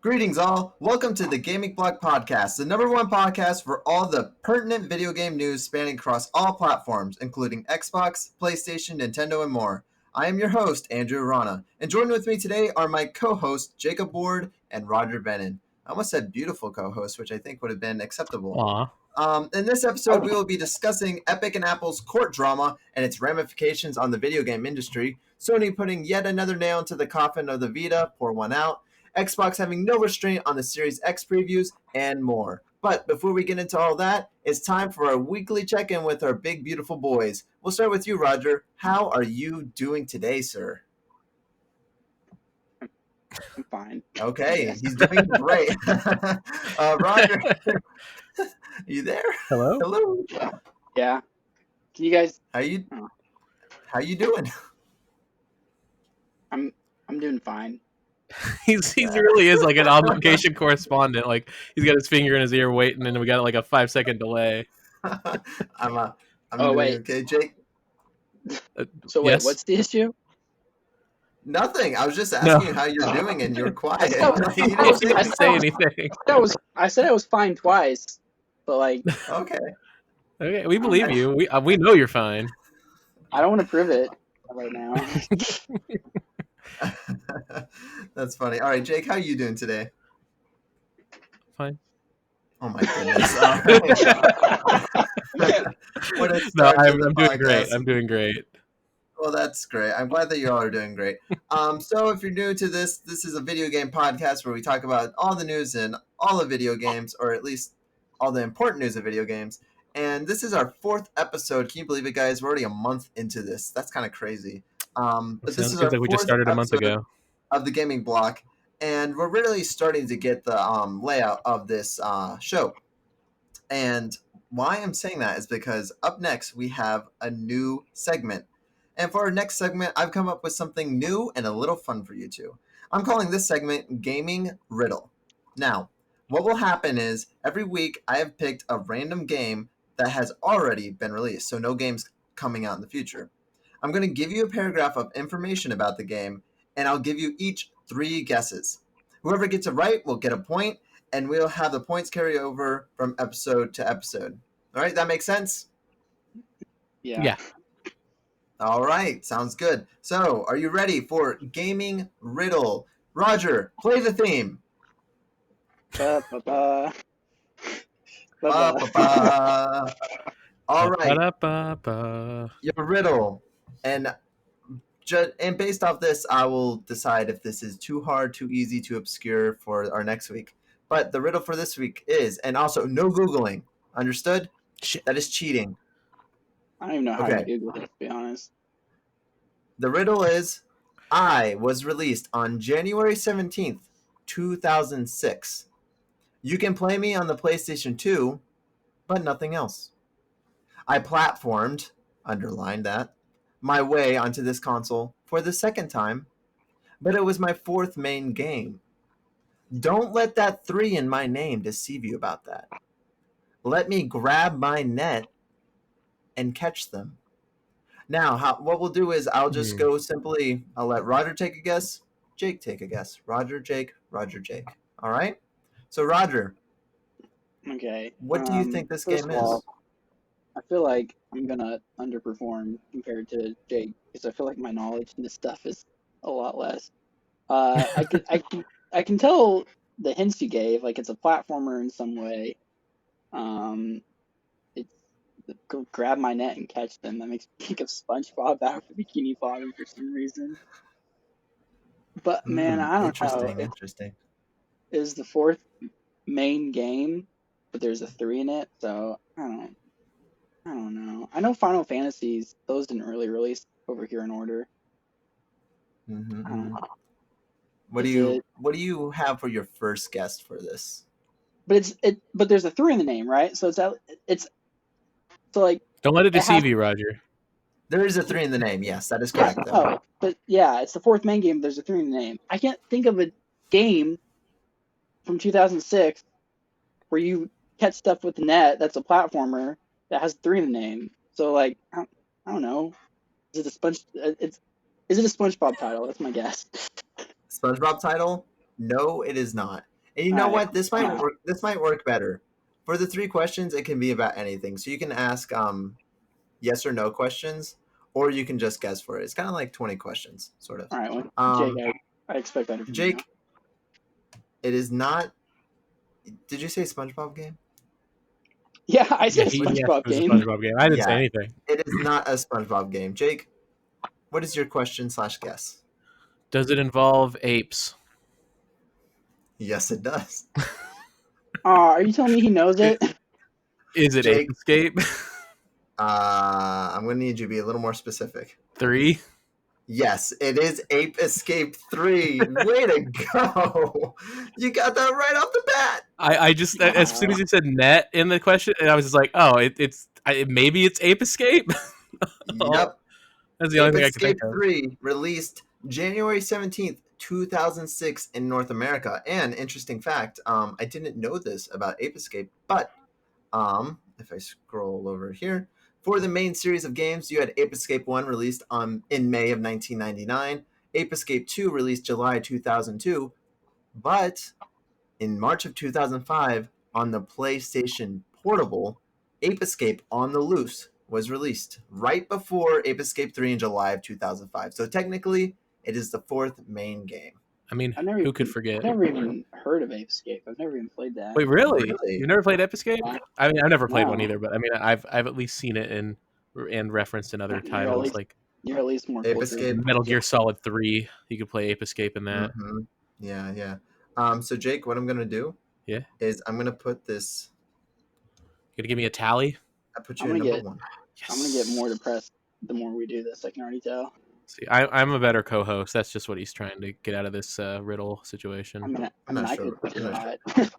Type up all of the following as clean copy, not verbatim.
Greetings all, welcome to the Gaming Block Podcast, the number one podcast for all the pertinent video game news spanning across all platforms, including Xbox, PlayStation, Nintendo, and more. I am your host, Andrew Rana, and joining with me today are my co-hosts, Jacob Ward and Roger Bennon. I almost said beautiful co-host, which I think would have been acceptable. In this episode, we will be discussing Epic and Apple's court drama and its ramifications on the video game industry, Sony putting yet another nail into the coffin of the Vita, pour one out, Xbox having no restraint on the Series X previews, and more. But before we get into all that, it's time for our weekly check-in with our big, beautiful boys. We'll start with you, Roger. How are you doing today, sir? I'm fine. Okay, he's doing great. Roger, are you there? Hello? Hello. Yeah. Can you guys? How you doing? I'm doing fine. He's really is like an on-location correspondent. Like he's got his finger in his ear waiting, and we got like a 5-second delay. I'm Oh, wait. Okay, Jake. So wait, yes? what's the issue? Nothing. I was just asking you how you're doing, and you're quiet. You didn't say anything. I said I was fine twice, but like Okay. Okay, we believe you. We know you're fine. I don't want to prove it right now. That's funny. All right, Jake, how are you doing today? Fine. Oh my goodness. No, I'm doing great. I'm doing great. Well, that's great. I'm glad that you all are doing great. So if you're new to this is a video game podcast where we talk about all the news in all the video games, or at least all the important news of video games. And this is our 4th episode. Can you believe it, guys? We're already a month into this. That's kind of crazy. But this is our like we just started a month ago of the Gaming Block, and we're really starting to get the layout of this show. And why I'm saying that is because up next we have a new segment. And for our next segment, I've come up with something new and a little fun for you two. I'm calling this segment Gaming Riddle. Now, what will happen is every week I have picked a random game that has already been released, so no games coming out in the future. I'm going to give you a paragraph of information about the game, and I'll give you each 3 guesses. Whoever gets it right will get a point, and we'll have the points carry over from episode to episode. All right, that makes sense? Yeah. All right, sounds good. So, are you ready for Gaming Riddle? Roger, play the theme. Ba-ba-ba. Ba-ba-ba. All right, Ba-da-ba-ba. your riddle. And based off this, I will decide if this is too hard, too easy, too obscure for our next week. But the riddle for this week is, and also no Googling. Understood? Shit. That is cheating. I don't even know how to Google it, to be honest. The riddle is, I was released on January 17th, 2006. You can play me on the PlayStation 2, but nothing else. I platformed, underline that, my way onto this console for the 2nd time, but it was my 4th main game. Don't let that 3 in my name deceive you about that. Let me grab my net and catch them. Now, what we'll do is I'll just go simply, I'll let Roger take a guess, Jake take a guess. Roger, Jake, Roger, Jake. All right? So, Roger. Okay. What do you think this game is? I feel like I'm going to underperform compared to Jake, because I feel like my knowledge in this stuff is a lot less. I can tell the hints you gave, like it's a platformer in some way. It's go grab my net and catch them. That makes me think of SpongeBob out of Bikini Bottom for some reason. But man, I don't know. Interesting. It is the 4th main game, but there's a 3 in it, so I don't know. I know Final Fantasies; those didn't really release over here in order. What do you have for your first guess for this? But there's a 3 in the name, right? So it's so like. Don't let it deceive you, Roger. There is a 3 in the name. Yes, that is correct. Yeah, though. But yeah, it's the 4th main game. There's a 3 in the name. I can't think of a game from 2006 where you catch stuff with the net that's a platformer that has 3 in the name. So like, I don't know. Is it a SpongeBob title? That's my guess. SpongeBob title? No, it is not. And you know All right. what? This might work. This might work better. For the 3 questions, it can be about anything. So you can ask yes or no questions, or you can just guess for it. It's kind of like 20 questions, sort of. All right. Well, Jake, I expect better from you Jake, now. it is not. Did you say SpongeBob game? Yeah, I said a He asked SpongeBob if it was a game. SpongeBob game. I didn't say Yeah. anything. It is not a SpongeBob game. Jake, what is your question/guess? Does it involve apes? Yes, it does. Are you telling me he knows it? Is it Jake. Ape Escape? I'm gonna need you to be a little more specific. 3? Yes, it is Ape Escape 3. Way to go! You got that right off the bat. I just as soon as you said net in the question, and I was just like, oh, maybe it's Ape Escape. Yep. That's the only Ape thing I can think Escape of. 3 released January 17th, 2006 in North America. And interesting fact, I didn't know this about Ape Escape, but if I scroll over here, for the main series of games, you had Ape Escape 1 released in May of 1999, Ape Escape 2 released July 2002, but in March of 2005 on the PlayStation Portable, Ape Escape on the Loose was released right before Ape Escape 3 in July of 2005. So technically, it is the 4th main game. I mean, who could forget? I've never even heard of Ape Escape. I've never even played that. Wait, really? Really? You've never played Ape Escape? Yeah. I mean, I've never played one No. either, but I mean, I've at least seen it and referenced in other You're titles least- like You're at least more Ape cultured. Escape. Metal Gear Solid 3. You could play Ape Escape in that. Mm-hmm. Yeah. So Jake, what I'm gonna do? Yeah. Is I'm gonna put this. You gonna give me a tally? I put you I'm at gonna number get- 1. I'm gonna get more depressed the more we do this. I can already tell. See, I'm a better co-host. That's just what he's trying to get out of this riddle situation. I'm not I sure. could push it I'm not hot.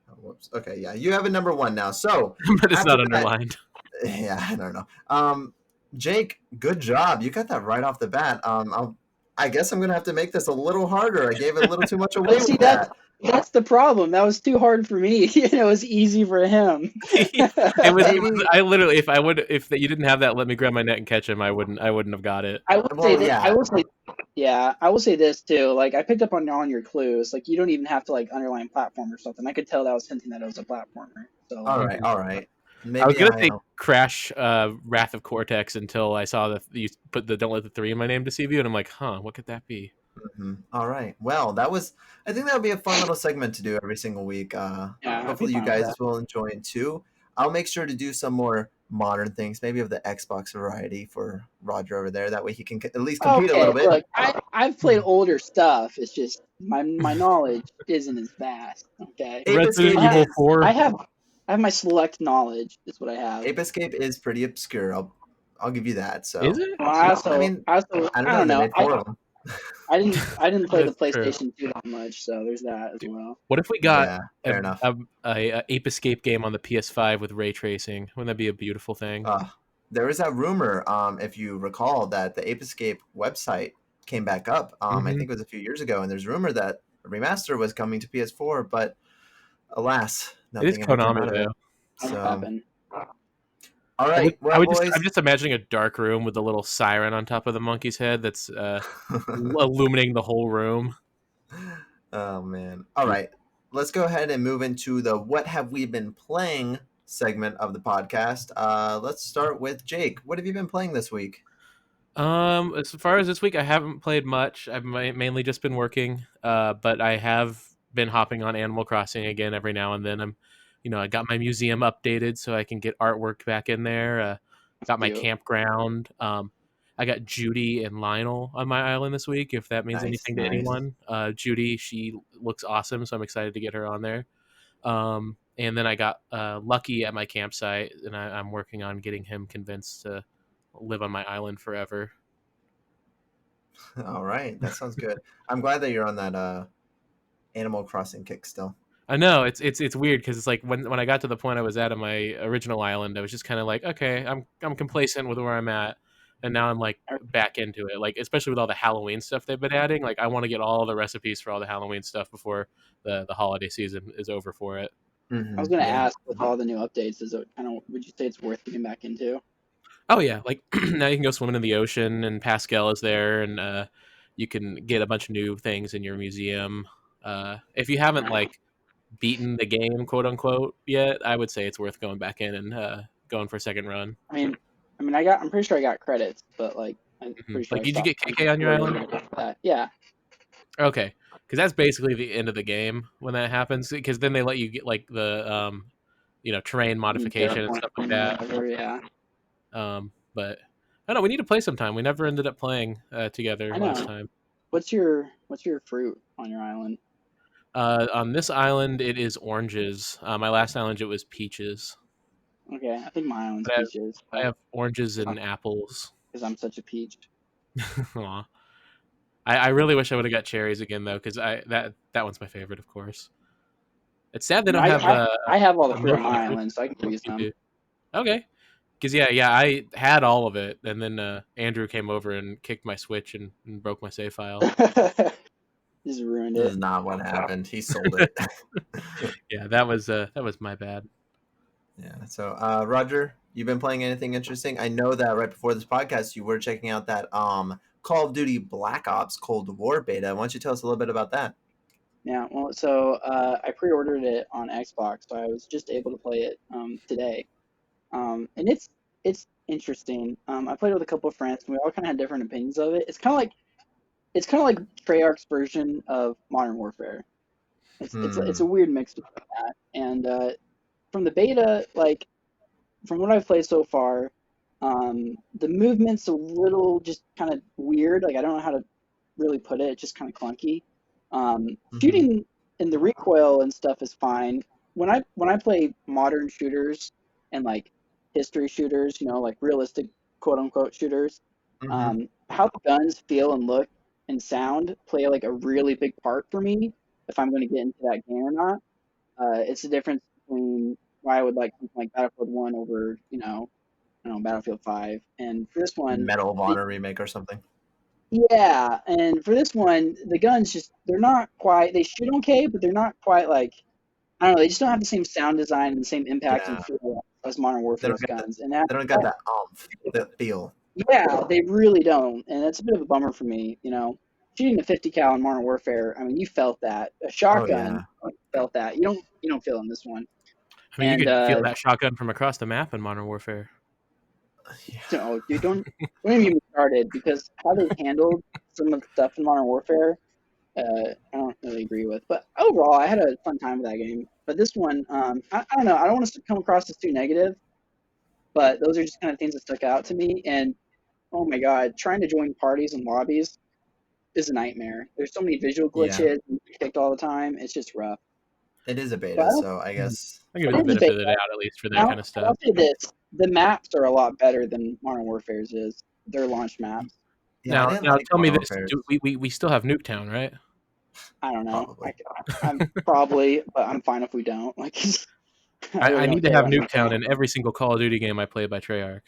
Oh, whoops. Okay, yeah, you have a number 1 now. So, But it's not after that- underlined. yeah, I don't know. Jake, good job. You got that right off the bat. I guess I'm gonna have to make this a little harder. I gave it a little too much away. See, with that. that's the problem. That was too hard for me. It was easy for him. It was. Maybe- I literally, if you didn't have that, let me grab my net and catch him. I wouldn't have got it. I will Well, say that. yeah. I will say this too. Like I picked up on your clues. Like you don't even have to like underline platform or something. I could tell that was hinting that it was a platformer. So All right. Maybe I was gonna say Crash, Wrath of Cortex until I saw that you put the "Don't Let the 3" in my name deceive you, and I'm like, huh, what could that be? Mhm. All right. Well, I think that would be a fun little segment to do every single week. Yeah, I'd be Hopefully, you fine with guys that. will enjoy it too. I'll make sure to do some more modern things, maybe of the Xbox variety for Roger over there. That way, he can at least compete a little bit. Look, I've played older stuff. It's just my knowledge isn't as vast. Okay. Ape Resident Escape Evil is- 4. I have my select knowledge. Is what I have. Ape Escape is pretty obscure. I'll give you that. So Is it? Well, I also, I mean, I I don't don't know. know. They made 4 of them. I didn't play the That's true. PlayStation 2 that much, so there's that as well. What if we got Yeah, fair enough. a Ape Escape game on the PS5 with ray tracing? Wouldn't that be a beautiful thing? There is that rumor, if you recall, that the Ape Escape website came back up. I Mhm. think it was a few years ago, and there's rumor that a remaster was coming to PS4, but alas, it is nothing ever came Konami out of it. though. That'll So, happen. all right, boys. I'm just imagining a dark room with a little siren on top of the monkey's head that's illuminating the whole room. Oh man! All right, let's go ahead and move into the "What have we been playing" segment of the podcast. Let's start with Jake. What have you been playing this week? As far as this week, I haven't played much. I've mainly just been working. But I have been hopping on Animal Crossing again every now and then. I got my museum updated so I can get artwork back in there. Got my Cute. campground. I got Judy and Lionel on my island this week, if that means Nice, anything to nice. anyone. Judy, she looks awesome, so I'm excited to get her on there. And then I got Lucky at my campsite, and I'm working on getting him convinced to live on my island forever. All right, that sounds good. I'm glad that you're on that Animal Crossing kick still. I know it's weird because it's like when I got to the point I was at on my original island, I was just kind of like, okay, I'm complacent with where I'm at, and now I'm like back into it. Like especially with all the Halloween stuff they've been adding, like I want to get all the recipes for all the Halloween stuff before the holiday season is over for it. Mhm, I was gonna yeah. ask with all the new updates, is it would you say it's worth getting back into? Oh yeah, like now you can go swimming in the ocean, and Pascal is there, and you can get a bunch of new things in your museum. If you haven't like beaten the game, quote unquote, yet, I would say it's worth going back in and going for a second run. I'm pretty sure I got credits, but like I'm pretty sure Like, I did you stopped get KK on your island? that. Yeah. Okay, because that's basically the end of the game when that happens. Because then they let you get like the terrain modification and stuff like that. Whatever, yeah. But I don't know. We need to play sometime. We never ended up playing together I know. last time. What's your fruit on your island? On this island, it is oranges. My last island, it was peaches. Okay, I think my island's But peaches. I have oranges and apples. Because I'm such a peach. Aw. I really wish I would have got cherries again though, because that one's my favorite, of course. It's sad they don't have. I have all the fruit on milk my fruit. island, so I can give you some. Okay. Because yeah, I had all of it, and then Andrew came over and kicked my Switch and broke my save file. Just ruined This it. is not what happened. He sold it. Yeah, that was my bad. Yeah. So, Roger, you've been playing anything interesting? I know that right before this podcast, you were checking out that Call of Duty Black Ops Cold War beta. Why don't you tell us a little bit about that? Yeah, well, so I pre-ordered it on Xbox, so I was just able to play it today, and it's interesting. I played with a couple of friends, and we all kind of had different opinions of it. It's kind of like Treyarch's version of Modern Warfare. It's a weird mix between that, and from the beta, like from what I've played so far, the movement's a little just kind of weird. Like I don't know how to really put it. It's just kind of clunky. Shooting in the recoil and stuff is fine. When I play modern shooters and like history shooters, like realistic quote unquote shooters, how the guns feel and look and sound play like a really big part for me if I'm going to get into that game or not. It's the difference between why I would like something like Battlefield 1 over, I don't know, Battlefield 5. And for this one, Medal of Honor remake or something. yeah, and for this one, the guns they're not quite, they shoot okay, but they're not quite like, I don't know, they just don't have the same sound design and the same impact and feel as Modern Warfare's guns. And They don't got that that feel. yeah, they really don't, and that's a bit of a bummer for me, Shooting a 50 cal in Modern Warfare, I mean, you felt that. A shotgun, you felt that. You don't feel it in this one. I mean, you could feel that shotgun from across the map in Modern Warfare. No, dude, don't even get me started, because how they handled some of the stuff in Modern Warfare, I don't really agree with. But overall, I had a fun time with that game. But this one, I don't know. I don't want to come across as too negative, but those are just kind of things that stuck out to me. And oh my god, trying to join parties and lobbies is a nightmare. There's so many visual glitches and kicked all the time. It's just rough. It is a beta, so I guess I give it the benefit of the doubt at least for that kind of stuff. I'll say this: the maps are a lot better than Modern Warfare's is. Their launch maps. Yeah, now tell me this: we still have Nuketown, right? I don't know. I'm probably, but I'm fine if we don't. Like, I need to have Nuketown in every single Call of Duty game I play by Treyarch.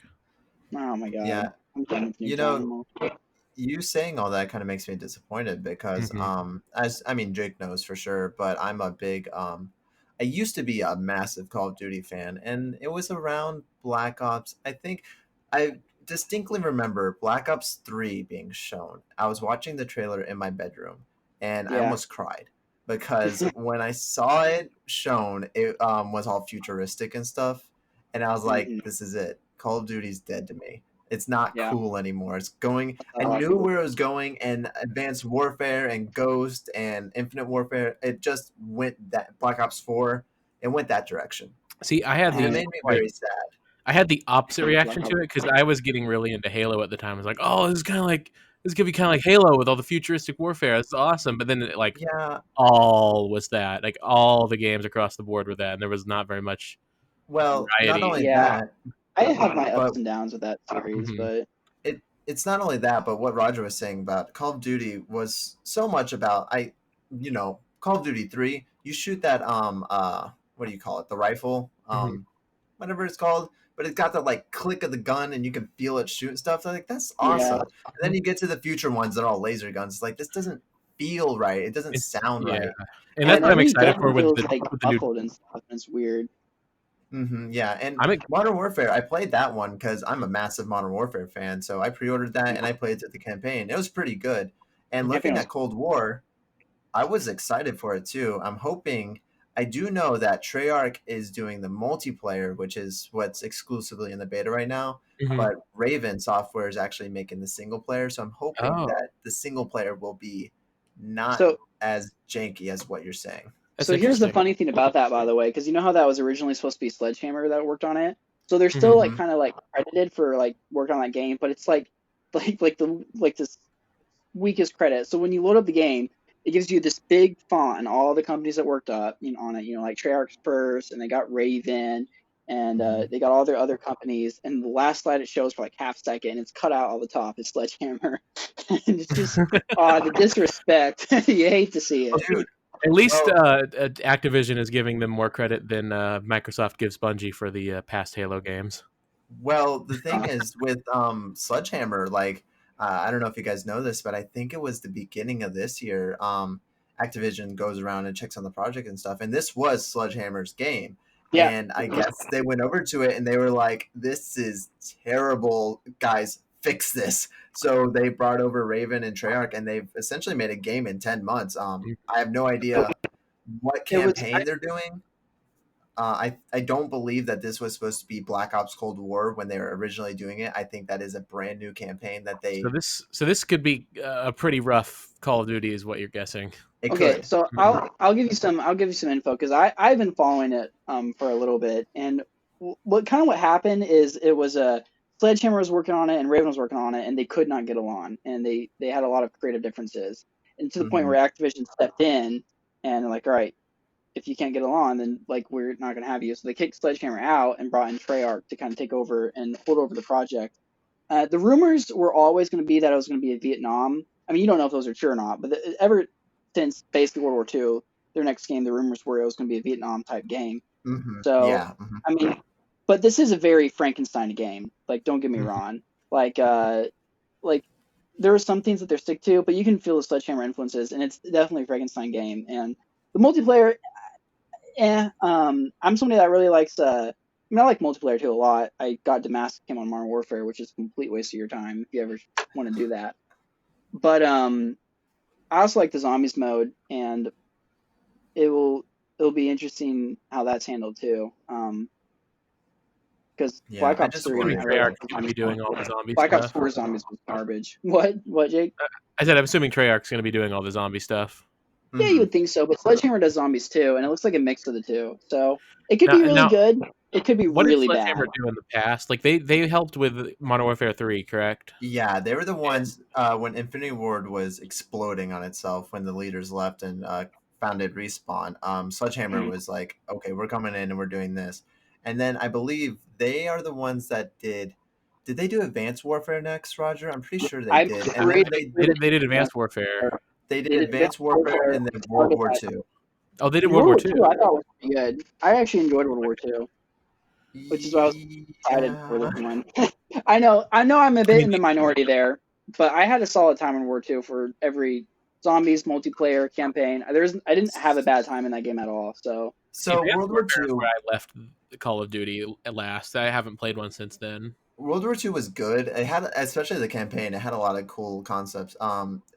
Oh my god! Yeah, I'm done with Nuketown. You saying all that kind of makes me disappointed because Jake knows for sure, but I'm a big I used to be a massive Call of Duty fan, and it was around Black Ops. I think I distinctly remember Black Ops 3 being shown. I was watching the trailer in my bedroom, and I almost cried because when I saw it shown, it was all futuristic and stuff, and I was like, this is it. Call of Duty's dead to me. It's not cool anymore. It's going. I knew where it was going, and Advanced Warfare and Ghost and Infinite Warfare. It just went that Black Ops 4. It went that direction. See, I had it made me very sad. I had the opposite reaction to it because I was getting really into Halo at the time. I was like, oh, this could be kind of like Halo with all the futuristic warfare. It's awesome. But then all was that. Like all the games across the board were that, and there was not very much. Well, variety. not only that. I have my ups and downs with that series, but it's not only that, but what Roger was saying about Call of Duty was so much about Call of Duty 3, you shoot that what do you call it? The rifle, whatever it's called, but it's got that like click of the gun and you can feel it shoot and stuff. Like that's awesome. Yeah. And then you get to the future ones that are all laser guns. It's like this doesn't feel right. It doesn't sound right. And that's what I'm excited for with the new and stuff. It's weird. Yeah, and Modern Warfare, I played that one because I'm a massive Modern Warfare fan, so I pre-ordered that and I played the campaign. It was pretty good, And Campaign looking was at Cold War, I was excited for it too. I'm hoping. I do know that Treyarch is doing the multiplayer, which is what's exclusively in the beta right now. Mhm. But Raven Software is actually making the single player, so I'm hoping Oh, that the single player will be not so as janky as what you're saying. that's So here's the interesting. funny thing about that, by the way, because you know how that was originally supposed to be Sledgehammer that worked on it. So they're still Mhm. like kind of like credited for like work on that game, but it's like this weakest credit. So when you load up the game, it gives you this big font and all the companies that worked up on it. Like Treyarch's first, and they got Raven, and Mhm. they got all their other companies. And the last slide it shows for like half second, and it's cut out all the top. It's Sledgehammer, and it's just the disrespect. You hate to see it. Dude, At least well, Activision is giving them more credit than Microsoft gives Bungie for the past Halo games. Well, the thing Uh, is with Sledgehammer, like I don't know if you guys know this, but I think it was the beginning of this year. Activision goes around and checks on the project and stuff, and this was Sledgehammer's game. yeah, And I guess they went over to it and they were like, "This is terrible, guys. Fix this." So they brought over Raven and Treyarch, and they've essentially made a game in 10 months. I have no idea what it was. campaign they're doing. I don't believe that this was supposed to be Black Ops Cold War when they were originally doing it. I think that is a brand new campaign that So they this could be a pretty rough Call of Duty, is what you're guessing. it Okay, could. so I'll give you some info because I've been following it for a little bit, and what happened is it was a Sledgehammer was working on it and Raven was working on it, and they could not get along, and they had a lot of creative differences, and to the point Mm-hmm. where Activision stepped in and like, all right, if you can't get along, then like we're not gonna have you. So they kicked Sledgehammer out and brought in Treyarch to kind of take over and hold over the project. The rumors were always going to be that it was going to be in Vietnam. I mean, you don't know if those are true or not, but ever since basically World War II, their next game, the rumors were it was going to be a Vietnam type game. Mm-hmm. So, Yeah. Mm-hmm. I mean, but this is a very Frankenstein game. Like, don't get me Mhm. wrong. Like there are some things that they're stick to, but you can feel the Sledgehammer influences, and it's definitely a Frankenstein game. And the multiplayer, I'm somebody that really likes. I mean, I like multiplayer too a lot. I got Damascus came on Modern Warfare, which is a complete waste of your time if you ever want to do that. But I also like the zombies mode, and it will it'll be interesting how that's handled too. Because Yeah. Black I Ops just 3, Assuming worry I really Treyarch like about. the is going to be zombies doing mode. all the zombie Black Ops stuff. 4 zombies was garbage. What, Jake? I said I'm assuming Treyarch's going to be doing all the zombie stuff. Yeah, you Mm-hmm. would think so, but Sledgehammer does zombies too, and it looks like a mix of the two. So it could Now, be really now good. It could be what did really bad. Sledgehammer do in the past? Like they helped with Modern Warfare 3, correct? Yeah, they were the And ones when Infinity Ward was exploding on itself when the leaders left and founded Respawn. Sledgehammer was like, okay, we're coming in and we're doing this. And then I believe they are the ones that did. Did they do Advanced Warfare next, Roger? I'm pretty sure they I'm did. And pretty then they sure they did they Advanced Warfare. they did They did Advanced Advanced Warfare Warfare, and then World Target War Fighter. Two. Oh, they did And World World War War 2. II, I thought was pretty good. I actually enjoyed World War II, which is why I was excited for this Yeah. one. I know, I'm a I bit mean, in the minority there, but I had a solid time in World War II for every zombies multiplayer campaign. I didn't have a bad time in that game at all. So the So Advanced World War Warfare is where Two. I left the Call of Duty at last. I haven't played one since then. World War II was good. It had, especially the campaign, it had a lot of cool concepts.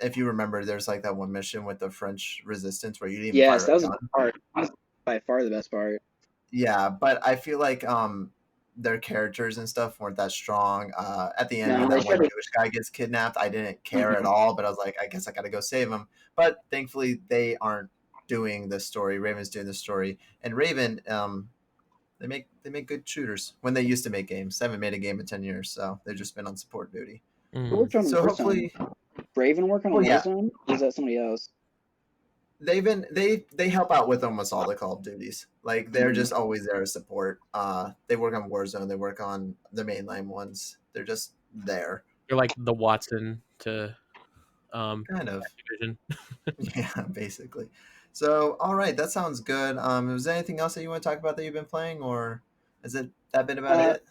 If you remember, there's like that one mission with the French resistance where you didn't even yes, fire that a was the gun. best part. That was by far the best part. Yeah, but I feel like their characters and stuff weren't that strong. At the end, No, when they that should one have. Jewish guy gets kidnapped, I didn't care at all. But I was like, I guess I got to go save him. But thankfully, they aren't doing the story. Raven's doing the story, and Raven, they make good shooters when they used to make games. They haven't made a game in 10 years, so they've just been on support duty. Who Mm. worked on So Warzone? hopefully, Raven working on well, yeah, Warzone? Or is that somebody else? they help out with almost all the Call of Duties. Like they're Mhm. just always there to support. They work on Warzone. They work on the mainline ones. They're just there, You're like the Watson to kind of. Activision. Yeah, basically. So, all right, that sounds good. Was there anything else that you want to talk about that you've been playing, or has it that been about Uh, it?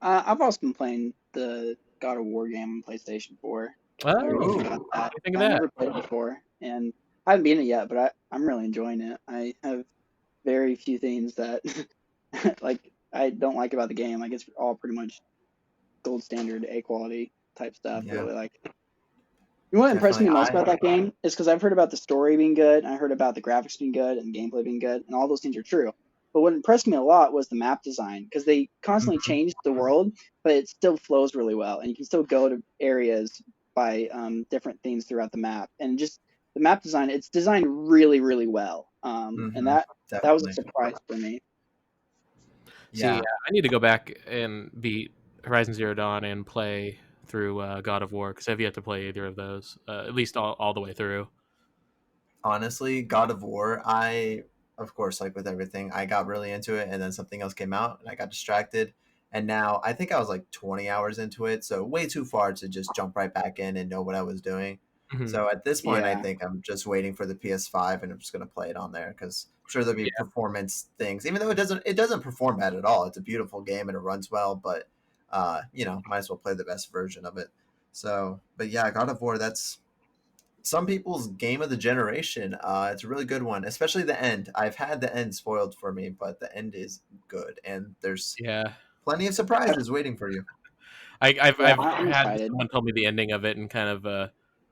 I've also been playing the God of War game on PlayStation 4. I really Oh, what enjoyed Ooh, that. do you think of I that? never played it before, and I haven't beaten it yet, but I'm really enjoying it. I have very few things that like I don't like about the game. Like it's all pretty much gold standard A quality type stuff. I yeah. really like it. You know what impressed me Definitely. most about that game is because I've heard about the story being good, and I heard about the graphics being good, and the gameplay being good, and all those things are true. But what impressed me a lot was the map design, because they constantly Mhm. changed the world, but it still flows really well, and you can still go to areas by different things throughout the map, and just the map design, it's designed really, really well, and that was a Definitely. surprise for me. See, Yeah. I need to go back and beat Horizon Zero Dawn and play through God of War because I've yet to play either of those, at least all the way through. Honestly, God of War, of course, like with everything, I got really into it and then something else came out and I got distracted. And now I think I was like 20 hours into it, so way too far to just jump right back in and know what I was doing. Mhm. So at this point, I Yeah. think I'm just waiting for the PS5 and I'm just going to play it on there because I'm sure there'll be Yeah, performance things, even though it doesn't perform bad at all. It's a beautiful game and it runs well, but might as well play the best version of it. So, but yeah, God of War, that's some people's game of the generation. It's a really good one, especially the end. I've had the end spoiled for me, but the end is good, and there's yeah. plenty of surprises waiting for you. Yeah, I've I'm had excited. someone tell me the ending of it and kind of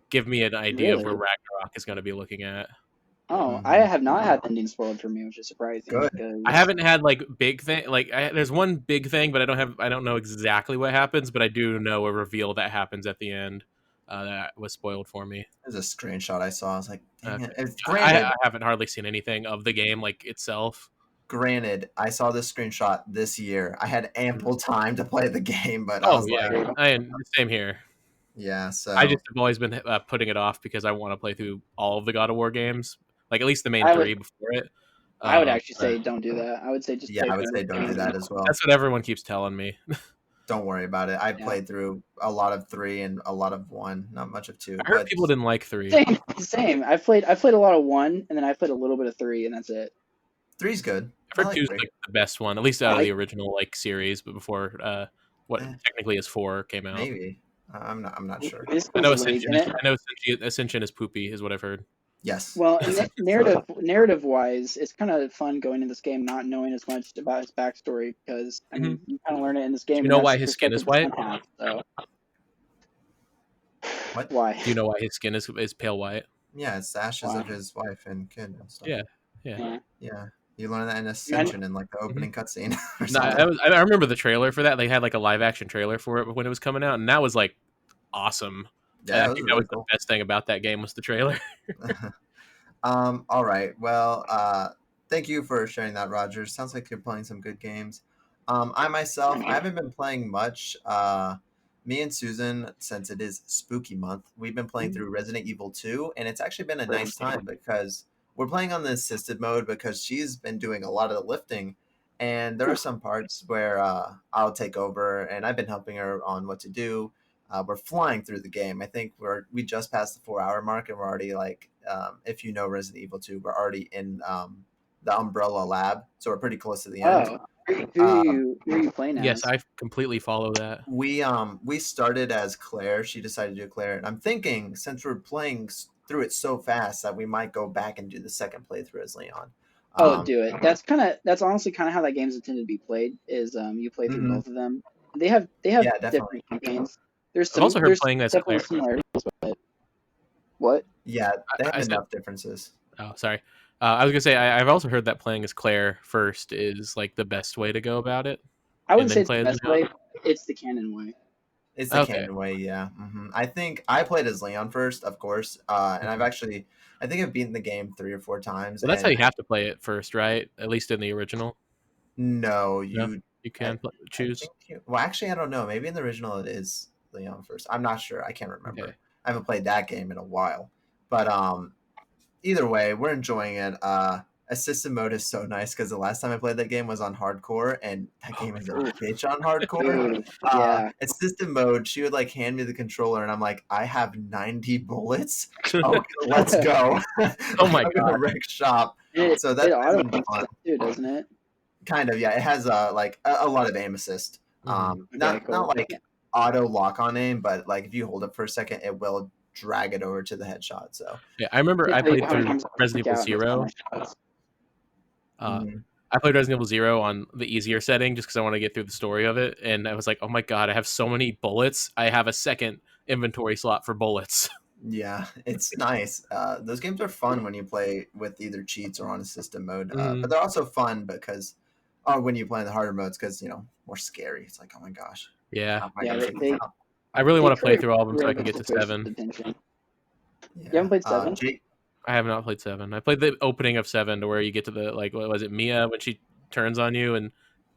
give me an idea of where Really? Ragnarok is going to be looking at. Oh, I Hmm. have not had the ending spoiled for me, which is surprising Good. I because haven't had like big thing like there's one big thing, but I don't know exactly what happens, but I do know a reveal that happens at the end that was spoiled for me. There's a screenshot I saw. I was like, dang it. Okay. It's I granted, haven't hardly seen anything of the game like itself. granted, I saw this screenshot this year. I had Mhm. ample time to play the game, but I Oh was like, yeah, I same here. yeah. I just So have always been putting it off because I want to play through all of the God of War games, like at least the main I would three before it. I would actually But say don't do that. I would say just yeah, play I would through say don't do everything. that as well. that's what everyone keeps telling me. Don't worry about it. I Yeah. played through a lot of 3 and a lot of 1, not much of 2, I heard but people didn't like three. Same. I played a lot of 1, and then I played a little bit of 3, and that's it. 3's good. I've I heard like two's 3. like the best one, at least I out of the like original like series, but before what Eh, technically is four came out. maybe. I'm not sure. this I was know late in it. Ascension is poopy, is what I've heard. Yes. Well, and narrative wise, it's kind of fun going in this game not knowing as much about his backstory because I Hmm. mean you kind of learn it in this Do game, you and know that's why the his skin is perspective the white? son has. So What? why? Do you know why his skin is pale white? Yeah, it's the ashes Why? of his wife and kid and stuff. Yeah, yeah. Yeah. Yeah. You learn that in Man, Ascension in like the Hmm. opening cutscene or No, something. I remember the trailer for that. They had like a live action trailer for it when it was coming out, and that was like awesome. Yeah, I it was think that really was the cool. best thing about that game was the trailer. All right. Well, thank you for sharing that, Roger. Sounds like you're playing some good games. I myself, I haven't been playing much. Me and Susan, since it is spooky month, we've been playing through Resident Evil 2, and it's actually been a nice time because we're playing on the assisted mode because she's been doing a lot of the lifting. And there are some parts where I'll take over, and I've been helping her on what to do. We're flying through the game. I think we just passed the 4 hour mark, and we're already like, if you know Resident Evil 2, we're already in the Umbrella Lab, so we're pretty close to the end. Oh, who Um, are you playing Yes, as? I completely follow that. we started as Claire. She decided to do Claire, and I'm thinking since we're playing through it so fast that we might go back and do the second playthrough as Leon. Oh, Um, do it. That's honestly kind of how that game's intended to be played. Is you play through mhm. both of them. They have Yeah, definitely. different campaigns. There's I've also heard there's playing as definitely Claire. similarities, but what? Yeah, they have I said, enough differences. oh, sorry. I was gonna say I've also heard that playing as Claire first is like the best way to go about it, I and wouldn't say then it's the play as best Leon. way. It's the canon way. It's the Okay. canon way, yeah. I think I played as Leon first, of course, and Mhm. I think I've beaten the game 3 or 4 times, Well, that's how and you have to play it first, right? At least in the original. no, No, you I, can I choose. think well, actually, I don't know. Maybe in the original it is Leon first. I'm not sure. I can't Okay. remember. I haven't played that game in a while, but either way, we're enjoying it. Assistant mode is so nice because the last time I played that game was on hardcore, and that game is a Ooh, bitch on hardcore. ooh, yeah. Assistant mode, she would like hand me the controller, and I'm like, I have 90 bullets. Okay, let's go. Like, Oh my I'm gonna god. wreck shop. It So it that's auto been fun. too, doesn't it? Kind of, yeah. It has like a lot of aim assist. Mhm. Okay, Not cool. like auto lock on aim, but like if you hold it for a second, it will drag it over to the headshot. So Yeah, I remember Can't I tell you played how many through times I Resident freak Evil out and miss all my Zero. shots. Uh, mhm. I played Resident Evil Zero on the easier setting just because I want to get through the story of it, and I was like, "Oh my god, I have so many bullets! I have a second inventory slot for bullets." Yeah, it's nice. Those games are fun when you play with either cheats or on assisted mode, but they're also fun because, or when you play in the harder modes, because more scary. It's like, oh my gosh, Yeah, how am I Yeah, going to take this out? I really they want to play create through all of them so I really can good get to situations 7. of tension. You Yeah, haven't played 7? Jake. I have not played 7. I played the opening of 7 to where you get to the like what was it Mia when she turns on you and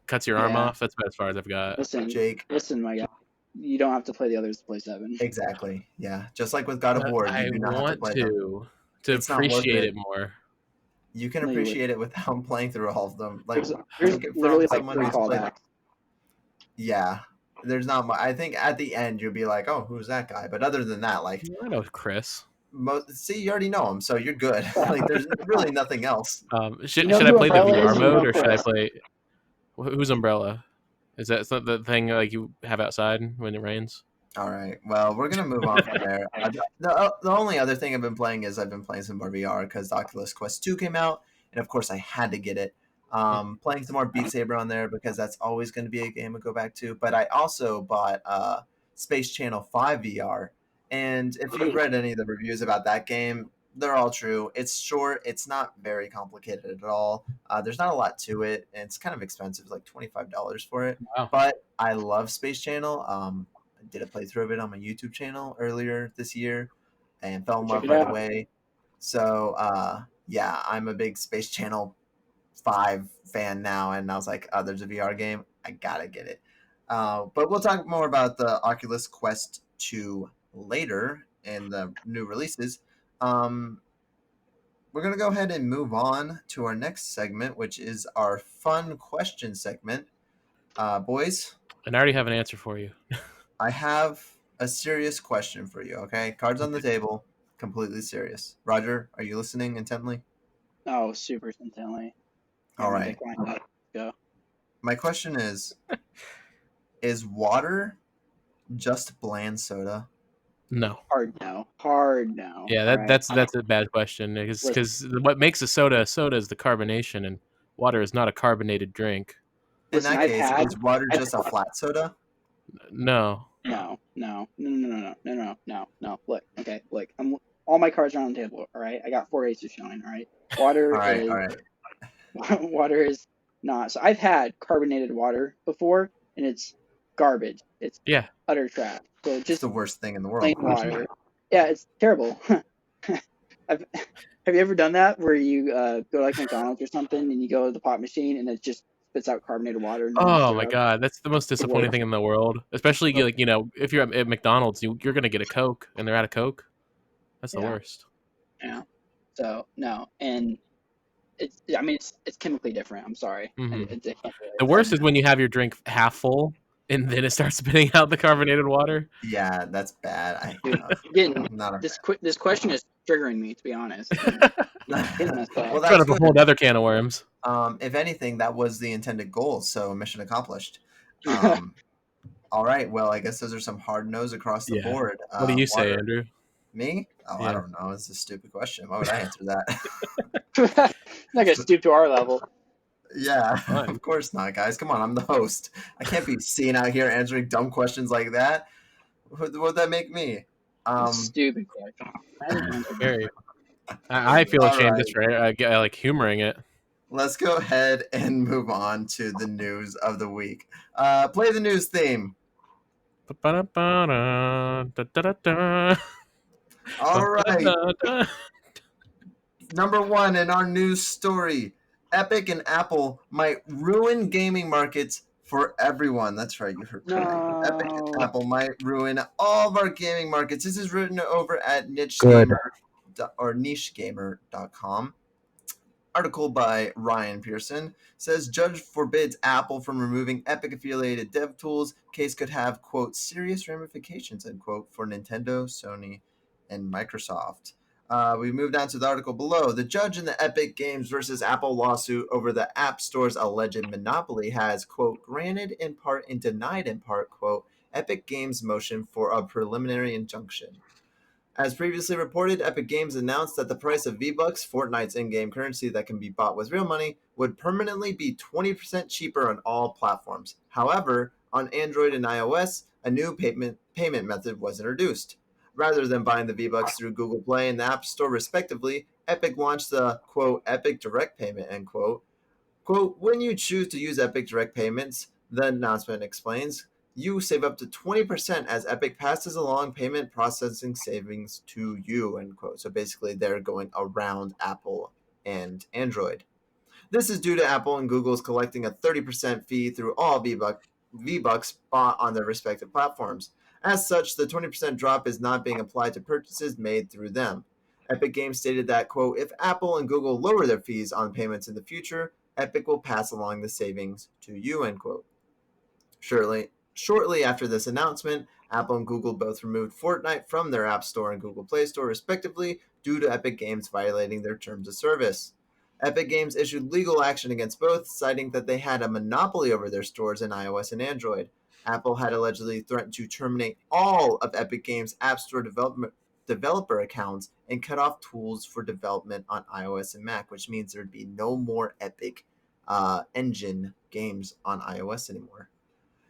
cuts your arm Yeah. off. That's about as far as I've got. Jake. Listen, my guy. You don't have to play the others to play 7. Exactly. Yeah, just like with God of But War, you I do not have to want play them. to It's not worth appreciate it. it more. You can No, you appreciate it without playing through all of them. Like, There's take it literally from like someone 3 who's played. callbacks. Yeah, there's not much. I think at the end you'll be like, oh, who's that guy? But other than that, like, I know Chris. see, you already know him, so you're good. Like, there's really nothing else. Should You know should I who play the Umbrella VR is? You know mode or should I Chris. play who's Umbrella? Is that the thing like you have outside when it rains? All right. Well, we're gonna move on from there. The only other thing I've been playing is I've been playing some more VR because the Oculus Quest 2 came out, and of course I had to get it. Playing some more Beat Saber on there because that's always going to be a game I go back to. But I also bought Space Channel 5 VR, and if you've read any of the reviews about that game, they're all true. It's short. It's not very complicated at all. There's not a lot to it, and it's kind of expensive, like $25 for it. Wow. But I love Space Channel. I did a playthrough of it on my YouTube channel earlier this year and fell in Check love it right out. away. So yeah, I'm a big Space Channel 5 fan now, and I was like, oh, there's a VR game. I gotta get it. But we'll talk more about the Oculus Quest 2 later in the new releases. We're going to go ahead and move on to our next segment, which is our fun question segment. Boys, And I already have an answer for you. I have a serious question for you, okay? Cards on the table, completely serious. Roger, are you listening intently? Oh, super intently. All right. Go. My question is water just bland soda? No. Hard no. Hard no. Yeah, All right. that's a bad question because what makes a soda is the carbonation, and water is not a carbonated drink. Listen, In that case, is water I've just a flat soda? No. No. Look, okay, look. All my cards are on the table. All right, I got 4 aces showing. All right, water All right, is all right. water is not. So I've had carbonated water before, and it's garbage. It's Yeah. utter trash. So It's just the worst thing in the plain world. water. Yeah, it's terrible. Have you ever done that where you go to like McDonald's or something and you go to the pop machine and it just spits out carbonated water and no Oh my syrup? god, that's the most disappointing worst. thing in the world. Especially like if you're at McDonald's, you're gonna get a Coke, and they're out of Coke. That's the Yeah. worst. Yeah. So no, and it's chemically different. I'm sorry. Mhm. I can't The worst is when you have your drink half full, and then it starts spitting out the carbonated water. Yeah, that's bad. Again, I'm not a this question is triggering me, to be honest. Getting messed up. Well, Trying that's up a good. whole other can of worms. If anything, that was the intended goal, so mission accomplished. All right, well, I guess those are some hard no's across the Yeah. board. What do you say, water. Andrew? Me? Oh, I Yeah. don't know. It's a stupid question. Why would I answer that? Not gonna stoop to our level. Yeah, Fine. of course not, guys. Come on, I'm the host. I can't be seen out here answering dumb questions like that. What would that make me? Stupid question. Very. I feel All ashamed right. just for like humoring it. Let's go ahead and move on to the news of the week. Play the news theme. All right. Number one in our news story, Epic and Apple might ruin gaming markets for everyone. That's right, you heard me. No. Epic and Apple might ruin all of our gaming markets. This is written over at nichegamer.com. Article by Ryan Pearson says judge forbids Apple from removing Epic affiliated dev tools. Case could have, quote, serious ramifications, end quote, for Nintendo, Sony, and Microsoft. We move down to the article below. The judge in the Epic Games versus Apple lawsuit over the App Store's alleged monopoly has, quote, granted in part and denied in part, quote, Epic Games' motion for a preliminary injunction. As previously reported, Epic Games announced that the price of V-Bucks, Fortnite's in-game currency that can be bought with real money, would permanently be 20% cheaper on all platforms. However, on Android and iOS, a new payment method was introduced. Rather than buying the V-Bucks through Google Play and the App Store respectively, Epic launched the, quote, Epic Direct Payment, end quote. Quote, when you choose to use Epic Direct Payments, the announcement explains, you save up to 20% as Epic passes along payment processing savings to you, end quote. So basically they're going around Apple and Android. This is due to Apple and Google's collecting a 30% fee through all V-Bucks bought on their respective platforms. As such, the 20% drop is not being applied to purchases made through them. Epic Games stated that, quote, if Apple and Google lower their fees on payments in the future, Epic will pass along the savings to you, end quote. Shortly after this announcement, Apple and Google both removed Fortnite from their App Store and Google Play Store, respectively, due to Epic Games violating their terms of service. Epic Games issued legal action against both, citing that they had a monopoly over their stores in iOS and Android. Apple had allegedly threatened to terminate all of Epic Games' App Store developer accounts and cut off tools for development on iOS and Mac, which means there'd be no more Epic engine games on iOS anymore.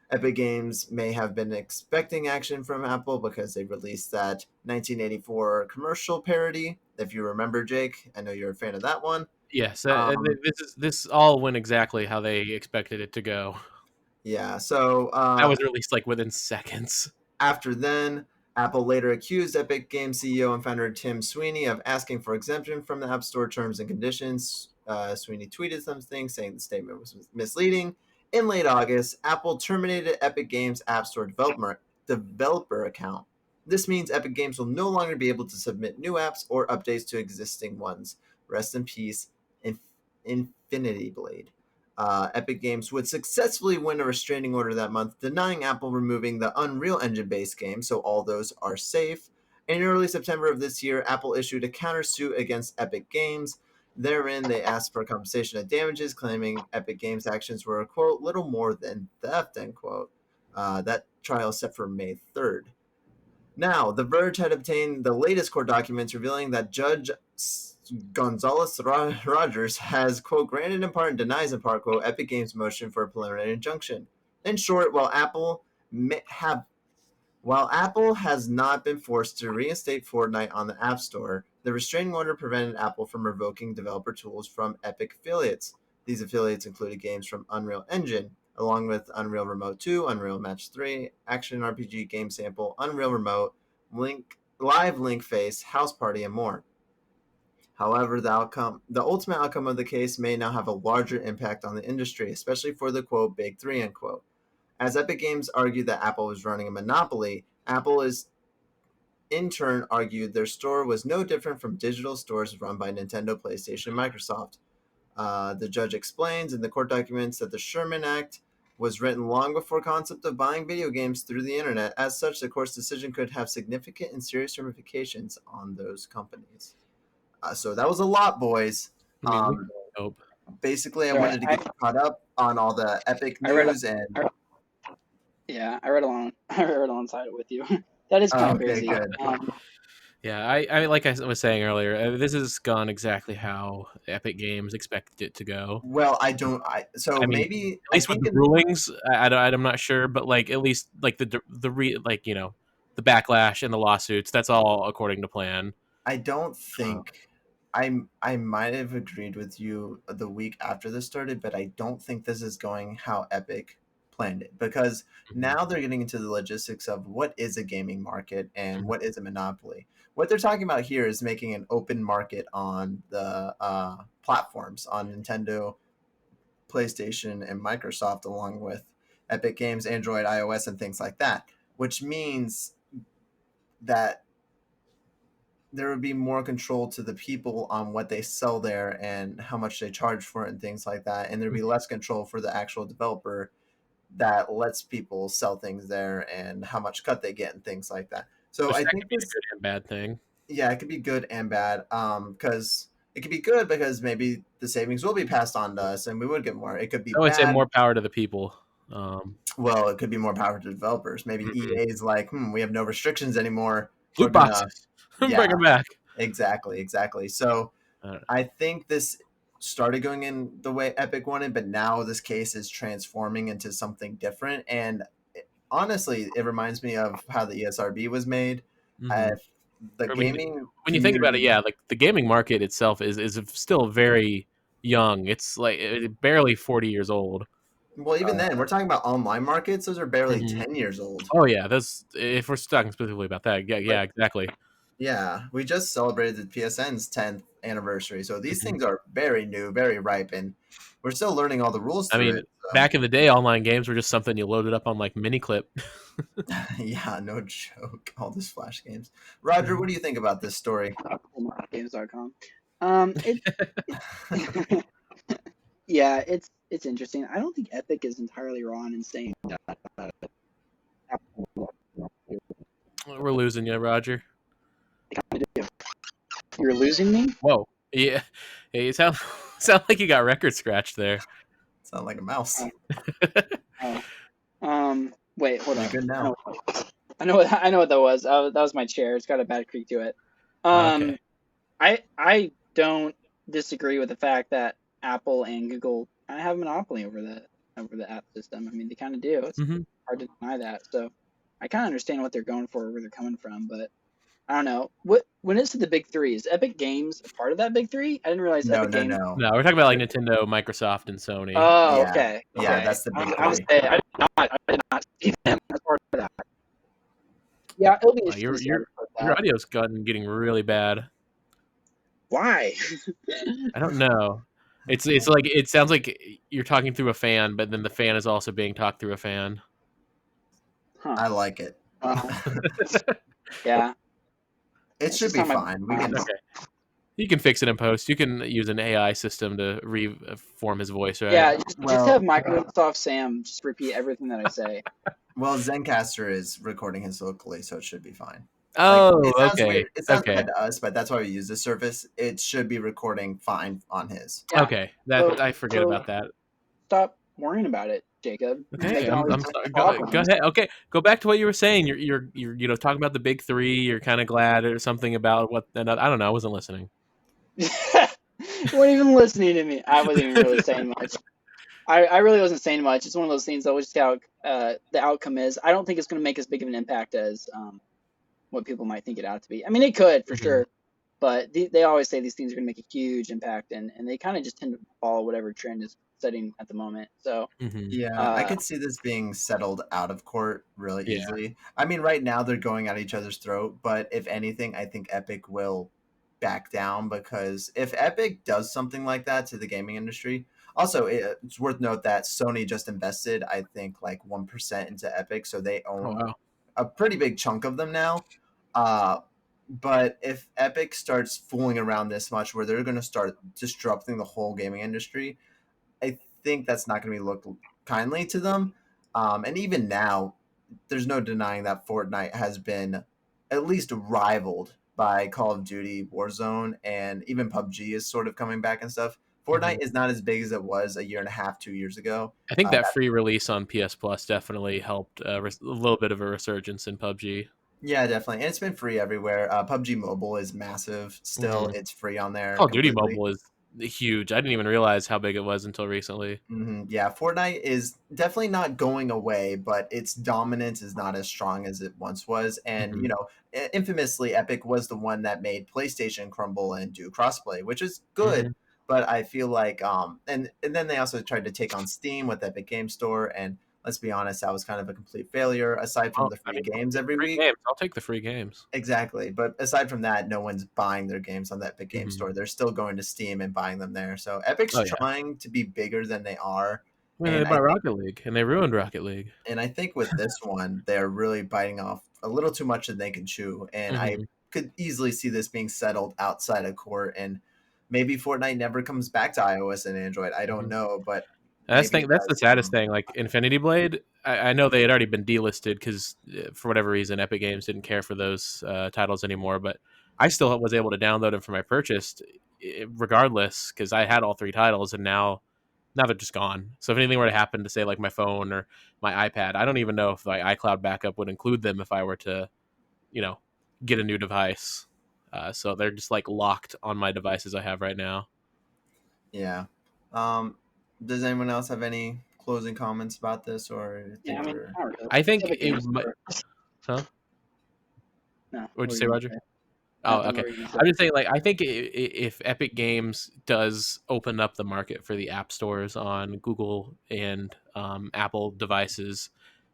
Epic Games may have been expecting action from Apple because they released that 1984 commercial parody. If you remember, Jake, I know you're a fan of that one. Yes, this all went exactly how they expected it to go. Yeah, so That was released like within seconds. after then, Apple later accused Epic Games CEO and founder Tim Sweeney of asking for exemption from the App Store terms and conditions. Sweeney tweeted something saying the statement was misleading. In late August, Apple terminated Epic Games' App Store developer account. This means Epic Games will no longer be able to submit new apps or updates to existing ones. Rest in peace, Infinity Blade. Epic Games would successfully win a restraining order that month, denying Apple removing the Unreal Engine-based game, so all those are safe. In early September of this year, Apple issued a countersuit against Epic Games. Therein, they asked for compensation of damages, claiming Epic Games' actions were, quote, little more than theft, end quote. That trial is set for May 3rd. Now, The Verge had obtained the latest court documents revealing that Judge Gonzalez Rogers has, quote, granted in part and denies in part, quote, Epic Games' motion for a preliminary injunction. In short, while Apple has not been forced to reinstate Fortnite on the App Store, the restraining order prevented Apple from revoking developer tools from Epic affiliates. These affiliates included games from Unreal Engine, along with Unreal Remote 2, Unreal Match 3, Action RPG Game Sample, Unreal Remote, Live Link Face, House Party, and more. However, the ultimate outcome of the case may now have a larger impact on the industry, especially for the, quote, big three, end quote. As Epic Games argued that Apple was running a monopoly, Apple is in turn argued their store was no different from digital stores run by Nintendo, PlayStation, and Microsoft. The judge explains in the court documents that the Sherman Act was written long before concept of buying video games through the internet. As such, the court's decision could have significant and serious ramifications on those companies. So that was a lot, boys. Hope. Basically, I wanted to get caught up on all the Epic news I read alongside it with you. That is kind of crazy. Good. Yeah, I like I was saying earlier, this has gone exactly how Epic Games expected it to go. Well, I mean, maybe at least with the rulings, I'm not sure, but like at least like the backlash and the lawsuits, that's all according to plan. I don't think I might have agreed with you the week after this started, but I don't think this is going how Epic planned it, because now they're getting into the logistics of what is a gaming market and what is a monopoly. What they're talking about here is making an open market on the platforms, on Nintendo, PlayStation, and Microsoft, along with Epic Games, Android, iOS, and things like that, which means that there would be more control to the people on what they sell there and how much they charge for it and things like that. And there'd be less control for the actual developer that lets people sell things there and how much cut they get and things like that. So I think it's a good and bad thing. Yeah, it could be good and bad. Because it could be good because maybe the savings will be passed on to us and we would get more. It could be I would say bad. more power to the people. Well, it could be more power to developers. Maybe EA is like, we have no restrictions anymore. Loot boxes. Bring them back. Exactly. So I think this started going in the way Epic wanted, but now this case is transforming into something different. And honestly, it reminds me of how the ESRB was made. Mhm. The Or gaming when you think about it, community. yeah, like the gaming market itself is still very young. It's like barely 40 years old. Well, even then, we're talking about online markets. Those are barely Mhm. 10 years old. Oh yeah, that's if we're talking specifically about that. Yeah, But yeah, exactly. yeah, we just celebrated the PSN's 10th anniversary. So these Mhm. things are very new, very ripe, and we're still learning all the rules I through mean, it. So back in the day, online games were just something you loaded up on like miniclip. yeah, no joke. All these Flash games. Roger, what do you think about this story? Games.com. It yeah, it's interesting. I don't think Epic is entirely wrong in saying We're losing you, Roger. you're losing me. Whoa. Yeah. Hey, you sound like you got record scratched there. Sound like a mouse. Oh, wait, hold You're on. good now. I know what that was. That was my chair. It's got a bad creak to it. Okay. I don't disagree with the fact that Apple and Google kind of have a monopoly over the app system. I mean, they kind of do. It's Hmm. hard to deny that. So I kind of understand what they're going for, where they're coming from, but I don't know. When it's to the big three, is Epic Games a part of that big three? I didn't realize No, Epic no, Games. no. No, we're talking about like Nintendo, Microsoft, and Sony. Oh, Yeah, okay, yeah, okay. that's the big I was three. say I did not see them as part of that. Yeah, it'll be interesting Your to see how your they put your that. audio's getting really bad. Why? I don't know. It's like it sounds like you're talking through a fan, but then the fan is also being talked through a fan. Huh. I like it. Well, yeah. It It's should just be how my fine. We can. Okay. You can fix it in post. You can use an AI system to reform his voice, right? yeah. Just Well, have Microsoft Sam just repeat everything that I say. well, Zencaster is recording his locally, so it should be fine. Like Oh, it sounds okay. weird. It sounds Okay. bad to us, but that's why we use this service. It should be recording fine on his. Yeah. Okay. So That I forget so about that. stop worrying about it, Jacob. You're Okay, making all I'm these sorry. Go problems. ahead. Okay, go back to what you were saying. You're talking about the big three. You're kind of glad or something about what. And I don't know. I wasn't listening. You weren't even listening to me. I wasn't even really saying much. I really wasn't saying much. It's one of those things that was just how the outcome is. I don't think it's going to make as big of an impact as what people might think it ought to be. I mean, it could for Mhm. sure, but they always say these things are going to make a huge impact, and they kind of just tend to follow whatever trend is setting at the moment. So, Mhm. Yeah, I uh, could see this being settled out of court really Yeah. easily. I mean, right now they're going at each other's throat, but if anything, I think Epic will back down because if Epic does something like that to the gaming industry, also it's worth note that Sony just invested, I think, like 1% into Epic, so they Oh own wow. a pretty big chunk of them now. Uh, but if Epic starts fooling around this much, where they're going to start disrupting the whole gaming industry, I think that's not going to be looked kindly to them. And even now, there's no denying that Fortnite has been at least rivaled by Call of Duty, Warzone, and even PUBG is sort of coming back and stuff. Fortnite Mhm. is not as big as it was a year and a half, 2 years ago. I think that free release on PS Plus definitely helped a little bit of a resurgence in PUBG. Yeah, definitely. And it's been free everywhere. PUBG Mobile is massive still. Mhm. It's free on there Call of Duty completely. Mobile is huge. I didn't even realize how big it was until recently. Yeah, Fortnite is definitely not going away, but its dominance is not as strong as it once was. And, Mhm. infamously, Epic was the one that made PlayStation crumble and do crossplay, which is good. Mhm. But I feel like, and then they also tried to take on Steam with Epic Game Store. And let's be honest, that was kind of a complete failure aside from Well, the I free mean, games every free week. games. I'll take the free games. Exactly. But aside from that, no one's buying their games on the Epic Game Mhm. Store. They're still going to Steam and buying them there. So Epic's Oh yeah. trying to be bigger than they are. I mean, they And bought I think Rocket League, and they ruined Rocket League. with this one, they're really biting off a little too much than they can chew. And I Mhm. could easily see this being settled outside of court and maybe Fortnite never comes back to iOS and Android. I don't Mhm. know, but That's maybe thing. it That's the does. saddest thing. Like Infinity Blade, I know they had already been delisted because for whatever reason, Epic Games didn't care for those titles anymore. But I still was able to download them for my purchase, regardless, because I had all three titles, and now they're just gone. So if anything were to happen to say like my phone or my iPad, I don't even know if my iCloud backup would include them if I were to, you know, get a new device. So they're just like locked on my devices I have right now. Yeah. Um, does anyone else have any closing comments about this or yeah, think I mean, we're I don't know. I think Epic it Games might. Store. Huh? No. What'd you What say, were you Roger? gonna say? Oh, Nothing. okay. What were you gonna say? I'm just saying, like, I think if Epic Games does open up the market for the app stores on Google and Apple devices,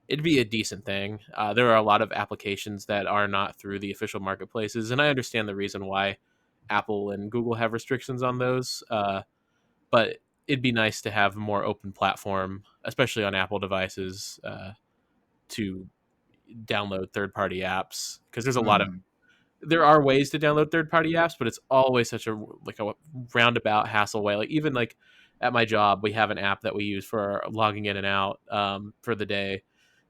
it'd be a decent thing. There are a lot of applications that are not through the official marketplaces, and I understand the reason why Apple and Google have restrictions on those. But it'd be nice to have a more open platform, especially on Apple devices, to download third-party apps, because Mhm. there are ways to download third-party apps, but it's always such a roundabout hassle way. Like, even like at my job, we have an app that we use for logging in and out for the day,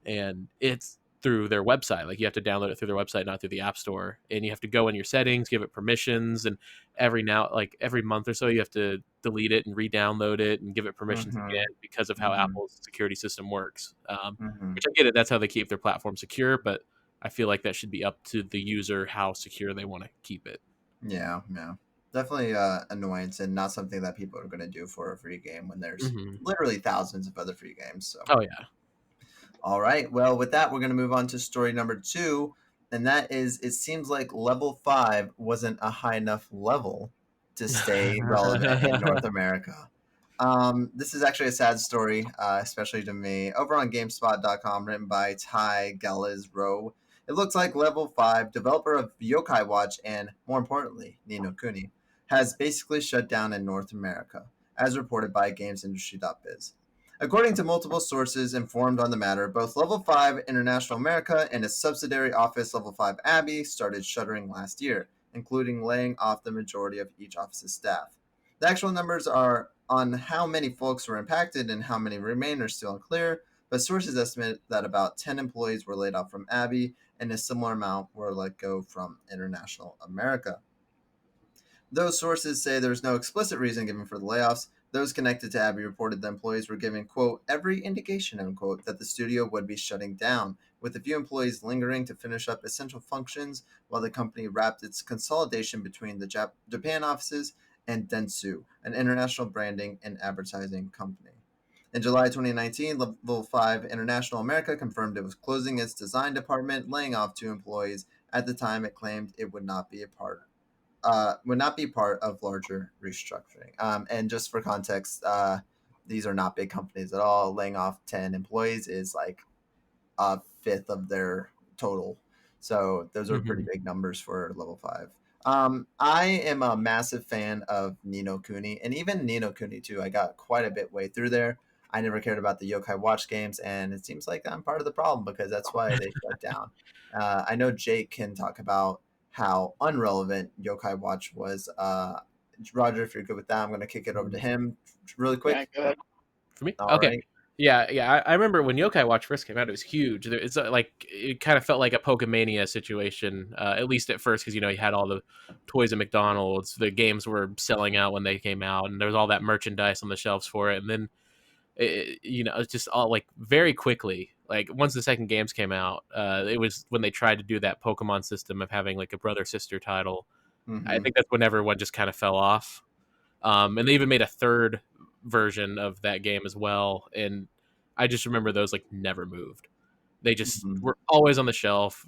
and it's through their website. Like, you have to download it through their website, not through the app store, and you have to go in your settings, give it permissions, and every month or so you have to delete it and re-download it and give it permissions again, Mhm. because of how Mhm. Apple's security system works. Mhm. Which I get it, that's how they keep their platform secure, but I feel like that should be up to the user how secure they want to keep it. Yeah, yeah. Definitely annoyance and not something that people are going to do for a free game when there's Hmm. literally thousands of other free games. So, Oh yeah. all right. Well, with that, we're going to move on to story number 2, and that is it seems like level 5 wasn't a high enough level to stay relevant in North America. This is actually a sad story, especially to me. Over on GameSpot.com, written by Ty Gallez Rowe, it looks like Level 5, developer of Yokai Watch and, more importantly, Ni no Kuni, has basically shut down in North America, as reported by GamesIndustry.biz. According to multiple sources informed on the matter, both Level 5 International America and its subsidiary office Level 5 Abbey started shuttering last year, including laying off the majority of each office's staff. The actual numbers are on how many folks were impacted and how many remain are still unclear, but sources estimate that about 10 employees were laid off from Abbey and a similar amount were let go from International America. Those sources say there's no explicit reason given for the layoffs. Those connected to Abbey reported the employees were given, quote, every indication, unquote, that the studio would be shutting down, with a few employees lingering to finish up essential functions while the company wrapped its consolidation between the Japan offices and Dentsu, an international branding and advertising company. In July 2019, Level 5 International America confirmed it was closing its design department, laying off 2 employees. At the time, it claimed it would not be part of larger restructuring. And just for context, these are not big companies at all. Laying off 10 employees is like a fifth of their total. So those are pretty Hmm. big numbers for level 5. I am a massive fan of Ni no Kuni, and even Ni no Kuni too. I got quite a bit way through there. I never cared about the Yokai Watch games, and it seems like I'm part of the problem because that's why they shut down. I know Jake can talk about how unrelevant Yokai Watch was. Roger, if you're good with that, I'm going to kick it over to him really Yeah, quick. go ahead. For me, All okay. right. Yeah, yeah. I remember when Yokai Watch first came out; it was huge. It's like it kind of felt like a Pokemania situation, at least at first, because you had all the toys at McDonald's. The games were selling out when they came out, and there was all that merchandise on the shelves for it. And then, it's just all like very quickly. Like once the second games came out, it was when they tried to do that Pokemon system of having like a brother sister title. I Mm-hmm. think that's when everyone just kind of fell off. And they even made a third version of that game as well. And I just remember those like never moved. They just Mm-hmm. were always on the shelf.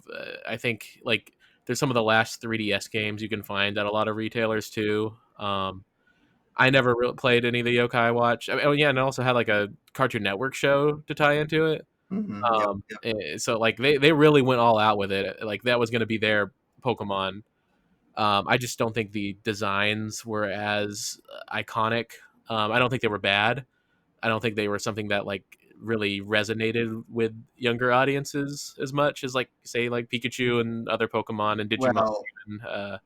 I think like there's some of the last 3DS games you can find at a lot of retailers too. I never played any of the Yokai Watch. Oh yeah, and it also had like a Cartoon Network show to tie into it. Mm-hmm. Yep. Yep. So like they really went all out with it. Like that was going to be their Pokemon. I just don't think the designs were as iconic. I don't think they were bad. I don't think they were something that like really resonated with younger audiences as much as like say like Pikachu and other Pokemon and Digimon. Well, And,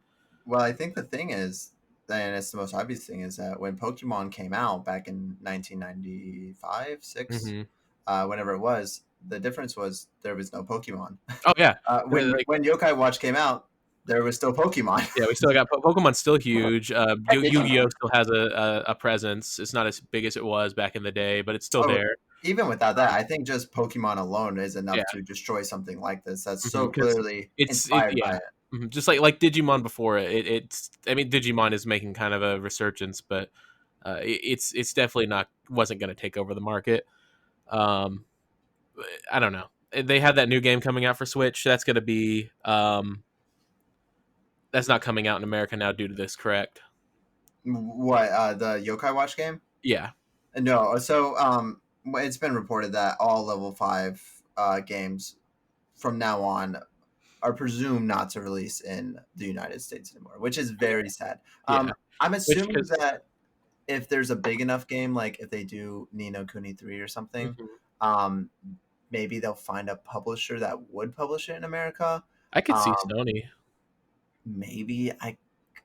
well, I think the thing is, and it's the most obvious thing, is that when Pokemon came out back in 1995, 6, mhm. whenever it was, the difference was there was no Pokemon. Oh yeah, like When Yokai Watch came out, there was still Pokemon. yeah, we still got Pokemon's still huge. And Yu-Gi-Oh Digimon. still has a presence. It's not as big as it was back in the day, but it's still Oh, there. even without that, I think just Pokemon alone is enough Yeah, to destroy something like this. That's so because clearly inspired by yeah. it. Just like Digimon before it's I mean Digimon is making kind of a resurgence, but it's definitely not wasn't going to take over the market. Um, I don't know. They have that new game coming out for Switch. That's going to be. that's not coming out in America now due to this, correct? What, the Yokai Watch game? Yeah. No, so it's been reported that all level 5 games from now on are presumed not to release in the United States anymore, which is very sad. Yeah. I'm Which assuming is that if there's a big enough game, like if they do Ni no Kuni 3 or something, Mhm. um, maybe they'll find a publisher that would publish it in America. I could see Um, Sony maybe I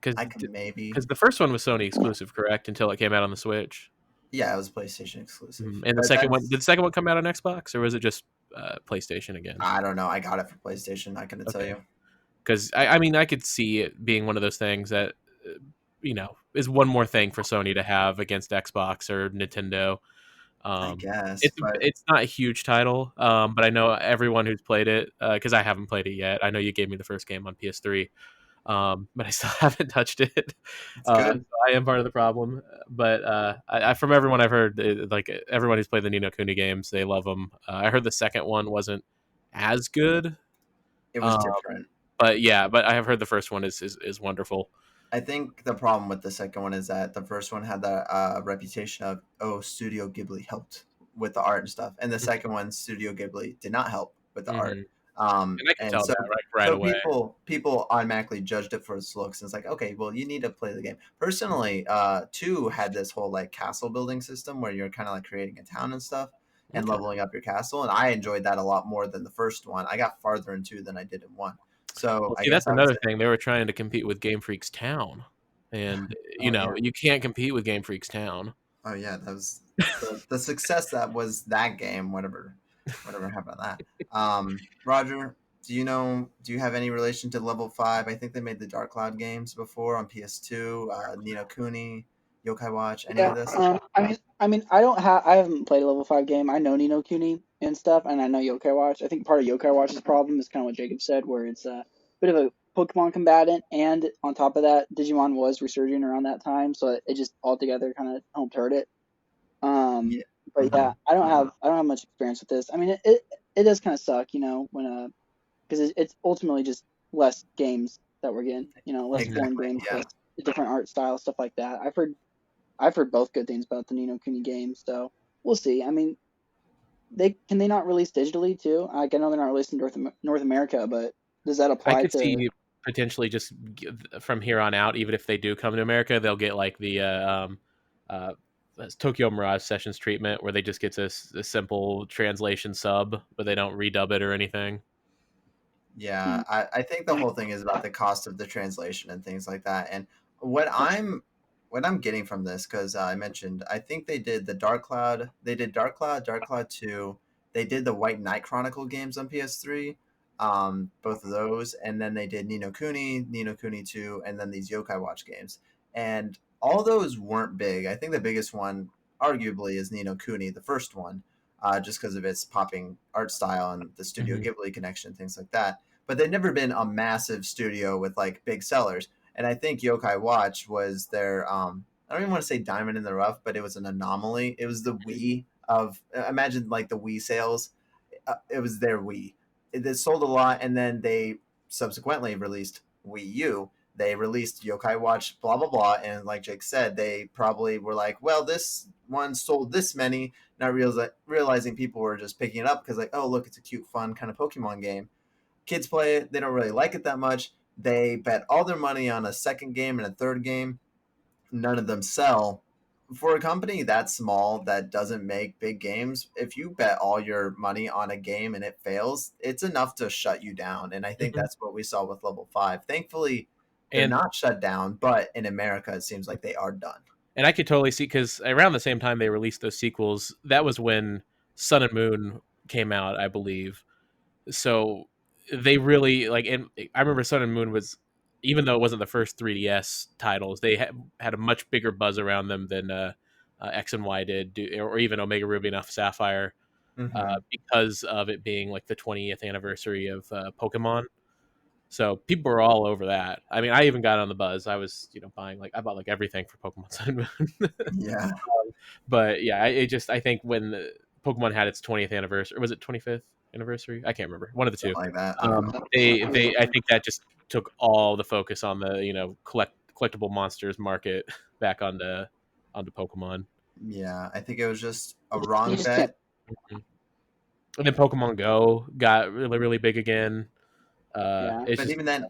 could maybe. because the first one was Sony exclusive, correct? Until it came out on the Switch. Yeah, it was PlayStation exclusive. And the But second one, did that's the second one come out on Xbox, or was it just PlayStation again? I don't know. I got it for PlayStation. I couldn't tell Okay. you. Because I mean, I could see it being one of those things that is one more thing for Sony to have against Xbox or Nintendo. I guess, It's but it's not a huge title, but I know everyone who's played it because I haven't played it yet. I know you gave me the first game on PS3, but I still haven't touched it. it's good. So I am part of the problem. But from everyone I've heard, like everyone who's played the Ni no Kuni games, they love them. I heard the second one wasn't as good, It was um, different. but yeah, but I have heard the first one is wonderful. I think the problem with the second one is that the first one had the reputation of Studio Ghibli helped with the art and stuff, and the second one Studio Ghibli did not help with the art. Mhm. And I can And tell so that right away. people automatically judged it for its looks. And it's like, okay, well, you need to play the game. Personally, 2 had this whole like castle building system where you're kind of like creating a town and stuff and Okay. leveling up your castle, and I enjoyed that a lot more than the first one. I got farther in 2 than I did in 1. So Well, I see, guess that's I would another say, thing. They were trying to compete with Game Freak's Town, and oh yeah, you can't compete with Game Freak's Town. oh yeah, that was the success that was that game. Whatever happened to that. Roger, do you have any relation to Level 5? I think they made the Dark Cloud games before on PS2. Ni no Kuni, Yokai Watch, any of Yeah, this? I haven't played a level 5 game. I know Ni no Kuni and stuff, and I know Yokai Watch. I think part of Yokai Watch's problem is kind of what Jacob said, where it's a bit of a Pokemon combatant, and on top of that, Digimon was resurging around that time, so it just altogether kind of helped hurt it. Yeah. But yeah, I don't have much experience with this. I mean, it does kind of suck, when because it's ultimately just less games that we're getting, less foreign Exactly. games, Yeah. less different art style, stuff like that. I've heard both good things about the Ni no Kuni games, so we'll see. I mean, they not release digitally too? Like, I know they're not released in North America, but does that I apply could to? see potentially just from here on out, even if they do come to America, they'll get like the uh, Tokyo Mirage Sessions treatment, where they just get a simple translation sub, but they don't redub it or anything. Yeah, I think the whole thing is about the cost of the translation and things like that. And what I'm what I'm getting from this, because I mentioned, I think they did the Dark Cloud, they did Dark Cloud 2, they did the White Knight Chronicle games on PS3, both of those, and then they did Ni no Kuni 2, and then these Yokai Watch games. And all those weren't big. I think the biggest one, arguably, is Ni no Kuni, the first one, just because of its popping art style and the Studio Mhm. Ghibli connection, things like that. But they've never been a massive studio with like big sellers. And I think Yokai Watch was their I don't even want to say diamond in the rough, but it was an anomaly. It was the Wii of imagine like the Wii sales. It was their Wii. It sold a lot, and then they subsequently released Wii U. They released Yokai Watch, blah blah blah, and like Jake said, they probably were like, "Well, this one sold this many," not realizing people were just picking it up because like, "Oh, look, it's a cute, fun kind of Pokemon game." Kids play it, they don't really like it that much. They bet all their money on a second game and a third game. None of them sell. For a company that small that doesn't make big games, if you bet all your money on a game and it fails, it's enough to shut you down. And I think Mhm. that's what we saw with Level 5. Thankfully, they're And not shut down, but in America, it seems like they are done. I could totally see, because around the same time they released those sequels, that was when Sun and Moon came out, I believe. So they really like, and I remember Sun and Moon was, even though it wasn't the first 3DS titles, they had a much bigger buzz around them than X and Y did, or even Omega Ruby and Alpha Sapphire, Mm-hmm. because of it being like the 20th anniversary of Pokemon. So people were all over that. I mean, I even got on the buzz. I was, buying I bought like everything for Pokemon Sun and Moon. Yeah. But yeah, I think when Pokemon had its 20th anniversary, or was it 25th? anniversary. I can't remember. One of the two. Something like that. I don't know. I think that just took all the focus on the collectible monsters market back onto Pokemon. Yeah, I think it was just a You wrong just bet. And then Pokemon Go got really, really big again. Yeah. It's But just, even then,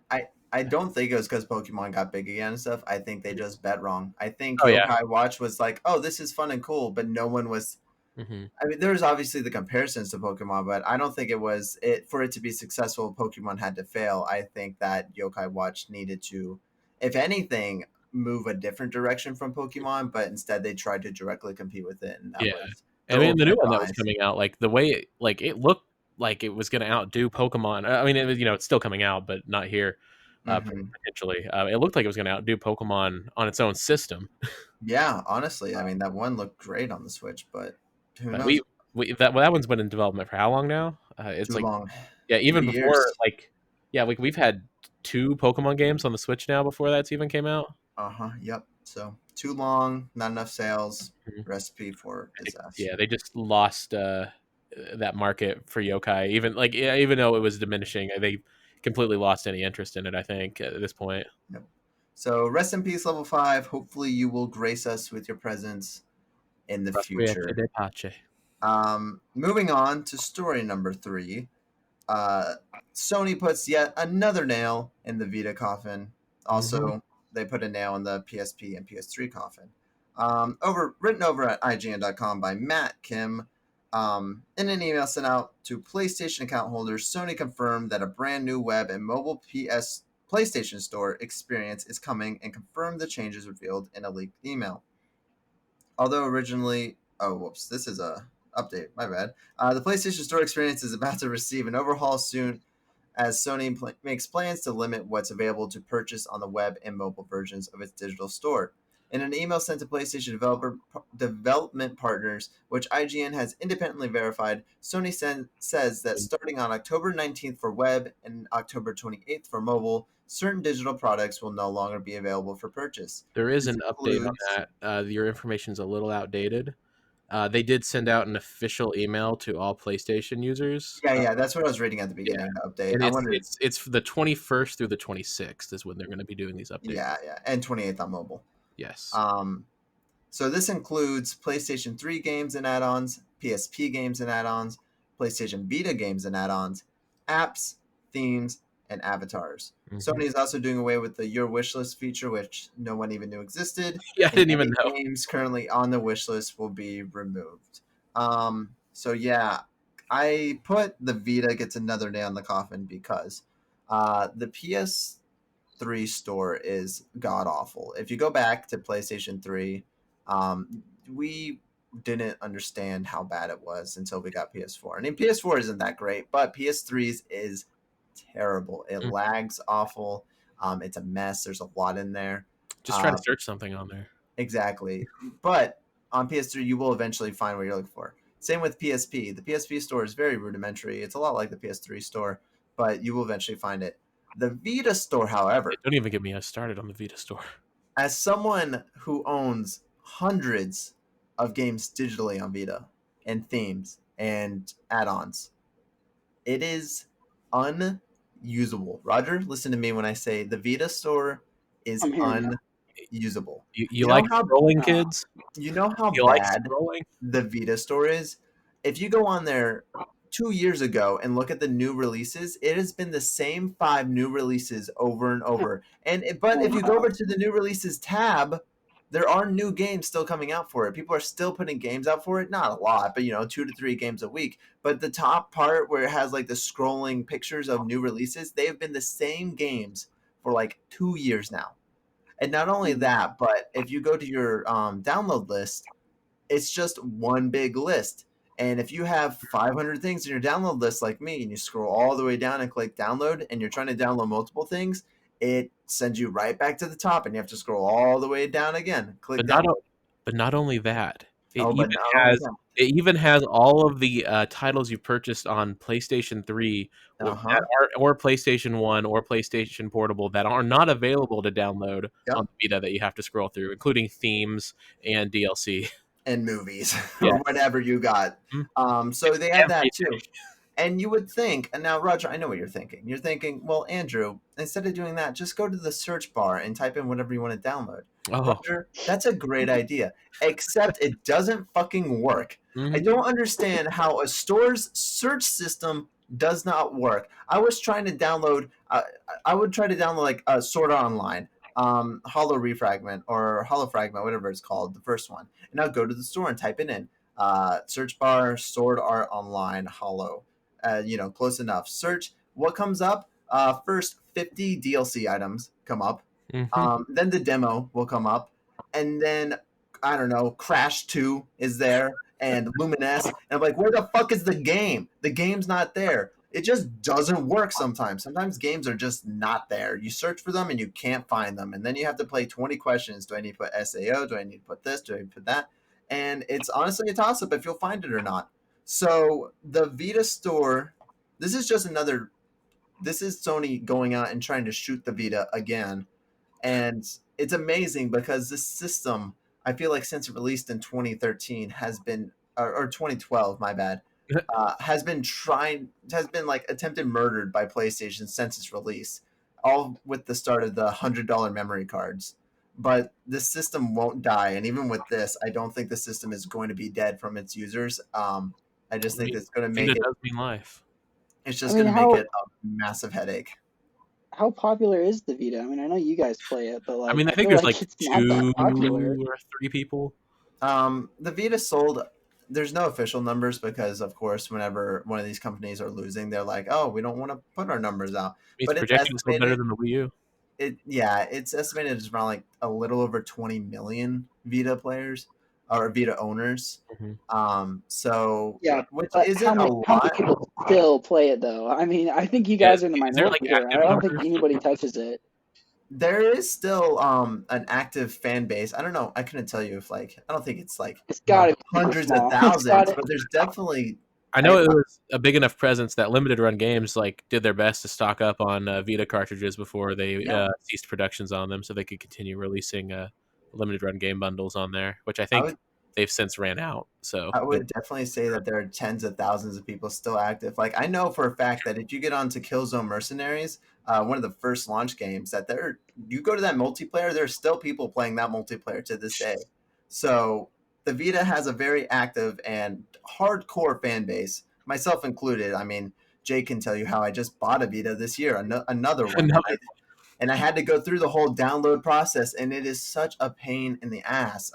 I don't think it was because Pokemon got big again and stuff. I think they just bet wrong. I think Oh, yeah. Yokai Watch was like, oh, this is fun and cool, but no one was. I mean, there's obviously the comparisons to Pokemon, but I don't think it was it for it to be successful. Pokemon had to fail. I think that Yokai Watch needed to, if anything, move a different direction from Pokemon, but instead they tried to directly compete with it, and that Yeah. was I mean, the new one that was demise. coming out, like the way it looked like it was going to outdo Pokemon. I mean, it was, it's still coming out, but not here. Mhm. Potentially, it looked like it was going to outdo Pokemon on its own system. Yeah, honestly, I mean that one looked great on the Switch, but who But knows? that one's been in development for how long now? It's Too like, long. yeah, even 3 before, years. like we've had 2 Pokemon games on the Switch now before that's even came out. Yep. So too long, not enough sales. Mhm. Recipe for I think, disaster. yeah, they just lost that market for yokai. Even though it was diminishing, they completely lost any interest in it. I think at this point. Yep. So rest in peace, level 5. Hopefully you will grace us with your presence in the future. Moving on to story number 3. Sony puts yet another nail in the Vita coffin. Also, they put a nail in the PSP and PS3 coffin. Written over at IGN.com by Matt Kim. In an email sent out to PlayStation account holders, Sony confirmed that a brand new web and mobile PlayStation Store experience is coming and confirmed the changes revealed in a leaked email. Although originally, this is a update. My bad. The PlayStation Store experience is about to receive an overhaul soon, as Sony makes plans to limit what's available to purchase on the web and mobile versions of its digital store. In an email sent to PlayStation development partners, which IGN has independently verified, Sony says that starting on October 19th for web and October 28th for mobile, certain digital products will no longer be available for purchase. There is This an update on includes that. Your information's a little outdated. They did send out an official email to all PlayStation users. Yeah, that's what I was reading at the beginning of the update. And I wondered, it's the 21st through the 26th is when they're going to be doing these updates. yeah, and 28th on mobile. Yes. So this includes PlayStation 3 games and add-ons, PSP games and add-ons, PlayStation Vita games and add-ons, apps, themes, and avatars. Sony is also doing away with the Your Wishlist feature, which no one even knew existed. Yeah, I didn't And even know. games currently on the wish list will be removed. So yeah, I put the Vita gets another nail in the coffin because the PS3 store is god awful. If you go back to PlayStation 3, we didn't understand how bad it was until we got PS4. I mean, PS4 isn't that great, but PS3's is terrible. It lags awful. It's a mess. There's a lot in there. Just try to search something on there. Exactly. But on PS3, you will eventually find what you're looking for. Same with PSP. The PSP store is very rudimentary. It's a lot like the PS3 store, but you will eventually find it. The Vita store, however, Don't even get me started on the Vita store. as someone who owns hundreds of games digitally on Vita and themes and add-ons, it is unusable. Roger, listen to me when I say the Vita store is I'm hearing you. unusable. You like scrolling, how- kids? You know how You like bad scrolling? the Vita store is? If you go on there 2 years ago and look at the new releases, it has been the same 5 new releases over and over. But if you go over to the new releases tab, there are new games still coming out for it. People are still putting games out for it. Not a lot, but 2 to 3 games a week. But the top part where it has like the scrolling pictures of new releases, they have been the same games for like 2 years now. And not only that, but if you go to your download list, it's just one big list. And if you have 500 things in your download list like me, and you scroll all the way down and click download, and you're trying to download multiple things, it sends you right back to the top, and you have to scroll all the way down again. Click download. But not only that, it Oh, but even not only has that. it even has all of the titles you purchased on PlayStation 3 Uh-huh. or PlayStation 1 or PlayStation Portable that are not available to download Yep. on the Vita that you have to scroll through, including themes and DLC. And movies Yeah. or whatever you got. Mhm. So they have that too. Everything. And you would think, and now Roger, I know what you're thinking. You're thinking, well, Andrew, instead of doing that, just go to the search bar and type in whatever you want to download. Oh, Roger, that's a great idea, except it doesn't fucking work. I mhm. don't understand how a store's search system does not work. I was trying to download, I would try to download like Sword Art Online, Hollow Refragment or Hollow Fragment, whatever it's called, the first one, and I'll go to the store and type it in. Search bar, Sword Art Online, Hollow. Close enough. Search what comes up. First, 50 DLC items come up. Mhm. Then the demo will come up, and then I don't know, Crash 2 is there, and Lumines. And I'm like, where the fuck is the game? The game's not there. It just doesn't work sometimes. Sometimes games are just not there. You search for them and you can't find them, and then you have to play 20 questions. Do I need to put SAO? Do I need to put this? Do I need to put that? And it's honestly a toss up if you'll find it or not. So the Vita store, this is just another. This is Sony going out and trying to shoot the Vita again, and it's amazing because this system, I feel like since it released in 2013, has been or 2012, my bad, has been like attempted murdered by PlayStation since its release, all with the start of the $100 memory cards. But this system won't die, and even with this, I don't think the system is going to be dead from its users. I just think it's going to make Vita it. does mean life. It's I just mean, going to make it a massive headache. how popular is the Vita? I mean, I know you guys play it, but I mean, I I think feel there's like like it's not that 2 popular. or 3 people. The Vita sold. There's no official numbers because, of course, whenever one of these companies are losing, they're like, "Oh, we don't want to put our numbers out." It's But it's projected to sell better estimated. than the Wii U. It's estimated as around like a little over 20 million Vita players or Vita owners. Mhm. So Yeah, which but isn't a how many lot. people still play it though? I mean, I think you Yeah, guys are in the is there like minority here. I active don't think numbers? anybody touches it. There is still an active fan base. I don't know. I couldn't tell you if like I don't think it's like It's got to be super hundreds of small. It's got thousands, to. but there's definitely. I know it was a big enough presence that limited run games like did their best to stock up on Vita cartridges before they Yeah, ceased productions on them, so they could continue releasing limited run game bundles on there, which I I think would they've since ran out. So I would definitely say that there are tens of thousands of people still active. Like I know for a fact that if you get onto Killzone Mercenaries, one of the first launch games, that you go to that multiplayer, there's still people playing that multiplayer to this day. So the Vita has a very active and hardcore fan base, myself included. I mean, Jay can tell you how I just bought a Vita this year, another one, another and I had to go through the whole download process, and it is such a pain in the ass.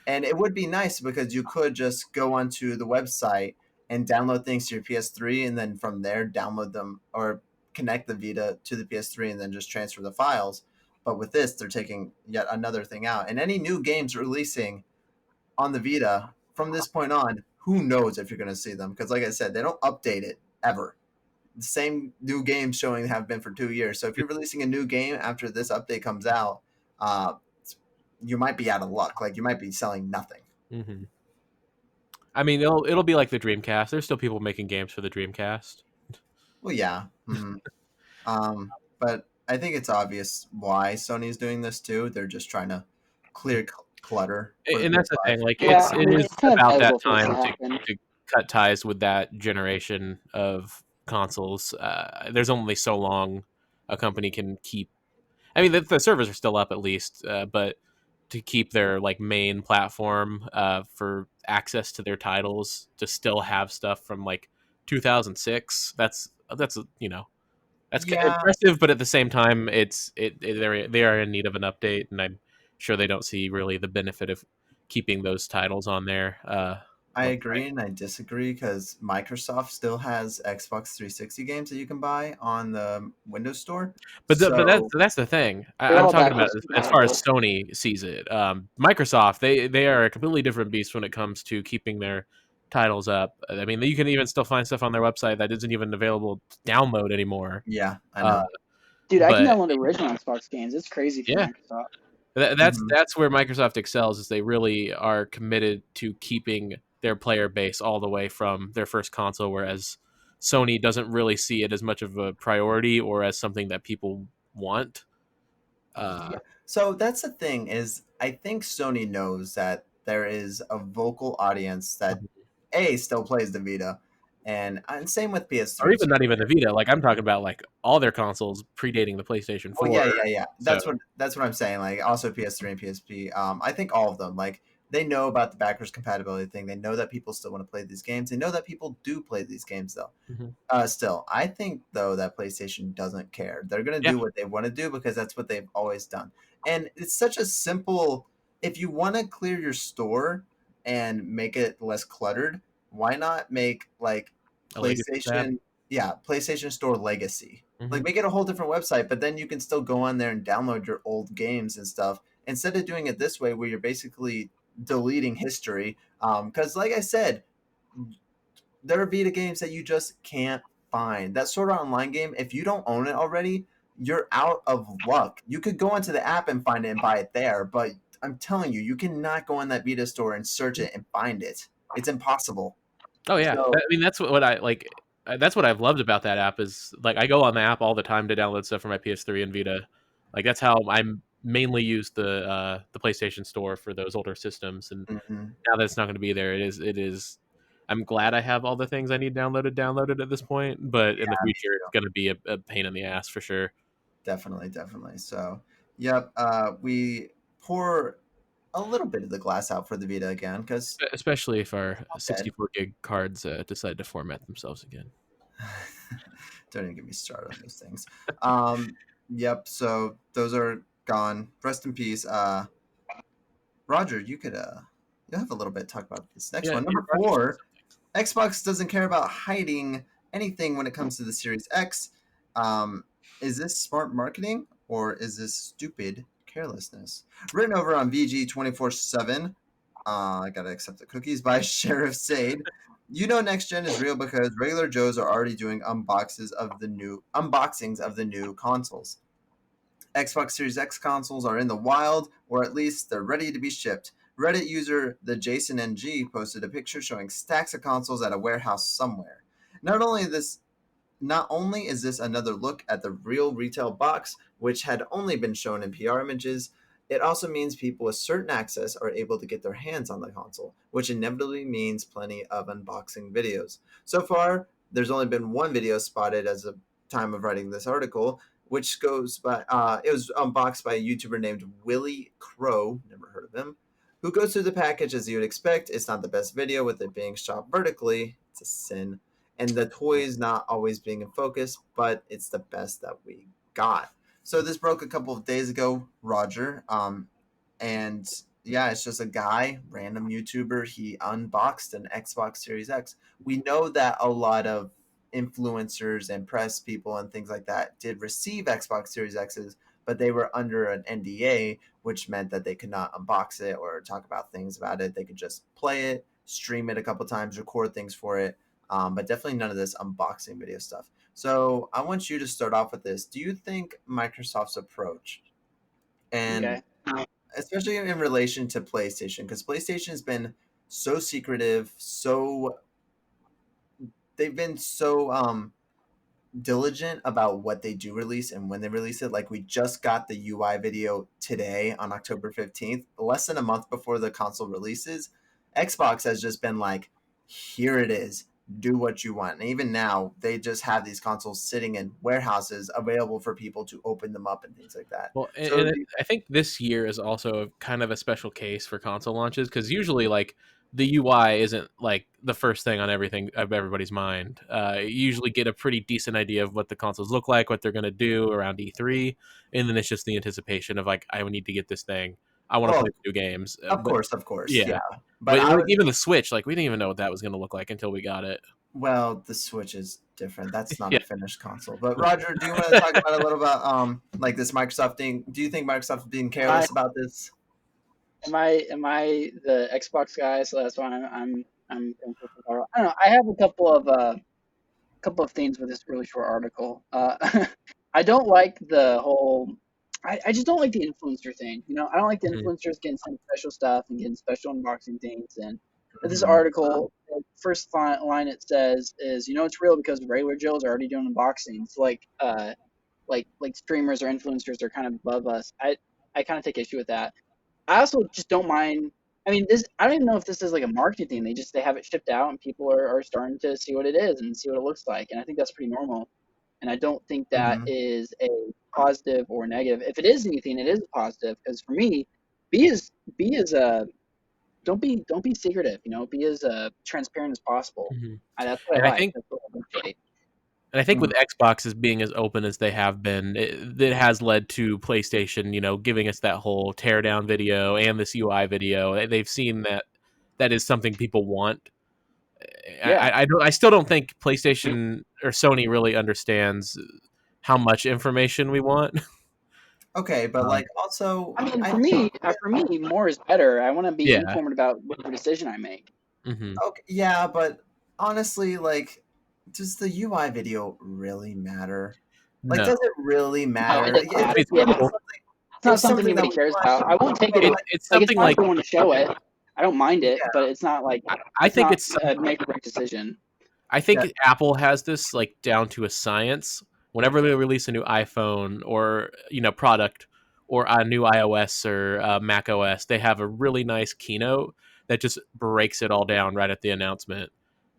And it would be nice because you could just go onto the website and download things to your PS3, and then from there download them or connect the Vita to the PS3 and then just transfer the files. But with this, they're taking yet another thing out. And any new games releasing on the Vita from this point on, who knows if you're going to see them? Because, like I said, they don't update it ever. The same new games showing have been for 2 years. So if you're releasing a new game after this update comes out, uh, you might be out of luck. Like you might be selling nothing. Mm-hmm. I mean, it'll be like the Dreamcast. There's still people making games for the Dreamcast. Well, yeah. But I think it's obvious why Sony's doing this too. They're just trying to clear clutter for the And that's the PS5. thing. Like Yeah, I it mean, is it's kind of about that inevitable for this time to happen. to cut ties with that generation of consoles. There's only so long a company can keep. I mean, the servers are still up at least, but to keep their like main platform for access to their titles to still have stuff from like 2006. That's that's Yeah, impressive, but at the same time, they are in need of an update, and I'm sure they don't see really the benefit of keeping those titles on their I website. agree and I disagree because Microsoft still has Xbox 360 games that you can buy on the Windows Store. But So that's the thing They're I'm all talking about backwards as far as compatible. Sony sees it. Microsoft they are a completely different beast when it comes to keeping their titles up. I mean, you can even still find stuff on their website that isn't even available to download anymore. yeah, I Uh, know. Dude, I can but download original Xbox games. It's crazy for yeah, Microsoft. Mhm. that's where Microsoft excels is they really are committed to keeping their player base all the way from their first console, whereas Sony doesn't really see it as much of a priority or as something that people want. Yeah. So that's the thing is I think Sony knows that there is a vocal audience that A still plays the Vita And same with PS3 or even too. not even the Vita. Like I'm talking about like all their consoles predating the PlayStation 4. Oh yeah. So That's what I'm saying. Like also PS3 and PSP. I think all of them. Like they know about the backwards compatibility thing. They know that people still want to play these games. They know that people do play these games though. mhm. Still, I think though that PlayStation doesn't care. They're gonna Yeah. do what they want to do because that's what they've always done. And it's such a simple. If you want to clear your store and make it less cluttered, why not make like A Legacy tab. PlayStation? Yeah, PlayStation Store Legacy. Like Mhm. make it a whole different website, but then you can still go on there and download your old games and stuff instead of doing it this way, where you're basically deleting history. Because like I said, there are Vita games that you just can't find. That Sword Art Online game, if you don't own it already, you're out of luck. You could go into the app and find it and buy it there, but I'm telling you, you cannot go in that Vita store and search it and find it. It's impossible. Oh yeah, So, I mean that's what I like. That's what I've loved about that app is like I go on the app all the time to download stuff for my PS3 and Vita. Like that's how I mainly use the PlayStation Store for those older systems. And mhm. now that it's not going to be there, it is. I'm glad I have all the things I need downloaded at this point. But in the Yeah, me future, it's too. going to be a pain in the ass for sure. Definitely. So, yep, we pour a little bit of the glass out for the Vita again because Especially if our dead. 64 gig cards decide to format themselves again. Don't even get me started on those things. Yep. So those are gone. Rest in peace. Roger, you'll have a little bit to talk about this next Yeah, one. yeah, Number Roger said 4, Xbox doesn't care about hiding anything when it comes to the Series X. Um, is this smart marketing or is this stupid carelessness? Written over on VG247. I gotta accept the cookies by Sheriff Sade. You know next gen is real because regular Joes are already doing unboxings of the new consoles. Xbox Series X consoles are in the wild, or at least they're ready to be shipped. Reddit user the Jason NG posted a picture showing stacks of consoles at a warehouse somewhere. Not only this not only is this another look at the real retail box, which had only been shown in PR images, it also means people with certain access are able to get their hands on the console, which inevitably means plenty of unboxing videos. So far, there's only been one video spotted as of time of writing this article, which goes by it was unboxed by a YouTuber named Willie Crow, never heard of him, who goes through the package as you would expect. It's not the best video with it being shot vertically. It's a sin and the toys not always being in focus, but it's the best that we got. So this broke a couple of days ago, Roger. And yeah, it's just a guy, random YouTuber. He unboxed an Xbox Series X. We know that a lot of influencers and press people and things like that did receive Xbox Series X's, but they were under an NDA, which meant that they could not unbox it or talk about things about it. They could just play it, stream it a couple times, record things for it, but definitely none of this unboxing video stuff. So I want you to start off with this. Do you think Microsoft's approach, and Okay. especially in relation to PlayStation, because PlayStation has been so secretive, so they've been so diligent about what they do release and when they release it. Like we just got the UI video today on October 15th, less than a month before the console releases. Xbox has just been like, here it is. Do what you want. And even now, they just have these consoles sitting in warehouses available for people to open them up and things like that. Well, So, I think this year is also kind of a special case for console launches because usually, like, the UI isn't like the first thing on everybody's mind. You usually get a pretty decent idea of what the consoles look like, what they're going to do around E3, and then it's just the anticipation of like, I need to get this thing. I want to well, play video games, but of course, yeah. yeah. But But I like, would, even the Switch, like, we didn't even know what that was going to look like until we got it. well, the Switch is different. That's not Yeah. a finished console. But Roger, do you want to talk about a little about like this Microsoft thing? Do you think Microsoft is being Am I careless about this? am I the Xbox guy? So that's why I'm I don't know. I have a couple of things with this really short article. I don't like the whole. I just don't like the influencer thing. I don't like the Mhm. influencers getting some special stuff and getting special unboxing things. And this Mhm. article, the first line it says is, it's real because regular Joes are already doing unboxings. Like streamers or influencers are kind of above us. I kind of take issue with that. I also just don't mind. I mean, I don't even know if this is like a marketing thing. They have it shipped out, and people are starting to see what it is and see what it looks like, and I think that's pretty normal. And I don't think that Mhm. is a positive or negative. If it is anything, it is a positive because for me, be as don't be secretive. Be as transparent as possible. Mhm. That's what I And I like. think That's what I appreciate. And I think with Mhm. Xboxes being as open as they have been, it has led to PlayStation, giving us that whole teardown video and this UI video. They've seen that is something people want. Yeah, I still don't think PlayStation or Sony really understands how much information we want. Okay, but Um, like also, I mean, I for me, more is better. I want to be yeah. informed about whatever decision I make. Hmm. okay, yeah, but honestly, like, does the UI video really matter? Like, No, does it really No, it matter? doesn't If matter. it's if Yeah, it's cool. something, it's if not it's something something that anybody we cares want, about. I won't take but it. like, It's Like it's something fine like if they want to show it. I don't mind it, yeah, but it's not like I it's think not it's a make or break decision. I yeah, think Apple has this like down to a science. Whenever they release a new iPhone or product or a new iOS or Mac OS, they have a really nice keynote that just breaks it all down right at the announcement.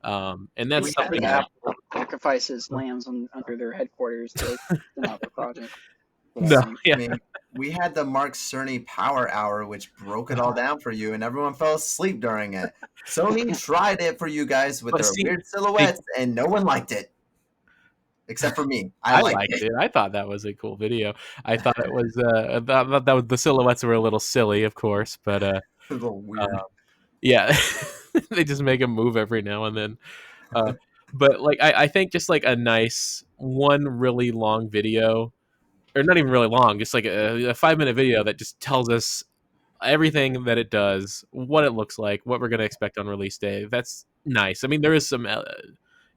And We that's had something yeah. that Apple sacrifices lambs under their headquarters to spin out the project. What I no, think. I yeah, mean, we had the Mark Cerny Power Hour, which broke it all down for you, and everyone fell asleep during it. Sony tried it for you guys with but their see, weird they, silhouettes, and no one liked it except for me. I I liked liked it. it. I thought that was a cool video. I thought it was that was, the silhouettes were a little silly, of course, but It was a little weird. yeah, they just make them move every now and then. Uh, but like I think just like a nice one really long video, or not even really long, just like a 5 minute video that just tells us everything that it does, what it looks like, what we're gonna expect on release day. That's nice. I mean, there is some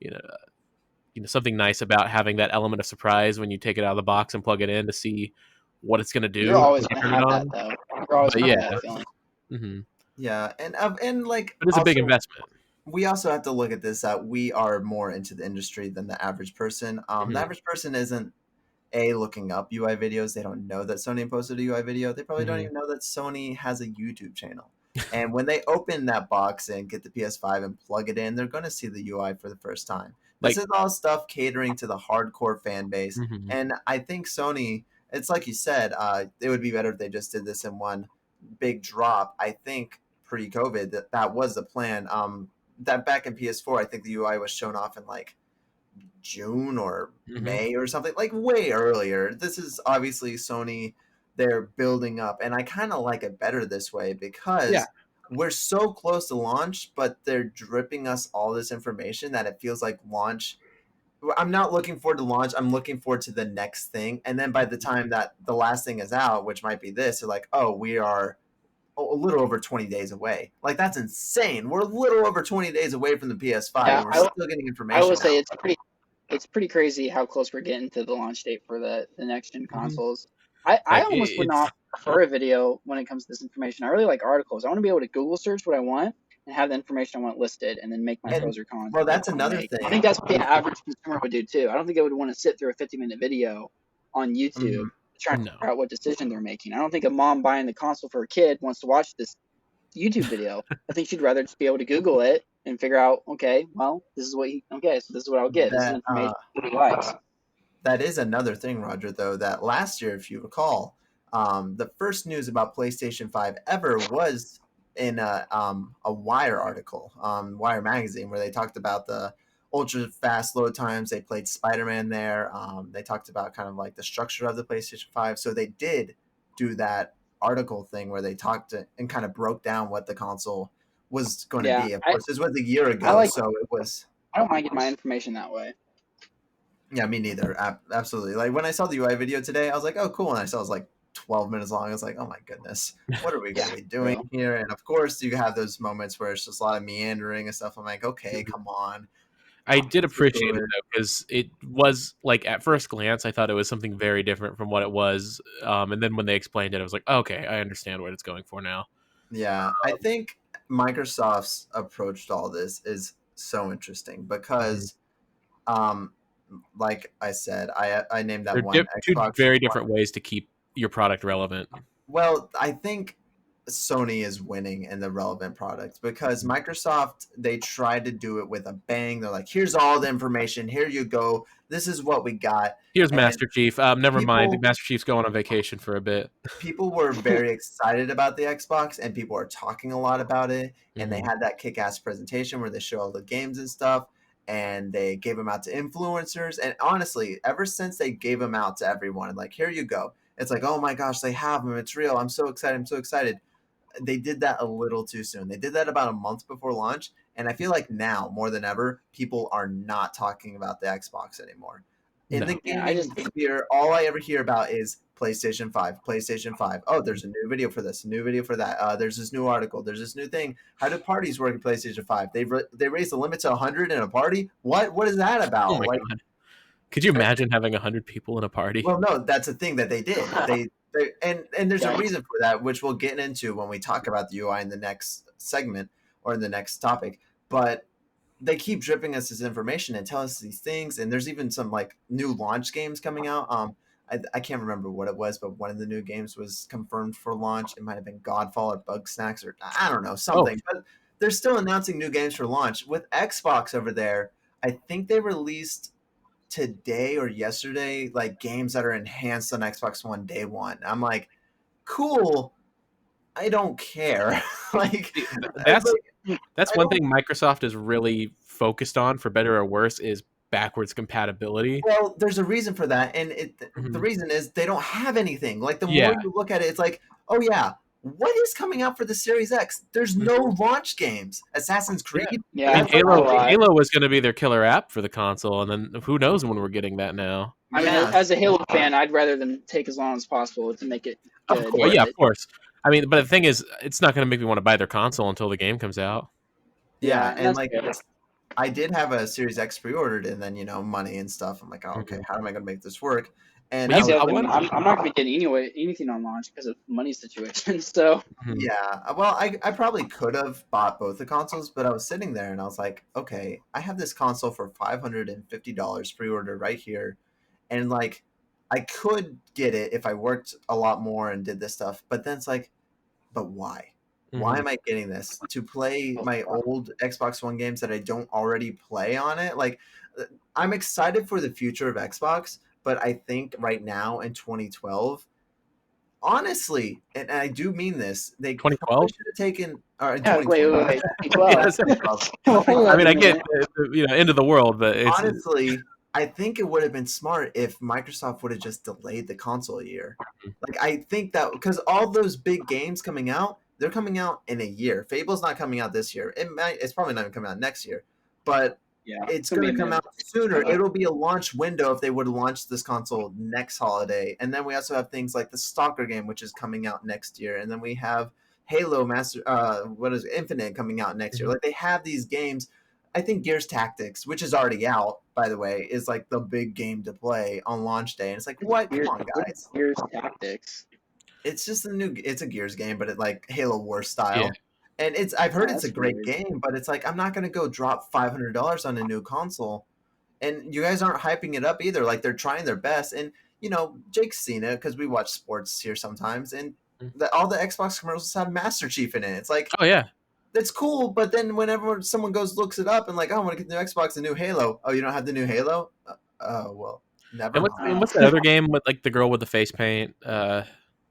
you know something nice about having that element of surprise when you take it out of the box and plug it in to see what it's gonna You're do always when you gonna turn it have that on. though. You're always But gonna yeah, have that feeling. hmm Yeah, and like but it's a big also investment. we also have to look at this that we are more into the industry than the average person. The Hmm. average person isn't looking up UI videos. They don't know that Sony posted a UI video. They probably don't Hmm. even know that Sony has a YouTube channel. And when they open that box and get the PS5 and plug it in, they're going to see the UI for the first time. This Like, is all stuff catering to the hardcore fan base. hmm And I think Sony, it's like you said, it would be better if they just did this in one big drop. I think pre-COVID that was the plan. That back in PS4, I think the UI was shown off in like June or hmm May or something, like way earlier. This is obviously Sony. They're building up, and I kind of like it better this way yeah, because we're so close to launch, but they're dripping us all this information that it feels like launch. I'm not looking forward to launch. I'm looking forward to the next thing. And then by the time that the last thing is out, which might be this, they're like, oh, we are a little over 20 days away. Like, that's insane. We're a little over 20 days away from the PS5, Yeah, and we're still getting I will information say out. it's pretty crazy how close we're getting to the launch date for the next gen hmm consoles. I like almost would not prefer a video when it comes to this information. I really like articles. I want to be able to Google search what I want and have the information I want listed and then make my And pros or cons well, of what that's I want to another make. I think thing. that's what the average consumer would do too. I don't think they would want to sit through a 50-minute video on YouTube Mhm. trying to no. figure out what decision they're making. I don't think a mom buying the console for her kid wants to watch this YouTube video. I think she'd rather just be able to Google it and figure out, okay, well, so this is what I'll get. This is That information he likes. that is another thing, Roger. Though that last year, if you recall, the first news about PlayStation 5 ever was in a Wire article, Wire magazine, where they talked about the ultra fast load times. They played Spider-Man there. They talked about kind of like the structure of the PlayStation 5. So they did do that article thing where they talked and kind of broke down what the console was going to Yeah, be. Of course, this was a year I ago, like. so it was. I don't mind getting my information that way. Yeah, me neither. Absolutely. Like when I saw the UI video today, I was like, "Oh, cool!" And I saw it was like 12 minutes long. I was like, "Oh my goodness, what are we going Yeah, to be for doing real. here?" And of course, you have those moments where it's just a lot of meandering and stuff. I'm like, "Okay, Mhm. come on." I did Let's get to appreciate it it. though because it was like at first glance I thought it was something very different from what it was, and then when they explained it, I was like, okay, I understand what it's going for now. Yeah, I think Microsoft's approach to all this is so interesting Mhm. because, um, like I said, I named that They're one two Xbox very One. different ways to keep your product relevant. Well, I think Sony is winning in the relevant products, because Microsoft, they tried to do it with a bang. They're like, here's all the information. Here you go. This is what we got. Here's And Master Chief. Never mind. people- Master Chief's going on vacation for a bit. People were very excited about the Xbox, and people are talking a lot about it. And they Mhm. had that kick-ass presentation where they show all the games and stuff, and they gave them out to influencers. And honestly, ever since they gave them out to everyone, like, here you go. It's like, oh my gosh, they have them. It's real. I'm so excited. I'm so excited. They did that a little too soon. They did that about a month before launch, and I feel like now more than ever, people are not talking about the Xbox anymore. In No. the Yeah, I gaming sphere, all I ever hear about is PlayStation 5, PlayStation 5. Oh, there's a new video for this, a new video for that. There's this new article. There's this new thing. How do parties work in PlayStation 5? They raised the limit to 100 in a party. What is that about? Oh my god! Could you imagine having 100 people in a party? Well, no, that's a thing that they did. And there's a Yeah. reason for that, which we'll get into when we talk about the UI in the next segment or in the next topic. But they keep dripping us this information and tell us these things. And there's even some like new launch games coming out. I can't remember what it was, but one of the new games was confirmed for launch. It might have been Godfall or Bug Snacks, or I don't know, something. But they're still announcing new games for launch. With Xbox over there, I think they released today or yesterday like games that are enhanced on Xbox One day one. I'm like, cool. I don't care. Like that's one thing Microsoft is really focused on, for better or worse, is backwards compatibility. Well, there's a reason for that, and the reason is they don't have anything. Like the more you look at it, it's like, oh yeah, what is coming out for the Series X? There's no launch games. Assassin's Creed. Yeah, I mean, Halo was going to be their killer app for the console, and then who knows when we're getting that now. I mean, as a Halo fan, I'd rather them take as long as possible to make it good. Of course, of course. I mean, but the thing is, it's not going to make me want to buy their console until the game comes out. Yeah, and like I did have a Series X pre-ordered, and then money and stuff. I'm like, oh, okay, how am I going to make this work? And I'm not going to get anything on launch because of money situation. So yeah, well, I probably could have bought both the consoles, but I was sitting there and I was like, okay, I have this console for $550 pre-order right here, and like I could get it if I worked a lot more and did this stuff, but then it's like, but why? Why am I getting this? To play my old Xbox One games that I don't already play on it? Like, I'm excited for the future of Xbox, but I think right now in 2012, honestly, and I do mean this, they 2012 should have taken. wait, 2012. I mean, I get end of the world, but honestly, I think it would have been smart if Microsoft would have just delayed the console a year. Like, I think that because all those big games coming out, they're coming out in a year. Fable's not coming out this year. It's probably not even coming out next year, but it's going to come out sooner. It'll be a launch window if they would have launched this console next holiday. And then we also have things like the Stalker game, which is coming out next year. And then we have Halo Infinite coming out next year. Like, they have these games. I think Gears Tactics, which is already out, by the way, is like the big game to play on launch day. And it's like, what? Come on, guys. Gears Tactics. It's just it's a Gears game, but it's like Halo War style. Yeah. And I've heard it's a great game, but it's like, I'm not going to go drop $500 on a new console. And you guys aren't hyping it up either. Like, they're trying their best. And, Jake's seen it because we watch sports here sometimes. And all the Xbox commercials have Master Chief in it. It's like, oh, yeah. That's looks but then whenever someone looks it up and like, oh, I want to get the new Xbox, a new Halo. Oh, you don't have the new Halo? Oh, well, never mind. And what's that other game with like the girl with the face paint?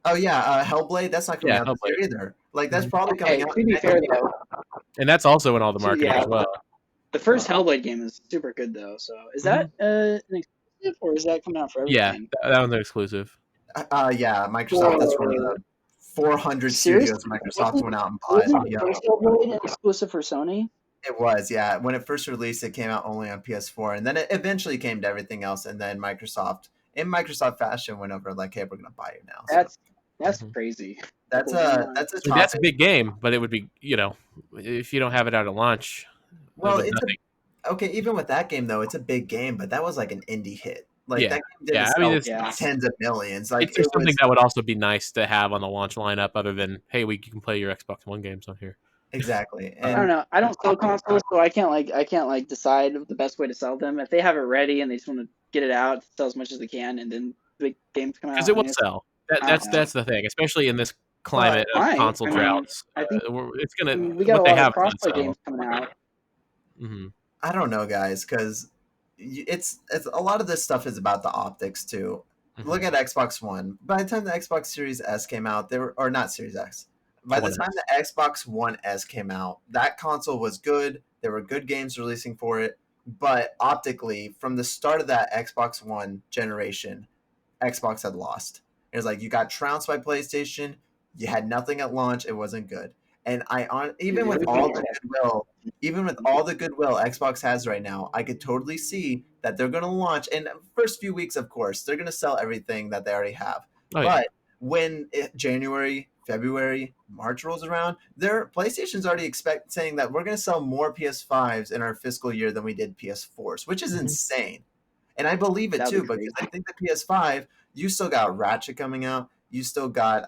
Oh, yeah, Hellblade. That's not coming out this year either. Like, that's probably coming out. To be fair, though. And that's also in all the marketing as well. The first Hellblade game is super good, though. So is that an exclusive, or is that coming out for everything? Yeah, that one's an exclusive. Yeah, Microsoft. That's one of the 400 studios Microsoft went out and bought. Wasn't the first Hellblade an exclusive for Sony? It was, yeah. When it first released, it came out only on PS4, and then it eventually came to everything else. And then Microsoft, in Microsoft fashion, went over like, "Hey, we're gonna buy you now." So. That's crazy. That's a big game, but it would be if you don't have it out at launch. Well, okay. Even with that game though, it's a big game, but that was like an indie hit. Like that game did tens of millions. Like, it's something that would also be nice to have on the launch lineup, other than, hey, you can play your Xbox One games on here. Exactly. And I don't know. I don't sell consoles, so I can't decide the best way to sell them. If they have it ready and they just want to get it out, sell as much as they can, and then big games come out. Because it will sell. That's the thing, especially in this climate of Fine. console I mean, droughts. I think It's gonna we got what a they lot of have is crossplay gonna games sell. coming out. Mm-hmm. I don't know, guys, because it's a lot of this stuff is about the optics too. Look at Xbox One. By the time the Xbox Series S came out, or not Series X. By the time the Xbox One S came out, that console was good. There were good games releasing for it, but optically, from the start of that Xbox One generation, Xbox had lost. It was like you got trounced by PlayStation. You had nothing at launch. It wasn't good. And even with all the goodwill, Xbox has right now, I could totally see that they're going to launch. And first few weeks, of course, they're going to sell everything that they already have. Oh, but when January, February, March rolls around, their PlayStation's already saying that we're going to sell more PS5s in our fiscal year than we did PS4s, which is insane. And I believe it too, because I think the PS5, you still got Ratchet coming out, you still got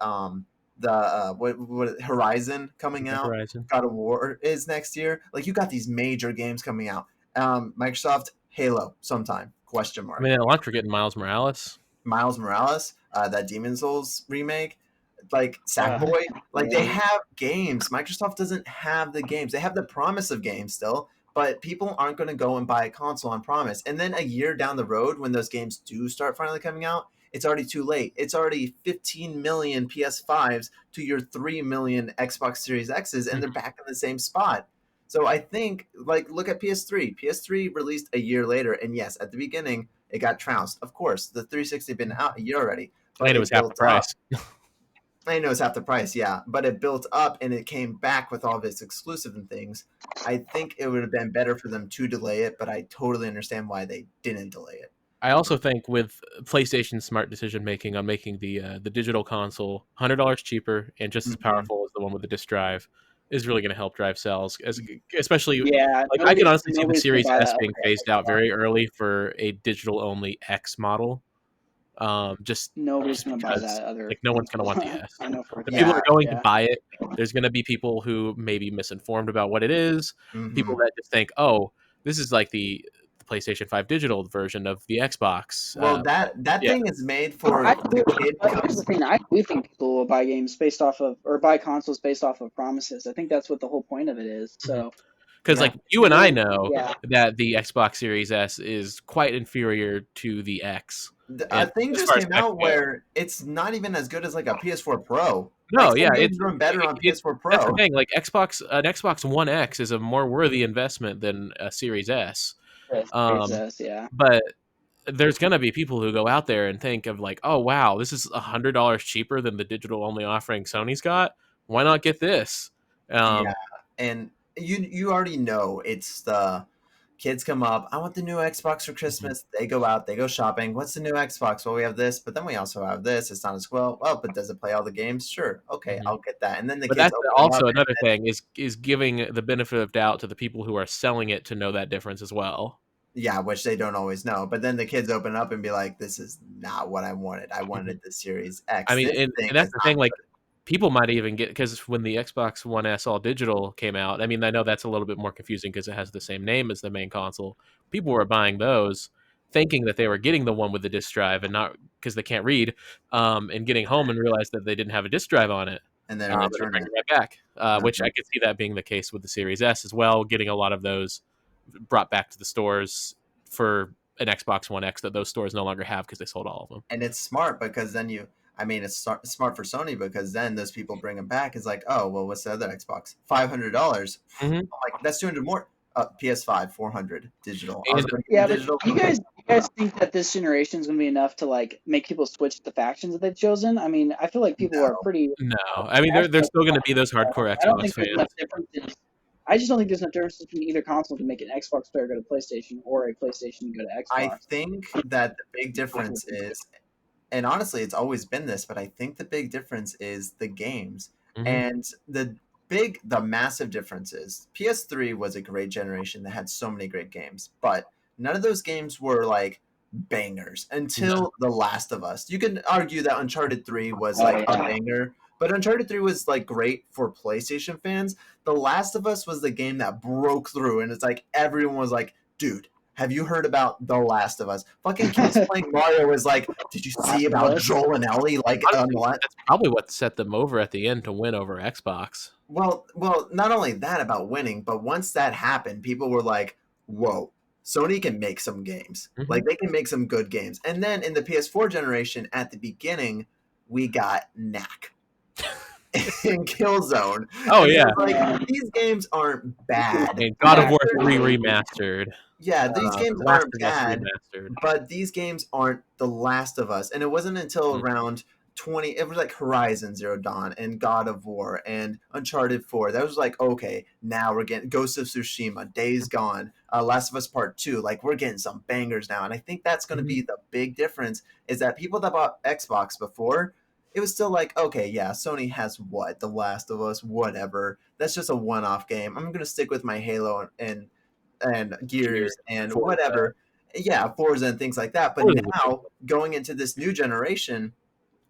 the what Horizon coming out, Horizon. God of War is next year. Like you got these major games coming out. Microsoft Halo sometime ? I mean, at launch we're getting Miles Morales, that Demon Souls remake, like Sackboy. They have games. Microsoft doesn't have the games. They have the promise of games still, but people aren't going to go and buy a console on promise. And then a year down the road, when those games do start finally coming out, it's already too late. It's already 15 million PS5s to your 3 million Xbox Series X's, and they're back in the same spot. So I think, look at PS3. PS3 released a year later, and yes, at the beginning, it got trounced. Of course, the 360 had been out a year already. But it was half the price. I know it's half the price, yeah. But it built up, and it came back with all of its exclusive and things. I think it would have been better for them to delay it, but I totally understand why they didn't delay it. I also think with PlayStation's smart decision making on making the digital console $100 cheaper and just as powerful as the one with the disc drive is really going to help drive sales, especially I can honestly see the Series S being phased out very early for a digital only X model. Nobody's going to buy that other. No one's going to want the S. The people are going to buy it. There's going to be people who may be misinformed about what it is. People that just think, oh, this is like the PlayStation 5 digital version of the Xbox. Well, that thing is made for the kid. Here's the thing: I do think people will buy games based off of, or buy consoles based off of promises. I think that's what the whole point of it is. So, because you and I know that the Xbox Series S is quite inferior to the X. A thing just came out where it's not even as good as like a PS4 Pro. No, it's better on PS4 Pro. That's the thing. Like an Xbox One X is a more worthy investment than a Series S. But there's gonna be people who go out there and think of like, oh wow, this is $100 cheaper than the digital only offering Sony's got. Why not get this? And you already know it's the kids come up. I want the new Xbox for Christmas. They go out, they go shopping. What's the new Xbox? Well, we have this, but then we also have this. It's not as well. Oh, but does it play all the games? Sure. Okay, I'll get that. And then kids. That's also another thing is giving the benefit of doubt to the people who are selling it to know that difference as well. Yeah, which they don't always know. But then the kids open up and be like, "This is not what I wanted. I wanted the Series X." I mean, and that's the thing. Like, people might even get, because when the Xbox One S all digital came out, I mean, I know that's a little bit more confusing because it has the same name as the main console. People were buying those thinking that they were getting the one with the disc drive and not because they can't read, and getting home and realized that they didn't have a disc drive on it. And then returning it right back, which I could see that being the case with the Series S as well, getting a lot of those brought back to the stores for an Xbox One X that those stores no longer have because they sold all of them. And it's smart because then it's smart for Sony because then those people bring them back. It's like, oh, well, what's the other Xbox? $500. Like, that's 200 more. PS5, 400 digital. But you guys think that this generation is going to be enough to like make people switch the factions that they've chosen? I mean, I feel like people are pretty. No, I mean, there's still going to be those hardcore Xbox fans. I just don't think there's enough difference between either console to make an Xbox player go to PlayStation or a PlayStation go to Xbox. I think that the big difference is, and honestly, it's always been this, but I think the big difference is the games. And the massive difference is PS3 was a great generation that had so many great games, but none of those games were like bangers until The Last of Us. You can argue that Uncharted 3 was a banger, but Uncharted 3 was like great for PlayStation fans. The Last of Us was the game that broke through, and it's like everyone was like, dude, Have you heard about The Last of Us? Fucking kids playing Mario was like, did you see about Joel and Ellie? Like, That's probably what set them over at the end to win over Xbox. well, not only that about winning, but once that happened, people were like, whoa, Sony can make some games. Mm-hmm. Like, they can make some good games. And then in the PS4 generation, at the beginning, we got Knack in Killzone. Oh, and yeah. Like, these games aren't bad. And God of War 3 remastered. Yeah, these games Last aren't of Us bad, remastered. but these games aren't The Last of Us. And it wasn't until around 20, it was like Horizon Zero Dawn and God of War and Uncharted 4. That was like, okay, now we're getting Ghost of Tsushima, Days Gone, Last of Us Part 2. Like, we're getting some bangers now. And I think that's going to be the big difference, is that people that bought Xbox before, it was still like, okay, yeah, Sony has what? The Last of Us, whatever. That's just a one-off game. I'm going to stick with my Halo and Gears and Forza. whatever. Yeah, Forza and things like that. But Forza. now, going into this new generation,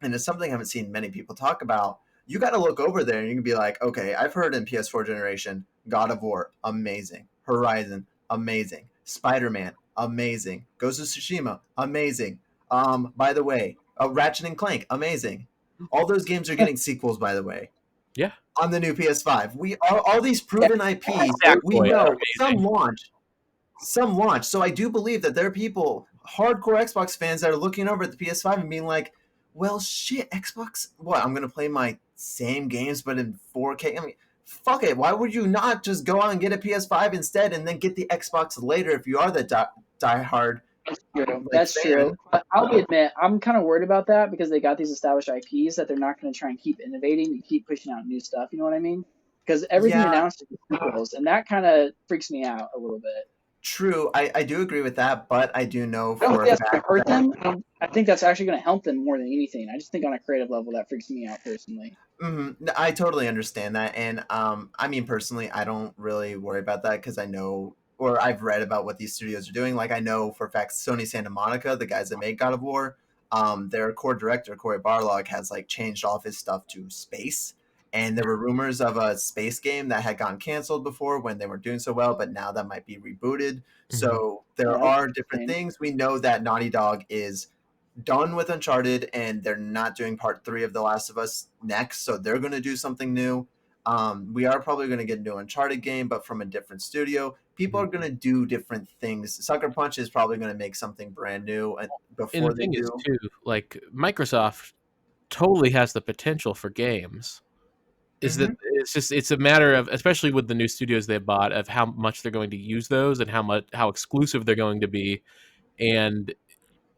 and it's something I haven't seen many people talk about, you got to look over there and you can be like, okay, I've heard in PS4 generation, God of War, amazing. Horizon, amazing. Spider-Man, amazing. Ghost of Tsushima, amazing. By the way, Ratchet and Clank, amazing. All those games are getting sequels, by the way. Yeah. On the new PS5. We all these proven IPs, we Sackboy, know amazing. some launch. So I do believe that there are people, hardcore Xbox fans, that are looking over at the PS5 and being like, well, shit, Xbox, what? I'm going to play my same games, but in 4K? I mean, fuck it. Why would you not just go out and get a PS5 instead and then get the Xbox later if you are the diehard? That's true. That's true. But I'll admit, I'm kind of worried about that because they got these established IPs that they're not going to try and keep innovating and keep pushing out new stuff. You know what I mean? Because everything announced is sequels, and that kind of freaks me out a little bit. True, I do agree with that, but I do know I don't for think a that's going fact to hurt that them. I think that's actually going to help them more than anything. I just think on a creative level that freaks me out personally. I totally understand that, and I mean personally, I don't really worry about that because I know, or I've read about what these studios are doing. Like, I know for a fact Sony Santa Monica, the guys that make God of War, their core director Cory Barlog has like changed all of his stuff to space. And there were rumors of a space game that had gotten canceled before when they weren't doing so well, but now that might be rebooted. So there are different things. We know that Naughty Dog is done with Uncharted and they're not doing part 3 of The Last of Us next, so they're going to do something new. We are probably going to get a new Uncharted game, but from a different studio. People are going to do different things. Sucker Punch is probably going to make something brand new before they do. Is too, like, Microsoft totally has the potential for games. That it's a matter of, especially with the new studios they bought, of how much they're going to use those and how exclusive they're going to be, and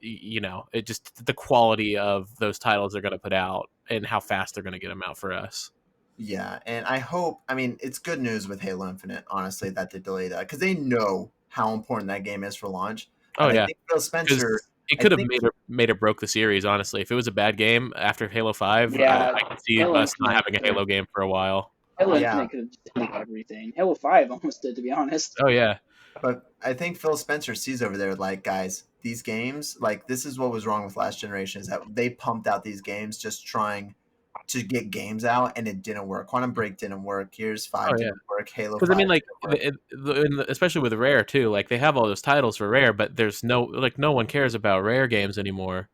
it just the quality of those titles they're going to put out and how fast they're going to get them out for us. Yeah, and I hope, I mean, it's good news with Halo Infinite, honestly, that they delayed that, because they know how important that game is for launch. Oh, and yeah. I think Phil Spencer... It could have made or broke the series, honestly. If it was a bad game after Halo 5, I could see us not having a Halo game for a while. Halo Infinite could have just done everything. Halo 5 almost did, to be honest. Oh, yeah. But I think Phil Spencer sees over there, like, guys, these games, like, this is what was wrong with last generation, is that they pumped out these games just trying to get games out, and it didn't work. Quantum Break didn't work. Gears 5 didn't work. Halo 5 because, I mean, like, especially with Rare, too, like, they have all those titles for Rare, but there's no one cares about Rare games anymore.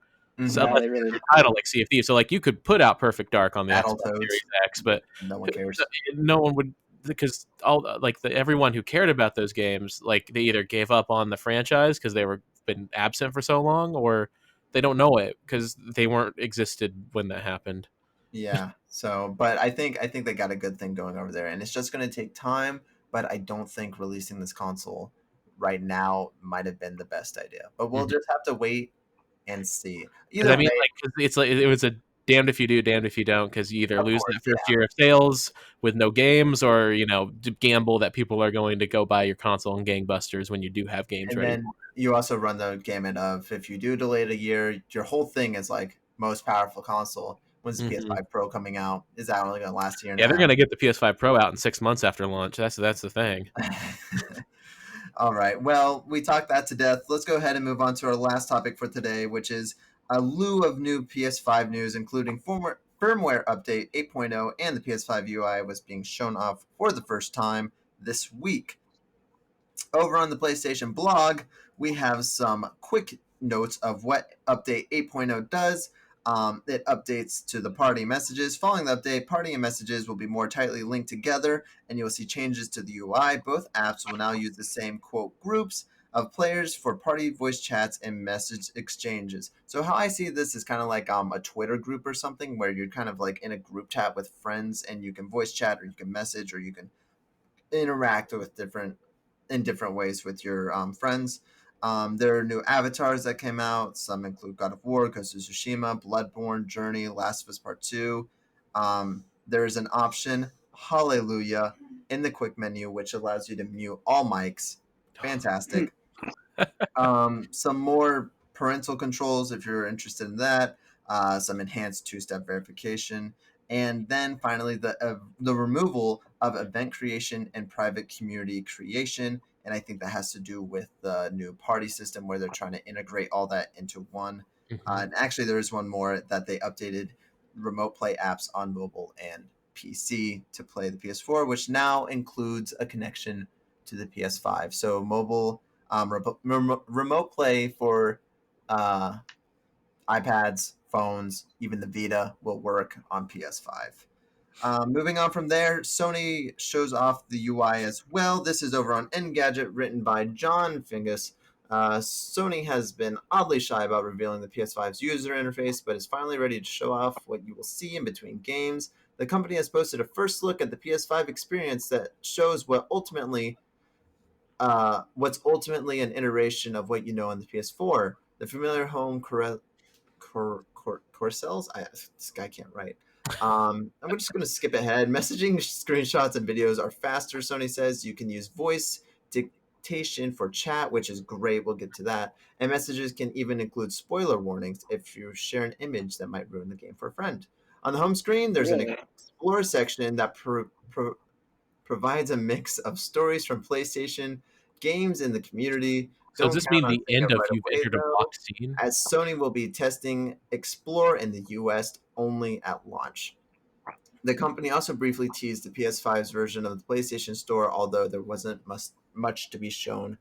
So they really a title like Sea of Thieves. So, like, you could put out Perfect Dark on the Xbox Series X, but no one cares. No one would, because everyone who cared about those games, like, they either gave up on the franchise because they were been absent for so long, or they don't know it because they weren't existed when that happened. Yeah. So, but I think they got a good thing going over there, and it's just going to take time. But I don't think releasing this console right now might have been the best idea. But we'll just have to wait and see. I mean, it's like it was a damned if you do, damned if you don't, because you either lose that first year of sales with no games, or gamble that people are going to go buy your console and gangbusters when you do have games ready. And then you also run the gamut of, if you do delay it a year, your whole thing is like most powerful console. When's the PS5 Pro coming out? Is that only going to last a year? Yeah, they're going to get the PS5 Pro out in 6 months after launch. That's the thing. All right. Well, we talked that to death. Let's go ahead and move on to our last topic for today, which is a slew of new PS5 news, including firmware update 8.0, and the PS5 UI was being shown off for the first time this week. Over on the PlayStation blog, we have some quick notes of what Update 8.0 does. It updates to the party messages. Following the update, party and messages will be more tightly linked together, and you'll see changes to the UI. Both apps will now use the same, quote, groups of players for party voice chats and message exchanges. So how I see this is kind of like a Twitter group or something, where you're kind of like in a group chat with friends, and you can voice chat, or you can message, or you can interact with different ways with your friends. There are new avatars that came out. Some include God of War, Ghost of Tsushima, Bloodborne, Journey, Last of Us Part 2. There's an option, Hallelujah, in the quick menu, which allows you to mute all mics. Fantastic. Some more parental controls if you're interested in that. Some enhanced two-step verification. And then finally, the removal of event creation and private community creation. And I think that has to do with the new party system where they're trying to integrate all that into one. And actually, there is one more that they updated remote play apps on mobile and PC to play the PS4, which now includes a connection to the PS5. So mobile remote play for iPads, phones, even the Vita will work on PS5. Moving on from there, Sony shows off the UI as well. This is over on Engadget, written by John Fingus. Sony has been oddly shy about revealing the PS5's user interface, but is finally ready to show off what you will see in between games. The company has posted a first look at the PS5 experience that shows what's ultimately an iteration of what you know on the PS4. The familiar home Corcells? This guy can't write. I'm just going to skip ahead. Messaging screenshots and videos are faster, Sony says. You can use voice dictation for chat, which is great. We'll get to that. And messages can even include spoiler warnings if you share an image that might ruin the game for a friend. On the home screen, there's an Explore section that provides a mix of stories from PlayStation, games in the community. So does this mean the end of You've Entered a Block Scene? As Sony will be testing Explore in the US only at launch. The company also briefly teased the PS5's version of the PlayStation Store, although there wasn't much to be shown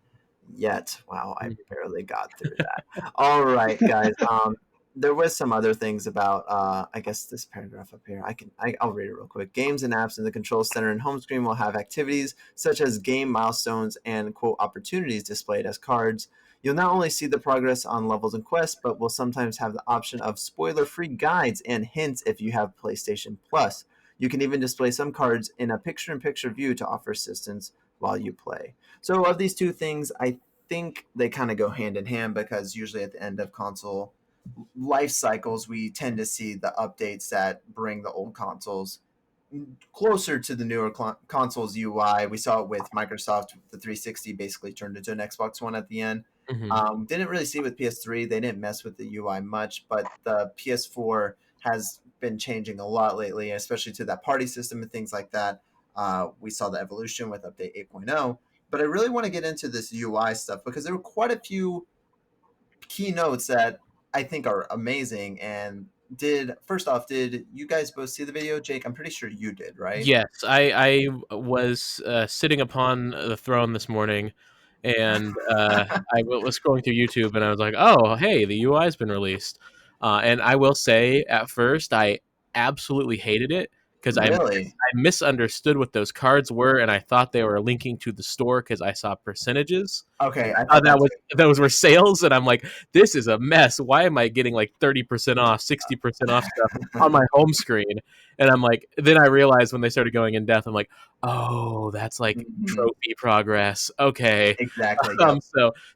yet. Wow, I barely got through that. All right, guys. There was some other things about I guess this paragraph up here. I'll read it real quick. Games and apps in the control center and home screen will have activities such as game milestones and quote opportunities displayed as cards. You'll not only see the progress on levels and quests, but will sometimes have the option of spoiler-free guides and hints if you have PlayStation Plus. You can even display some cards in a picture-in-picture view to offer assistance while you play. So of these two things, I think they kind of go hand in hand, because usually at the end of console life cycles, we tend to see the updates that bring the old consoles closer to the newer consoles UI. We saw it with Microsoft. The 360 basically turned into an Xbox One at the end. Didn't really see it with PS3. They didn't mess with the UI much, but the PS4 has been changing a lot lately, especially to that party system and things like that. We saw the evolution with Update 8.0. But I really want to get into this UI stuff, because there were quite a few keynotes that I think are amazing. And first off, did you guys both see the video? Jake, I'm pretty sure you did, right? Yes, I was sitting upon the throne this morning, and I was scrolling through YouTube, and I was like, "Oh, hey, the UI's been released." And I will say, at first, I absolutely hated it, because Really? I misunderstood what those cards were, and I thought they were linking to the store because I saw percentages. Okay, I thought Those were sales, and I'm like, this is a mess. Why am I getting like 30% off, 60% off stuff on my home screen? And I'm like, then I realized when they started going in depth, I'm like, oh, that's like trophy progress. Okay, exactly. Yep.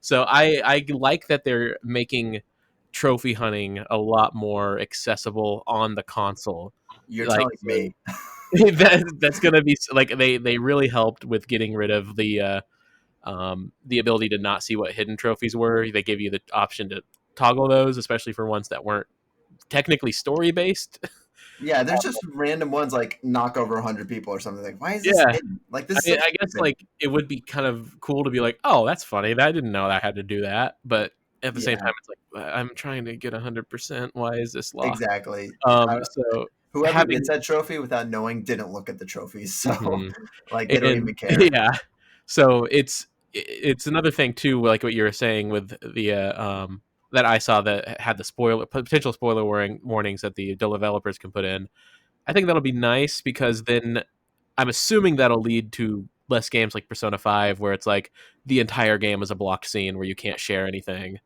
So I like that they're making trophy hunting a lot more accessible on the console. You're Like, telling me. that's gonna be like they really helped with getting rid of the ability to not see what hidden trophies were. They gave you the option to toggle those, especially for ones that weren't technically story based. Yeah, there's just random ones like knock over 100 people or something. Like, why is this hidden? Like, this. I guess like it would be kind of cool to be like, oh, that's funny. I didn't know I had to do that, but at the same time, it's like I'm trying to get 100%. Why is this locked? Exactly. So whoever gets that trophy without knowing didn't look at the trophies, so like they don't even care. Yeah. So it's it's another thing too, like what you were saying with the that I saw that had the potential spoiler warnings that the developers can put in. I think that'll be nice because then I'm assuming that'll lead to less games like Persona 5 where it's like the entire game is a blocked scene where you can't share anything.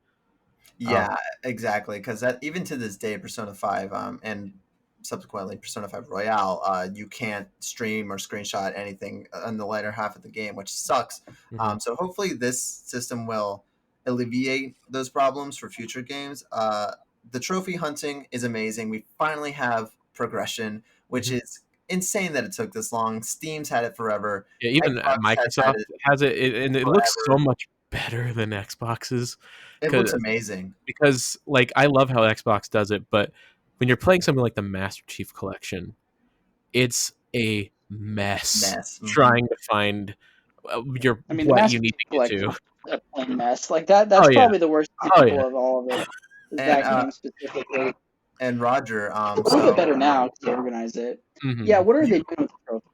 Yeah, exactly. Because that even to this day, Persona 5 and subsequently Persona 5 Royale, you can't stream or screenshot anything on the later half of the game, which sucks. Mhm. So hopefully this system will alleviate those problems for future games. The trophy hunting is amazing. We finally have progression, which Mhm. is insane that it took this long. Steam's had it forever. Yeah, even Xbox has had Microsoft it has it, and it looks so forever. much better than Xbox's. It looks amazing. Because like I love how Xbox does it, but when you're playing something like the Master Chief Collection, it's a mess Mhm. trying to find your I mean, the what you Master need Chief to get Collection to. is a plain mess. Like that. Oh That's yeah, probably the worst oh yeah. example of all of it. Is And that game specifically? and Roger, It's a little bit better now because they organize it. Yeah. Hmm. What are you they doing with the trophies?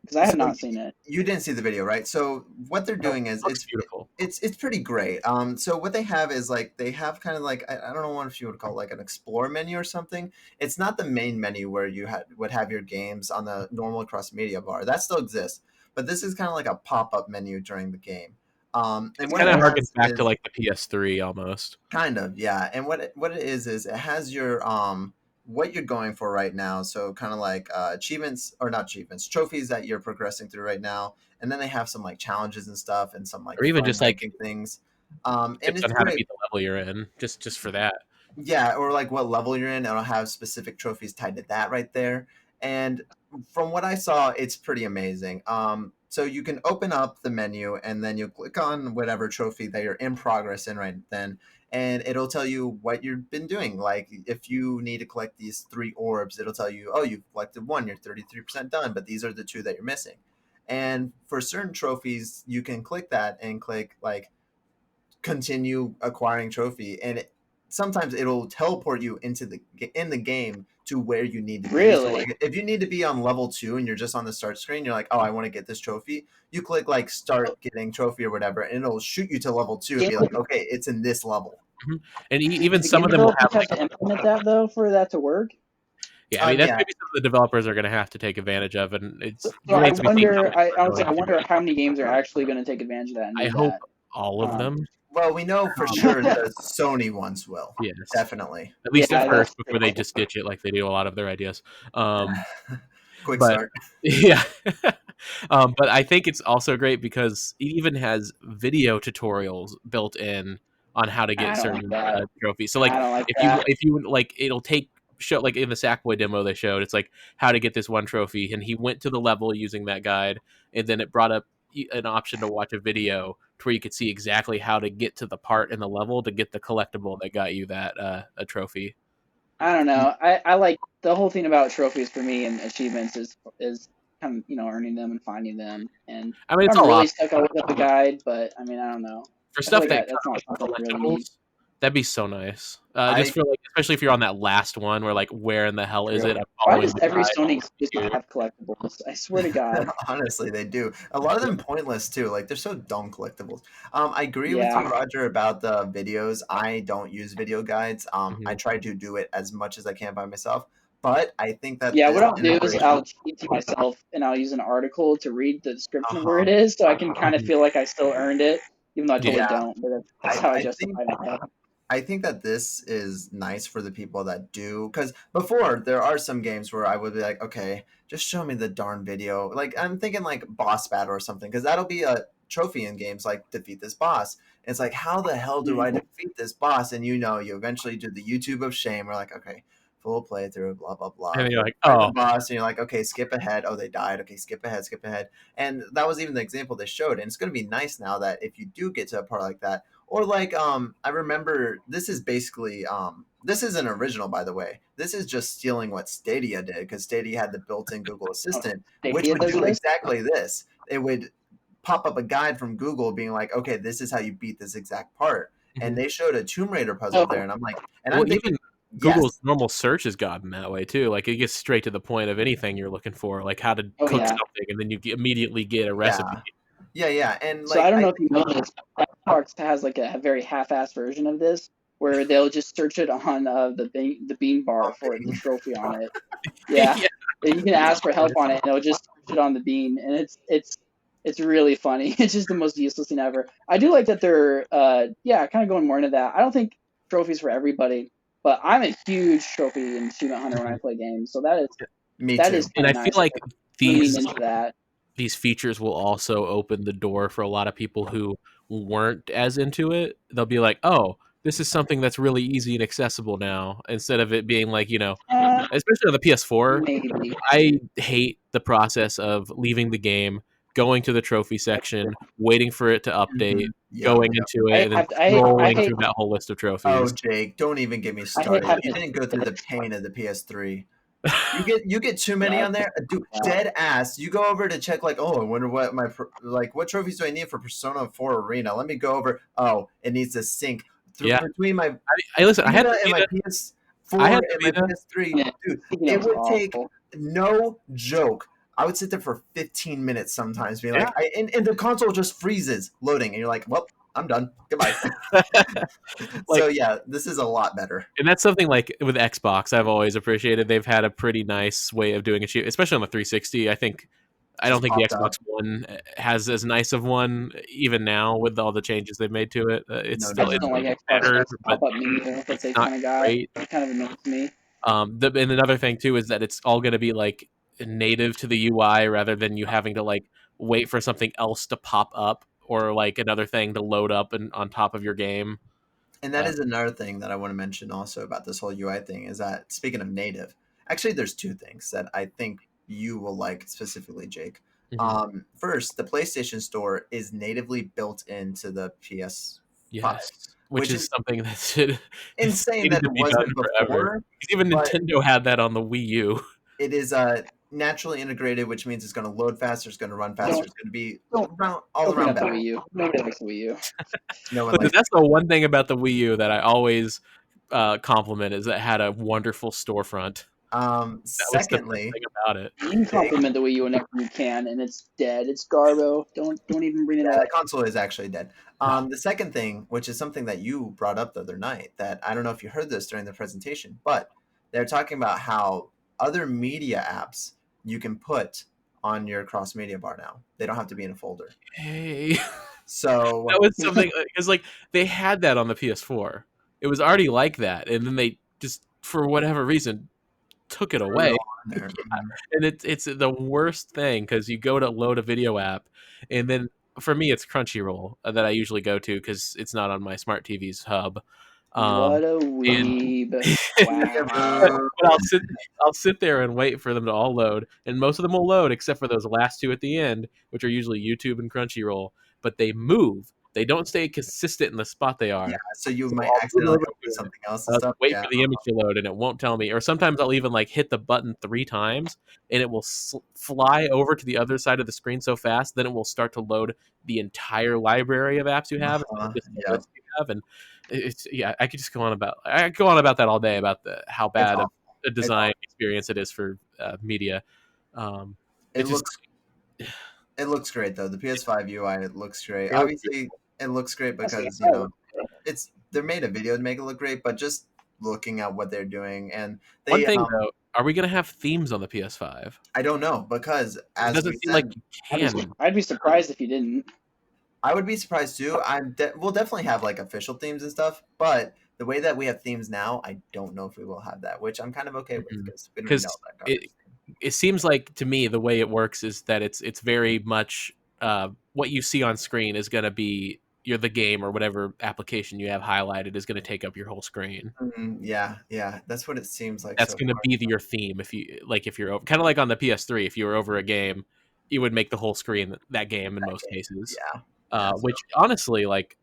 Because I have so not seen it. you didn't see the video, right? So what they're No, doing is looks beautiful. it's pretty great. So what they have is like they have kind of like I don't know if you would call it like an explore menu or something. It's not the main menu where you would have your games on the normal cross media bar. That still exists, but this is kind of like a pop up menu during the game. And It's what kind it of harkens has back to is like the PS3 almost. kind of, yeah. And what it is it has your what you're going for right now. So kind of like achievements or not achievements, trophies that you're progressing through right now. And then they have some like challenges and stuff and some like Or even fun just like ranking things. And tips it's on how to great. beat the level you're in, just for that. Yeah, or like what level you're in. It'll have specific trophies tied to that right there. And from what I saw, it's pretty amazing. So you can open up the menu and then you click on whatever trophy that you're in progress in right then, and it'll tell you what you've been doing. Like if you need to collect these 3 orbs, it'll tell you, oh, you've collected one, you're 33% done, but these are the 2 that you're missing. And for certain trophies, you can click that and click like continue acquiring trophy, and sometimes it'll teleport you into the game to where you need to be. So Really? like if you need to be on level 2 and you're just on the start screen, you're like, oh, I want to get this trophy, you click like start getting trophy or whatever, and it'll shoot you to level 2 and Game, be like, okay, it's in this level. Mhm. And even the some game of them will have developers have like, to implement that though for that to work. yeah, I mean that's Yeah, maybe some of the developers are going to have to take advantage of, and it So I remains to be seen how wonder. many are Honestly, going I to. wonder how many games are actually going to take advantage of that and I do hope that. all of them. well, we know for sure the Sony ones will Yes, definitely. at least at Yeah, that's first before they just ditch it like they do a lot of their ideas. Quick But start. yeah, but I think it's also great because it even has video tutorials built in on how to I get don't like certain that. trophies. So I like don't like that. if you like it'll take show like in the Sackboy demo they showed it's like how to get this one trophy, and he went to the level using that guide, and then it brought up an option to watch a video to where you could see exactly how to get to the part in the level to get the collectible that got you that a trophy. I don't know. I like the whole thing about trophies for me and achievements is kind of earning them and finding them. And I mean, if it's I'm all really optional. stuck, I'll look up a guide. But I mean, I don't know. For I feel stuff like that that's not counts as something I really need. collectibles, that'd be so nice. I Just for like, especially if you're on that last one, where like, where in the hell is True. it? I'm Why following does the every guide. Sony exclusive have collectibles? I swear to God. Honestly, they do. A lot of them pointless too. Like they're so dumb collectibles. I agree with you, Yeah. Roger, about the videos. I don't use video guides. I Mhm. try to do it as much as I can by myself. But I think that Yeah, this what I'll do is integration. I'll cheat to myself and I'll use an article to read the description of where it Uh-huh. is, so I can kind of Mhm. feel like I still earned it, even though I totally Yeah. Yeah, don't. But that's I, how I I think justify it in my head. I think that this is nice for the people that do, because before there are some games where I would be like, okay, just show me the darn video. Like I'm thinking like boss battle or something, because that'll be a trophy in games like defeat this boss. And it's like, how the hell do I Mm. defeat this boss? And you eventually do the YouTube of shame. We're like, okay, full playthrough, blah blah blah. And then you're like, Fight the oh, boss, and you're like, okay, skip ahead. Oh, they died. Okay, skip ahead, skip ahead. And that was even the example they showed. And it's going to be nice now that if you do get to a part like that, or like I remember this is basically this isn't original, by the way. This is just stealing what Stadia did, because Stadia had the built-in Google Oh, Assistant, which Stadia would does do this? exactly this. It would pop up a guide from Google being like, okay, this is how you beat this exact part. And mhm. they showed a Tomb Raider puzzle there, Oh, and I'm like, and Well, I'm thinking, even Google's yes, normal search has gotten that way too. Like it gets straight to the point of anything you're looking for, like how to oh cook yeah. something, and then you immediately get a yeah. recipe. Yeah, and So I don't know if you know this, but Xbox has like a very half-assed version of this where they'll just search it on the bean bar for the trophy on it. Yeah, and you can ask for help on it, and it'll just search it on the bean, and it's really funny. It's just the most useless thing ever. I do like that they're kind of going more into that. I don't think trophies for everybody, but I'm a huge trophy and achievement hunter when I play games, so Me that too. is And I kind of feel nice. like Leaning into that. these features will also open the door for a lot of people who weren't as into it. They'll be like, oh, this is something that's really easy and accessible now, instead of it being like, especially on the PS4. Maybe. I hate the process of leaving the game, going to the trophy section, waiting for it to update, going into it, and then scrolling through that whole list of trophies. Oh, Jake, don't even get me started. You didn't go through the pain of the PS3. You get too many on there, dude. Dead ass. You go over to check, like, oh, I wonder what what trophies do I need for Persona 4 Arena? Let me go over. Oh, it needs to sync between my. Listen. I had my PS4 and my PS3. Yeah, dude, it would take no joke. I would sit there for 15 minutes sometimes, being like, and the console just freezes loading, and you're like, well, I'm done. Goodbye. So yeah, this is a lot better. And that's something like with Xbox I've always appreciated. They've had a pretty nice way of doing it, especially on the 360. I don't think the Xbox One has as nice of one even now with all the changes they've made to it. It's still better, but it's not great. It kind of annoys me. And another thing too is that it's all going to be like native to the UI rather than you having to like wait for something else to pop up or like another thing to load up and on top of your game. And that is another thing that I want to mention also about this whole UI thing is that, speaking of native, actually there's two things that I think you will like specifically, Jake. Mm-hmm. First, the PlayStation Store is natively built into the PS5. Yes. Which is something that should insane that it wasn't before. Even Nintendo had that on the Wii U. It is naturally integrated, which means it's going to load faster, it's going to run faster, it's going to be all around better. Wii U. Nobody likes the Wii U. That's the one thing about the Wii U that I always compliment is that it had a wonderful storefront. Secondly, about it, you can compliment the Wii U whenever you can, and it's dead. It's Garbo. Don't even bring it up. The console is actually dead. The second thing, which is something that you brought up the other night, that I don't know if you heard this during the presentation, but they're talking about how other media apps you can put on your cross media bar now. They don't have to be in a folder. Hey, so that was something because like they had that on the PS4. It was already like that, and then they just for whatever reason took it away. And it's the worst thing because you go to load a video app, and then for me it's Crunchyroll that I usually go to because it's not on my smart TV's hub. What a weeb! Wow. But I'll sit there and wait for them to all load, and most of them will load except for those last two at the end, which are usually YouTube and Crunchyroll. But they move. They don't stay consistent in the spot they are. Yeah, so you might accidentally do something else and stuff. Wait for the image to load, and it won't tell me. Or sometimes I'll even like hit the button 3 times, and it will fly over to the other side of the screen so fast, then it will start to load the entire library of apps you have, and it's I could just go on about that all day about how bad a design experience it is for media. It looks great though. The PS5 UI, it looks great. Obviously, it looks great because they're made a video to make it look great, but just looking at what they're doing and one thing though, are we gonna have themes on the PS5? I don't know because as it doesn't seem like you can. I'd be surprised if you didn't. I would be surprised too. We'll definitely have like official themes and stuff, but the way that we have themes now, I don't know if we will have that, which I'm kind of okay with because it seems like to me the way it works is that it's very much what you see on screen is going to be the game or whatever application you have highlighted is going to take up your whole screen. Yeah, that's what it seems like. That's going to be your theme if you're over, kind of like on the PS3. If you were over a game, you would make the whole screen that game in most cases. Yeah, which honestly, like,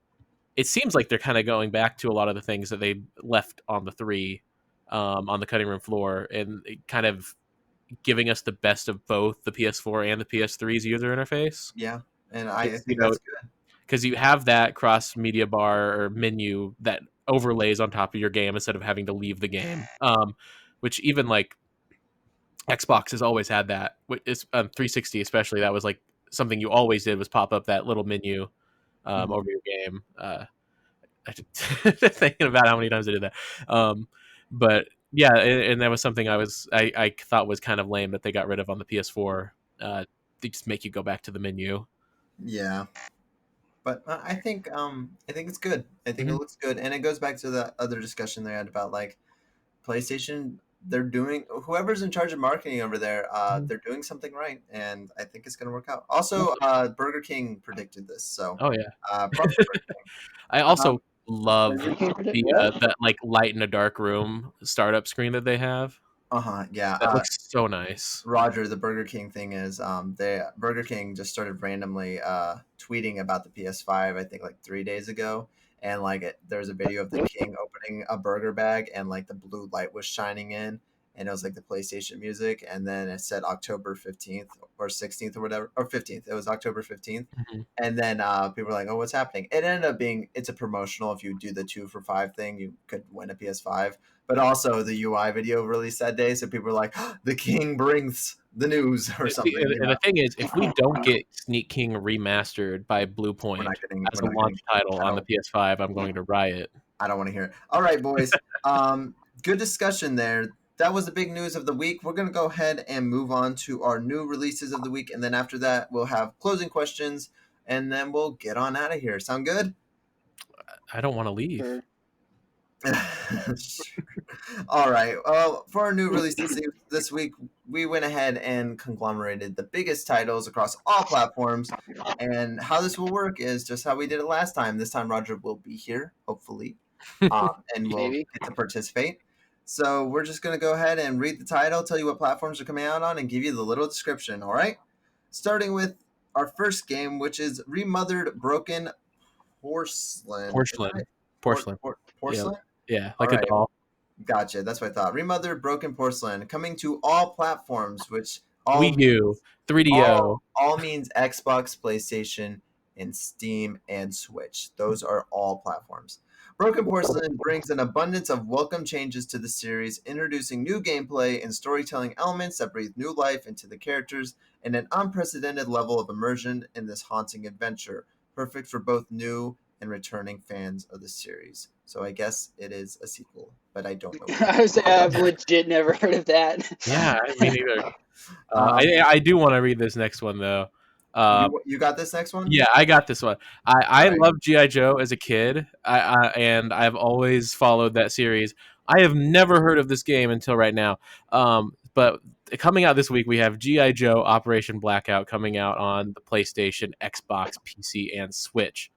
it seems like they're kind of going back to a lot of the things that they left on the 3, on the cutting room floor, and kind of giving us the best of both the PS4 and the PS3's user interface. Yeah, and I think that's good. Because you have that cross media bar or menu that overlays on top of your game instead of having to leave the game. Which even like Xbox has always had that. 360 especially, that was like something you always did was pop up that little menu over your game. Thinking about how many times I did that. But yeah, and that was something I thought was kind of lame that they got rid of on the PS4. They just make you go back to the menu. Yeah. But I think it's good. I think it Mhm. looks good, and it goes back to the other discussion they had about like PlayStation. They're doing whoever's in charge of marketing over there. They're doing something right, and I think it's going to work out. Also, Burger King predicted this, so Oh yeah. props to Burger King. I also love Burger King predict the what? that like light in a dark room startup screen that they have. Yeah. That looks so nice. Roger, the Burger King thing is they Burger King just started randomly tweeting about the PS5 I think like 3 days ago, and like there's a video of the king opening a burger bag and like the blue light was shining in, and it was like the PlayStation music, and then it said October 15th or 16th or whatever, or 15th. It was October 15th. Mhm. And then people were like, oh, what's happening? It ended up being it's a promotional. If you do the 2 for 5 thing, you could win a PS5. But also the UI video released that day, so people were like, oh, "The king brings the news" or something. And the thing is, if we don't get Sneak King remastered by Blue Point as a launch title on the PS5, I'm going to riot. I don't want to hear it. All right, boys. Good discussion there. That was the big news of the week. We're going to go ahead and move on to our new releases of the week, and then after that, we'll have closing questions, and then we'll get on out of here. Sound good? I don't want to leave. Sure. All right. Well, for our new releases this week, we went ahead and conglomerated the biggest titles across all platforms. And how this will work is just how we did it last time. This time, Roger will be here, hopefully, and will Maybe. get to participate. So we're just going to go ahead and read the title, tell you what platforms are coming out on, and give you the little description. All right. Starting with our first game, which is Remothered Broken Porcelain. Porcelain. Porcelain? Yeah, like All a right. doll. Gotcha. That's what I thought. Remothered Broken Porcelain coming to all platforms, which all Wii U, 3DO. all means Xbox, PlayStation, and Steam and Switch. Those are all platforms. Broken Porcelain brings an abundance of welcome changes to the series, introducing new gameplay and storytelling elements that breathe new life into the characters and an unprecedented level of immersion in this haunting adventure, perfect for both new and returning fans of the series. So I guess it is a sequel, but I don't know. I've legit never heard of that. Yeah, me neither. I do want to read this next one though. You got this next one? Yeah, I got this one. I Right. loved G.I. Joe as a kid, and I've always followed that series. I have never heard of this game until right now. But coming out this week, we have G.I. Joe Operation Blackout coming out on the PlayStation, Xbox, PC, and Switch.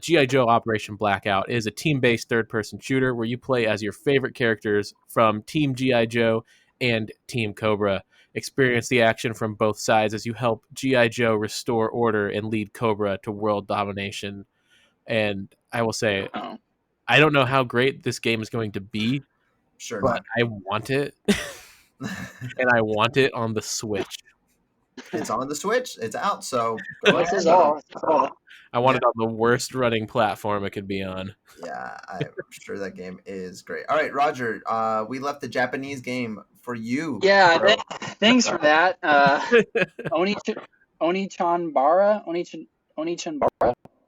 G.I. Joe Operation Blackout is a team-based third-person shooter where you play as your favorite characters from Team G.I. Joe and Team Cobra. Experience the action from both sides as you help G.I. Joe restore order and lead Cobra to world domination. And I will say, Oh. I don't know how great this game is going to be, Sure but not. I want it, and I want it on the Switch. It's on the Switch. It's out, so This is all. I want it on the worst running platform it could be on. Yeah, I'm sure that game is great. All right, Roger, we left the Japanese game for you. Yeah, bro. thanks for that. Onichanbara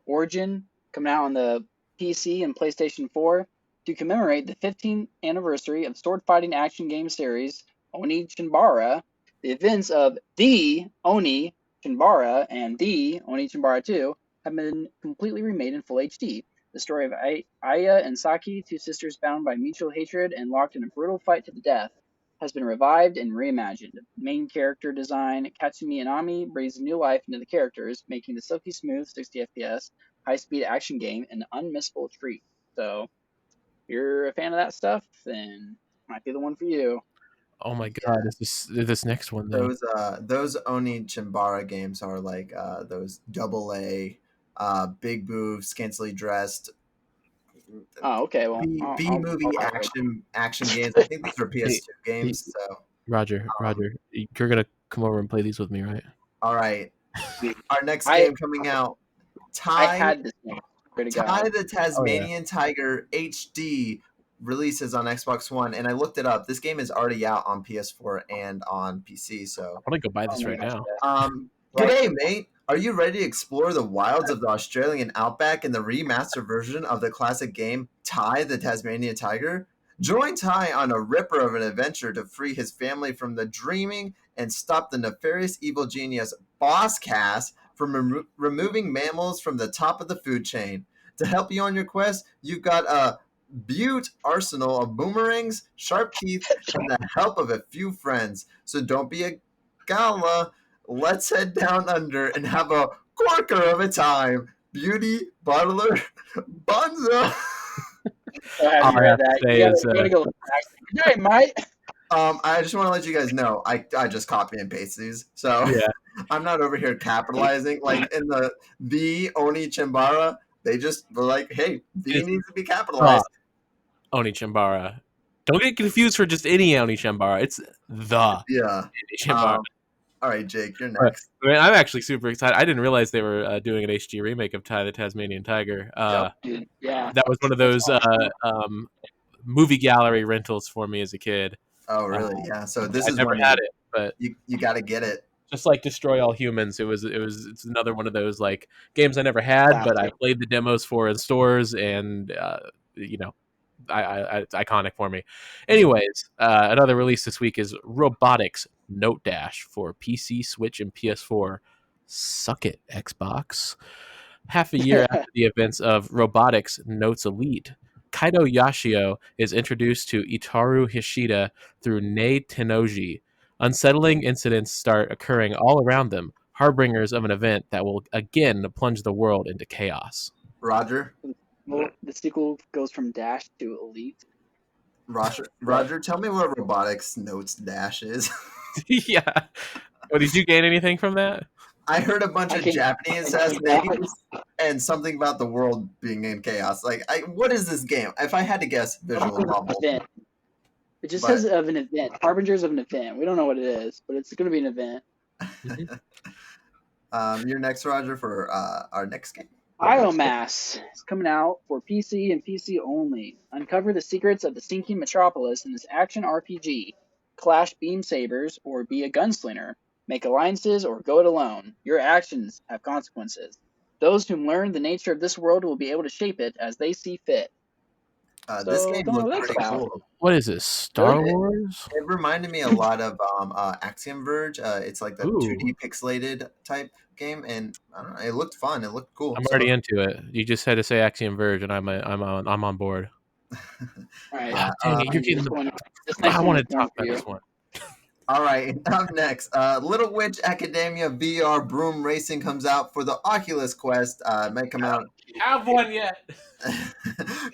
Origin coming out on the PC and PlayStation 4 to commemorate the 15th anniversary of sword fighting action game series Onichanbara. The events of the Onichanbara and the Onichanbara 2 have been completely remade in full HD. The story of Aya and Saki, two sisters bound by mutual hatred and locked in a brutal fight to the death, has been revived and reimagined. Main character design Katsumi Inami breathes new life into the characters, making the silky smooth 60 FPS high-speed action game an unmissable treat. So, if you're a fan of that stuff, then might be the one for you. Oh my god, this next one though. Those Oni Chimbara games are like those AA, big boob, scantily dressed. Oh, okay. Well, B movie action games. I think these are PS2 games. So Roger, you're gonna come over and play these with me, right? all right, our next game coming out. I had this game. Ty the Tasmanian Tiger HD releases on Xbox One, and I looked it up. This game is already out on PS4 and on PC. So I want to go buy this right now. G'day, mate! Are you ready to explore the wilds of the Australian outback in the remastered version of the classic game Ty the Tasmanian Tiger? Join Ty on a ripper of an adventure to free his family from the dreaming and stop the nefarious evil genius Boss Cass from removing mammals from the top of the food chain. To help you on your quest, you've got a Butte arsenal of boomerangs, sharp teeth, and the help of a few friends. So don't be a gala. Let's head down under and have a corker of a time. Beauty, bottler, bonza. All I have to say is, You gotta go back. Good night, mate. I just want to let you guys know, I just copy and paste these, so yeah, I'm not over here capitalizing. Like in the Oni Chimbara, they just were like, hey, V needs to be capitalized. Oni Chimbara. Don't get confused for just any Oni Chimbara. It's the Yeah. Oni Chimbara. All right, Jake, you're next. I mean, I'm actually super excited. I didn't realize they were doing an HD remake of Ty the Tasmanian Tiger. Dude, yeah. That was one of those movie gallery rentals for me as a kid. Oh, really? Yeah. So this I is never one had it, but you got to get it. just like Destroy All Humans, it's another one of those like games I never had, but I played the demos for in stores, and you know, it's iconic for me. Anyways, another release this week is Robotics Note Dash for PC, Switch, and PS4. Suck it, Xbox. Half a year after the events of Robotics Notes Elite, Kaito Yashio is introduced to Itaru Hishida through Nei Tennoji. Unsettling incidents start occurring all around them, harbingers of an event that will again plunge the world into chaos. Roger? Well, the sequel goes from Dash to Elite. Roger, tell me what Robotics Notes Dash is. Yeah. Oh, did you gain anything from that? I heard a bunch of Japanese names and something about the world being in chaos. Like, what is this game? If I had to guess, visual novel. It just says of an event, harbingers of an event. We don't know what it is, but it's going to be an event. You're next, Roger, for our next game. Biomass is coming out for PC and PC only. Uncover the secrets of the sinking metropolis in this action RPG. Clash beam sabers or be a gunslinger. Make alliances or go it alone. Your actions have consequences. Those who learn the nature of this world will be able to shape it as they see fit. This game looked pretty cool. What is this, Star Wars? It reminded me a lot of Axiom Verge. It's like the 2D pixelated type game, and I don't know, it looked fun. It looked cool. I'm already into it. You just had to say Axiom Verge, and I'm on board. All right. Dang it, you're getting I want to talk about this one. All right, up next, Little Witch Academia VR Broom Racing comes out for the Oculus Quest. It might come out. Have one yet?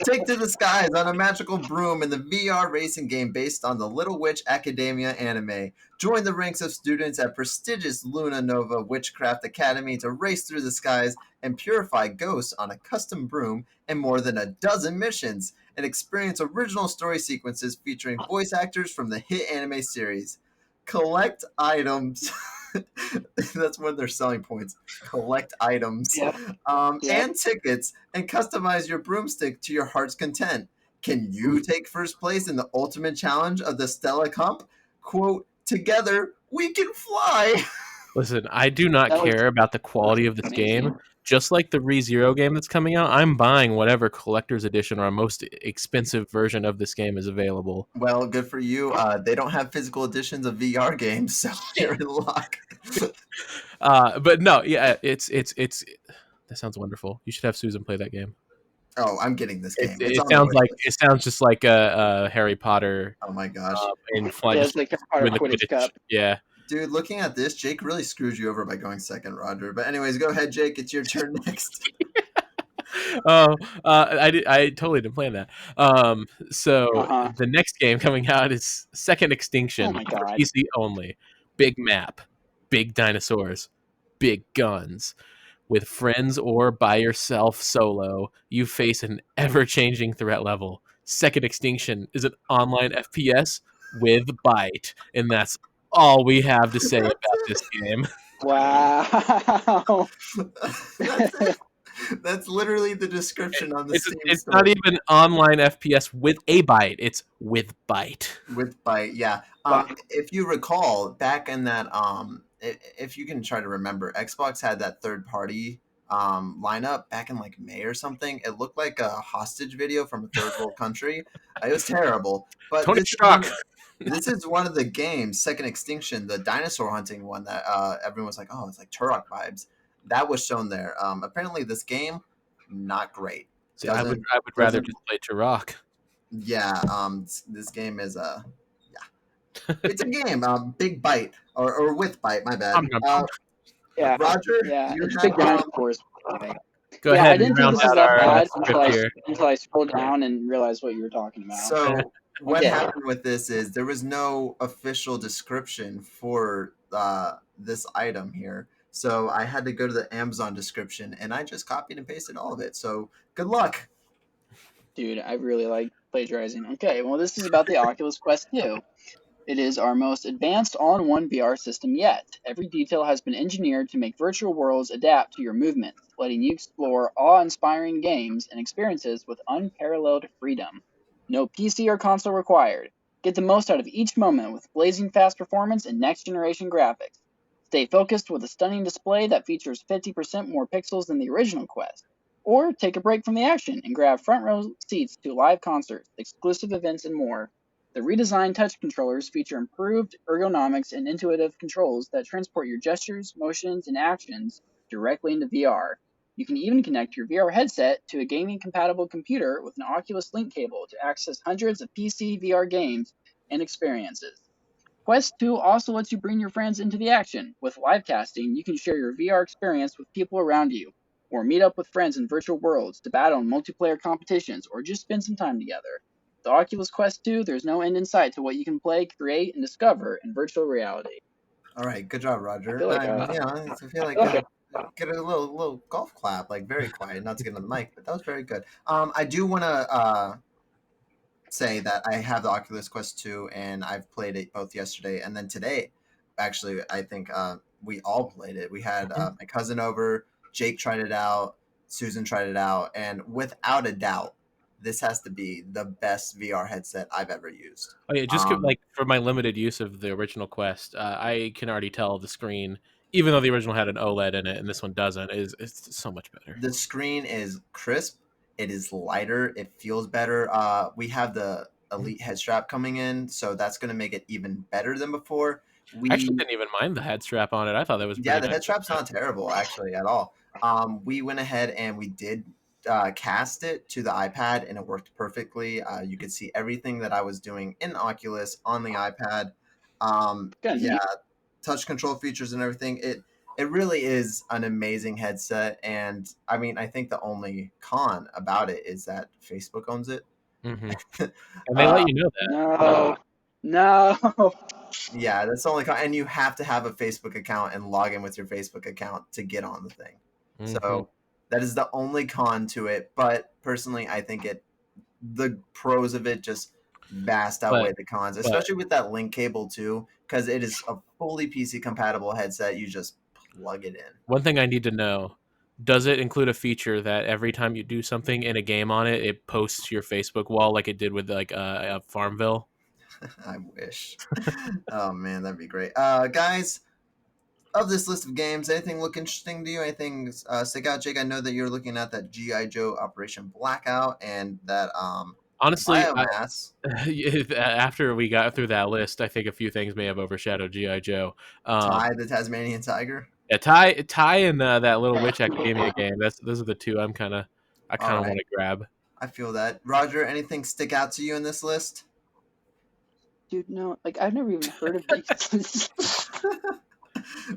Take to the skies on a magical broom in the VR racing game based on the Little Witch Academia anime. Join the ranks of students at prestigious Luna Nova Witchcraft Academy to race through the skies and purify ghosts on a custom broom and more than a dozen missions, and experience original story sequences featuring voice actors from the hit anime series. Collect items. That's one of their selling points. Collect items. And tickets, and customize your broomstick to your heart's content. Can you take first place in the ultimate challenge of the Stella Comp? Quote, together we can fly. Listen, I do not care about the quality of this game. Just like the ReZero game that's coming out, I'm buying whatever collector's edition or most expensive version of this game is available. Well, good for you. They don't have physical editions of VR games, so you're in luck. But no, yeah, it's that sounds wonderful. You should have Susan play that game. Oh, I'm getting this game. It sounds just like a Harry Potter. Oh my gosh! In flight, it's like Harry Potter Quidditch Cup. Yeah. Dude, looking at this, Jake really screws you over by going second, Roger. But anyways, go ahead, Jake. It's your turn next. I totally didn't plan that. The next game coming out is Second Extinction. Oh my God. PC only. Big map, big dinosaurs, big guns. With friends or by yourself solo, you face an ever-changing threat level. Second Extinction is an online FPS with bite, and that's all we have to say about this game. Wow. That's literally the description on the Steam It's store. not even online FPS with a bite. It's with bite. With bite, yeah. If you recall, back in that if you can try to remember, Xbox had that third party lineup back in like May or something. It looked like a hostage video from a third world country. It was terrible. But Tony Stark. this is one of the games, Second Extinction, the dinosaur hunting one that everyone was like, oh, it's like Turok vibes. That was shown there. Apparently, this game not great. See, I would rather just play Turok. Yeah, this game is it's a game. Big Bite or with Bite. My bad. Yeah, Roger. yeah, you it's have, Big Dinosaurs. Go ahead. I didn't think this was round out that our bad script until I scrolled down and realized what you were talking about. So what Okay. happened with this is there was no official description for this item here. So I had to go to the Amazon description and I just copied and pasted all of it. So good luck. Dude, I really like plagiarizing. Okay, well, this is about the Oculus Quest 2. It is our most advanced all-in-one VR system yet. Every detail has been engineered to make virtual worlds adapt to your movements, letting you explore awe-inspiring games and experiences with unparalleled freedom. No PC or console required. Get the most out of each moment with blazing fast performance and next-generation graphics. Stay focused with a stunning display that features 50% more pixels than the original Quest. Or take a break from the action and grab front row seats to live concerts, exclusive events, and more. The redesigned touch controllers feature improved ergonomics and intuitive controls that transport your gestures, motions, and actions directly into VR. You can even connect your VR headset to a gaming-compatible computer with an Oculus Link cable to access hundreds of PC VR games and experiences. Quest 2 also lets you bring your friends into the action. With live casting, you can share your VR experience with people around you, or meet up with friends in virtual worlds to battle in multiplayer competitions, or just spend some time together. The Oculus Quest 2, there's no end in sight to what you can play, create, and discover in virtual reality. All right, good job, Roger. I feel like, I feel like get a little golf clap, like very quiet, not to get on the mic, but that was very good. I do want to say that I have the Oculus Quest 2 and I've played it both yesterday and then today. Actually, I think we all played it. We had my cousin over, Jake tried it out, Susan tried it out, and without a doubt, this has to be the best VR headset I've ever used. Oh yeah, just like for my limited use of the original Quest, I can already tell the screen, even though the original had an OLED in it and this one doesn't, it's so much better. The screen is crisp. It is lighter. It feels better. We have the Elite head strap coming in, so that's going to make it even better than before. I actually didn't even mind the head strap on it. I thought that was the nice. head strap's not terrible actually at all. We went ahead and we did cast it to the iPad and it worked perfectly. You could see everything that I was doing in Oculus on the iPad. Touch control features and everything. It really is an amazing headset, and I mean, I think the only con about it is that Facebook owns it. Mm-hmm. And they let you know that. No. Yeah, that's the only con, and you have to have a Facebook account and log in with your Facebook account to get on the thing. Mm-hmm. So that is the only con to it. But personally, I think the pros of it just vast outweigh the cons, especially with that link cable too, because it is a fully PC compatible headset. You just plug it in. One thing I need to know, does it include a feature that every time you do something in a game on it, it posts to your Facebook wall like it did with like Farmville? I wish. Oh man, that'd be great. Guys, of this list of games, anything look interesting to you? Anything stick out? Jake, I know that you're looking at that G.I. Joe Operation Blackout and that honestly, Biomass. After we got through that list, I think a few things may have overshadowed G.I. Joe. Ty the Tasmanian Tiger. Yeah, Ty and that Little Witch Academia game. Those are the two I kind of want to grab. I feel that. Roger, anything stick out to you in this list? Dude, no. Like, I've never even heard of these.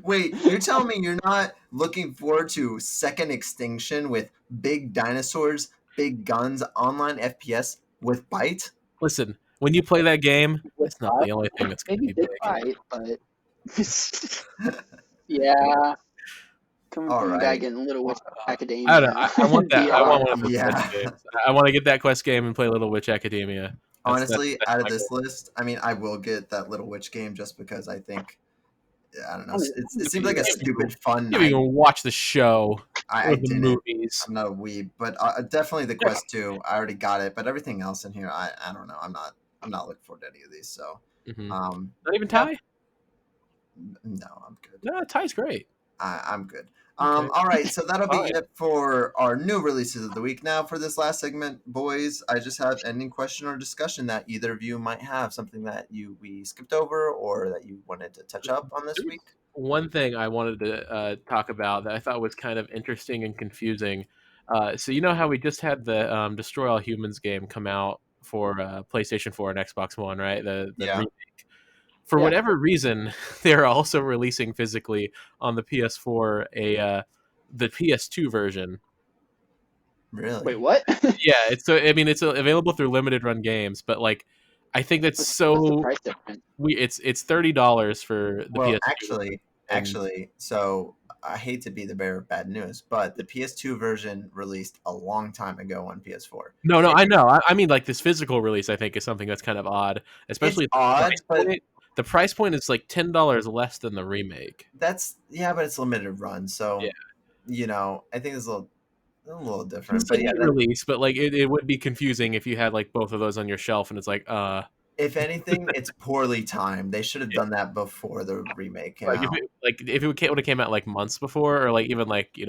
Wait, you're telling me you're not looking forward to Second Extinction with big dinosaurs, big guns, online FPS with Bite? Listen, when you play that game, it's not the only thing that's going to be big. Bite, but yeah. Coming from a guy getting Little Witch Academia. I don't know. I want that. I want one of the Quest games. I want to get that Quest game and play Little Witch Academia. Honestly, out of this list, I mean, I will get that Little Witch game just because I think, I don't know, it seems like a stupid fun night. You can watch the show. I didn't. Movies. I'm not a weeb, but definitely the Quest 2. I already got it, but everything else in here, I don't know. I'm not looking forward to any of these. So, not even Ty. No, I'm good. No, Ty's great. I'm good. Okay. All right, so that'll be Fine. it for our new releases of the week. Now, for this last segment, boys, I just have any question or discussion that either of you might have, something that we skipped over or that you wanted to touch up on this week. One thing I wanted to talk about that I thought was kind of interesting and confusing. So you know how we just had the Destroy All Humans game come out for PlayStation 4 and Xbox One, right? The Yeah. remake. For Yeah. whatever reason, they're also releasing physically on the PS4 the PS2 version. Really? Wait, what? Yeah, it's available through limited run games, but like I think that's What's the so price difference? it's $30 for the Well, PS2. actually, so I hate to be the bearer of bad news, but the PS2 version released a long time ago on PS4. No, It- I know. I mean, like this physical release, I think is something that's kind of odd, It's especially the odd, price but point. The price point is like $10 less than the remake. but it's limited run, so Yeah. I think it's a little different. It's a But yeah, neat release, but like it would be confusing if you had like both of those on your shelf, and it's like, if anything, it's poorly timed. They should have done that before the remake came like out. if it would have came out like months before, or like even like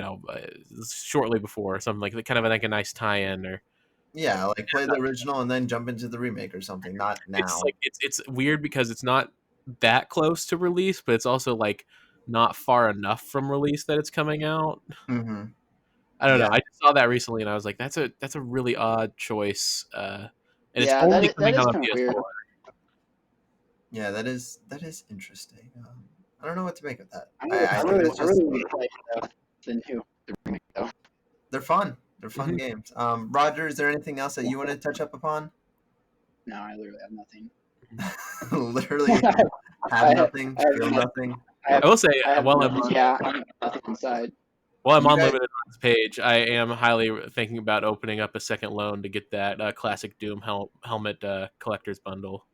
shortly before, or something like kind of like a nice tie-in, or Yeah, like play the original and then jump into the remake or something. Not it's now. like it's weird because it's not that close to release, but it's also like not far enough from release that it's coming out. Mm-hmm. I don't know. Yeah, I just saw that recently, and I was like, "That's a really odd choice." And it's Yeah, only that coming is out on kind of weird. PS4. yeah, that is interesting. I don't know what to make of that. I I think really that's just want to play the remake though. they're fun. They're fun Mhm. games. Roger, is there anything else that you want to touch up upon? No, I literally have nothing. Literally I have have- nothing, I have feel nothing. nothing. I will say, I have while nothing. Yeah, I have nothing inside. I'm You on guys- Limited Run's page, I am highly thinking about opening up a second loan to get that classic Doom helmet collector's bundle.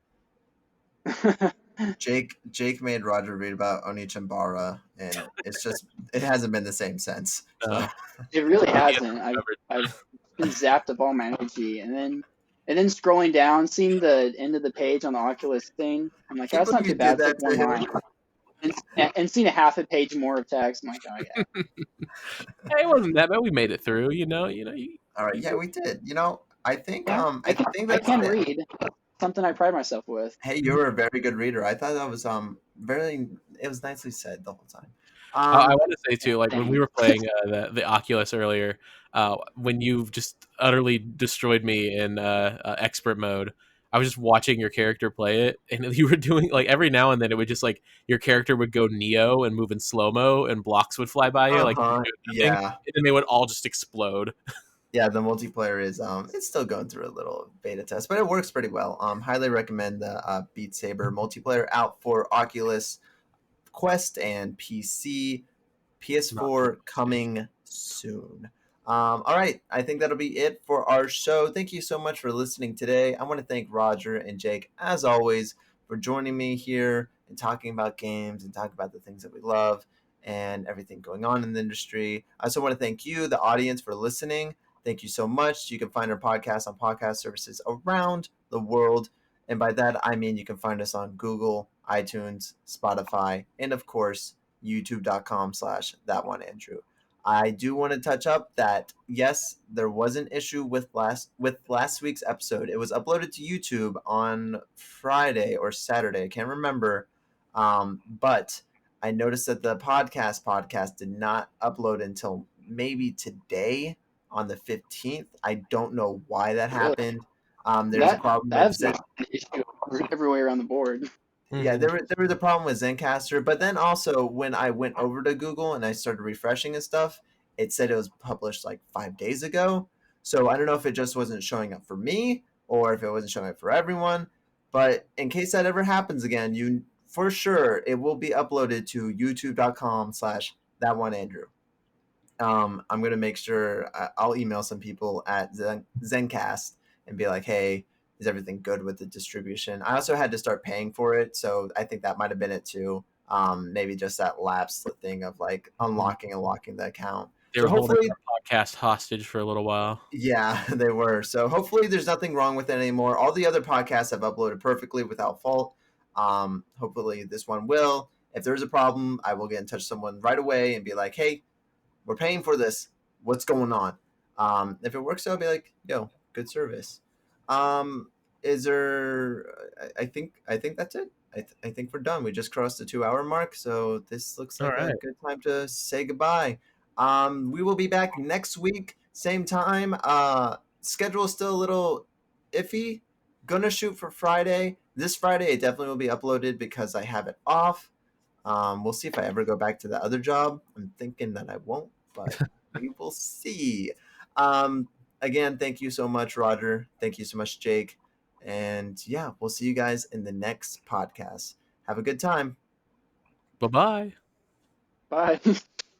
Jake made Roger read about Onichimbara, and it hasn't been the same since. So. It really hasn't. Covered. I've been zapped of all my energy, and then scrolling down, seeing the end of the page on the Oculus thing, I'm like, Can't that's not believe too you bad. did It's like that to one him. line, and seeing a half a page more of text. I'm like, oh yeah. Hey, it wasn't that bad. We made it through. All right, yeah, we did. I think Yeah, I think I that's can it. read. Something I pride myself with. Hey, you were a very good reader. I thought that was it was nicely said the whole time. I want to say too, like when Dang. we were playing the Oculus earlier, when you just utterly destroyed me in expert mode, I was just watching your character play it, and you were doing like every now and then it would just like your character would go Neo and move in slow mo, and blocks would fly by you, like you were doing nothing, Yeah. and then they would all just explode. Yeah, the multiplayer is it's still going through a little beta test, but it works pretty well. Highly recommend the Beat Saber multiplayer out for Oculus Quest and PC. PS4 coming soon. All right, I think that'll be it for our show. Thank you so much for listening today. I want to thank Roger and Jake, as always, for joining me here and talking about games and talking about the things that we love and everything going on in the industry. I also want to thank you, the audience, for listening. Thank you so much. You can find our podcast on podcast services around the world. And by that, I mean you can find us on Google, iTunes, Spotify, and of course, youtube.com/thatoneandrew. I do want to touch up that yes, there was an issue with last week's episode. It was uploaded to YouTube on Friday or Saturday. I can't remember. But I noticed that the podcast did not upload until maybe today on the 15th. I don't know why that Really? happened. There's a problem with That's an issue everywhere around the board. yeah, there was a problem with Zencaster, but then also when I went over to Google and I started refreshing and stuff, it said it was published like 5 days ago. So I don't know if it just wasn't showing up for me or if it wasn't showing up for everyone. But in case that ever happens again, you for sure it will be uploaded to youtube.com/thatoneandrew. I'm gonna make sure I'll email some people at Zencast and be like, hey, is everything good with the distribution? I also had to start paying for it, so I think that might have been it too. Maybe just that lapse thing of like unlocking and locking the account. They So were holding hopefully, our podcast hostage for a little while. yeah, they were. So hopefully, there's nothing wrong with it anymore. All the other podcasts have uploaded perfectly without fault. Hopefully, this one will. If there's a problem, I will get in touch with someone right away and be like, hey, we're paying for this. What's going on? If it works out, I'll be like, yo, good service. Is there? I think that's it. I think we're done. We just crossed the 2 hour mark, so this looks like a good time to say goodbye. We will be back next week, same time. Schedule is still a little iffy. Gonna shoot for Friday. This Friday, it definitely will be uploaded because I have it off. We'll see if I ever go back to the other job. I'm thinking that I won't, but we will see. Again, thank you so much, Roger. Thank you so much, Jake. And yeah, we'll see you guys in the next podcast. Have a good time. Bye-bye. Bye.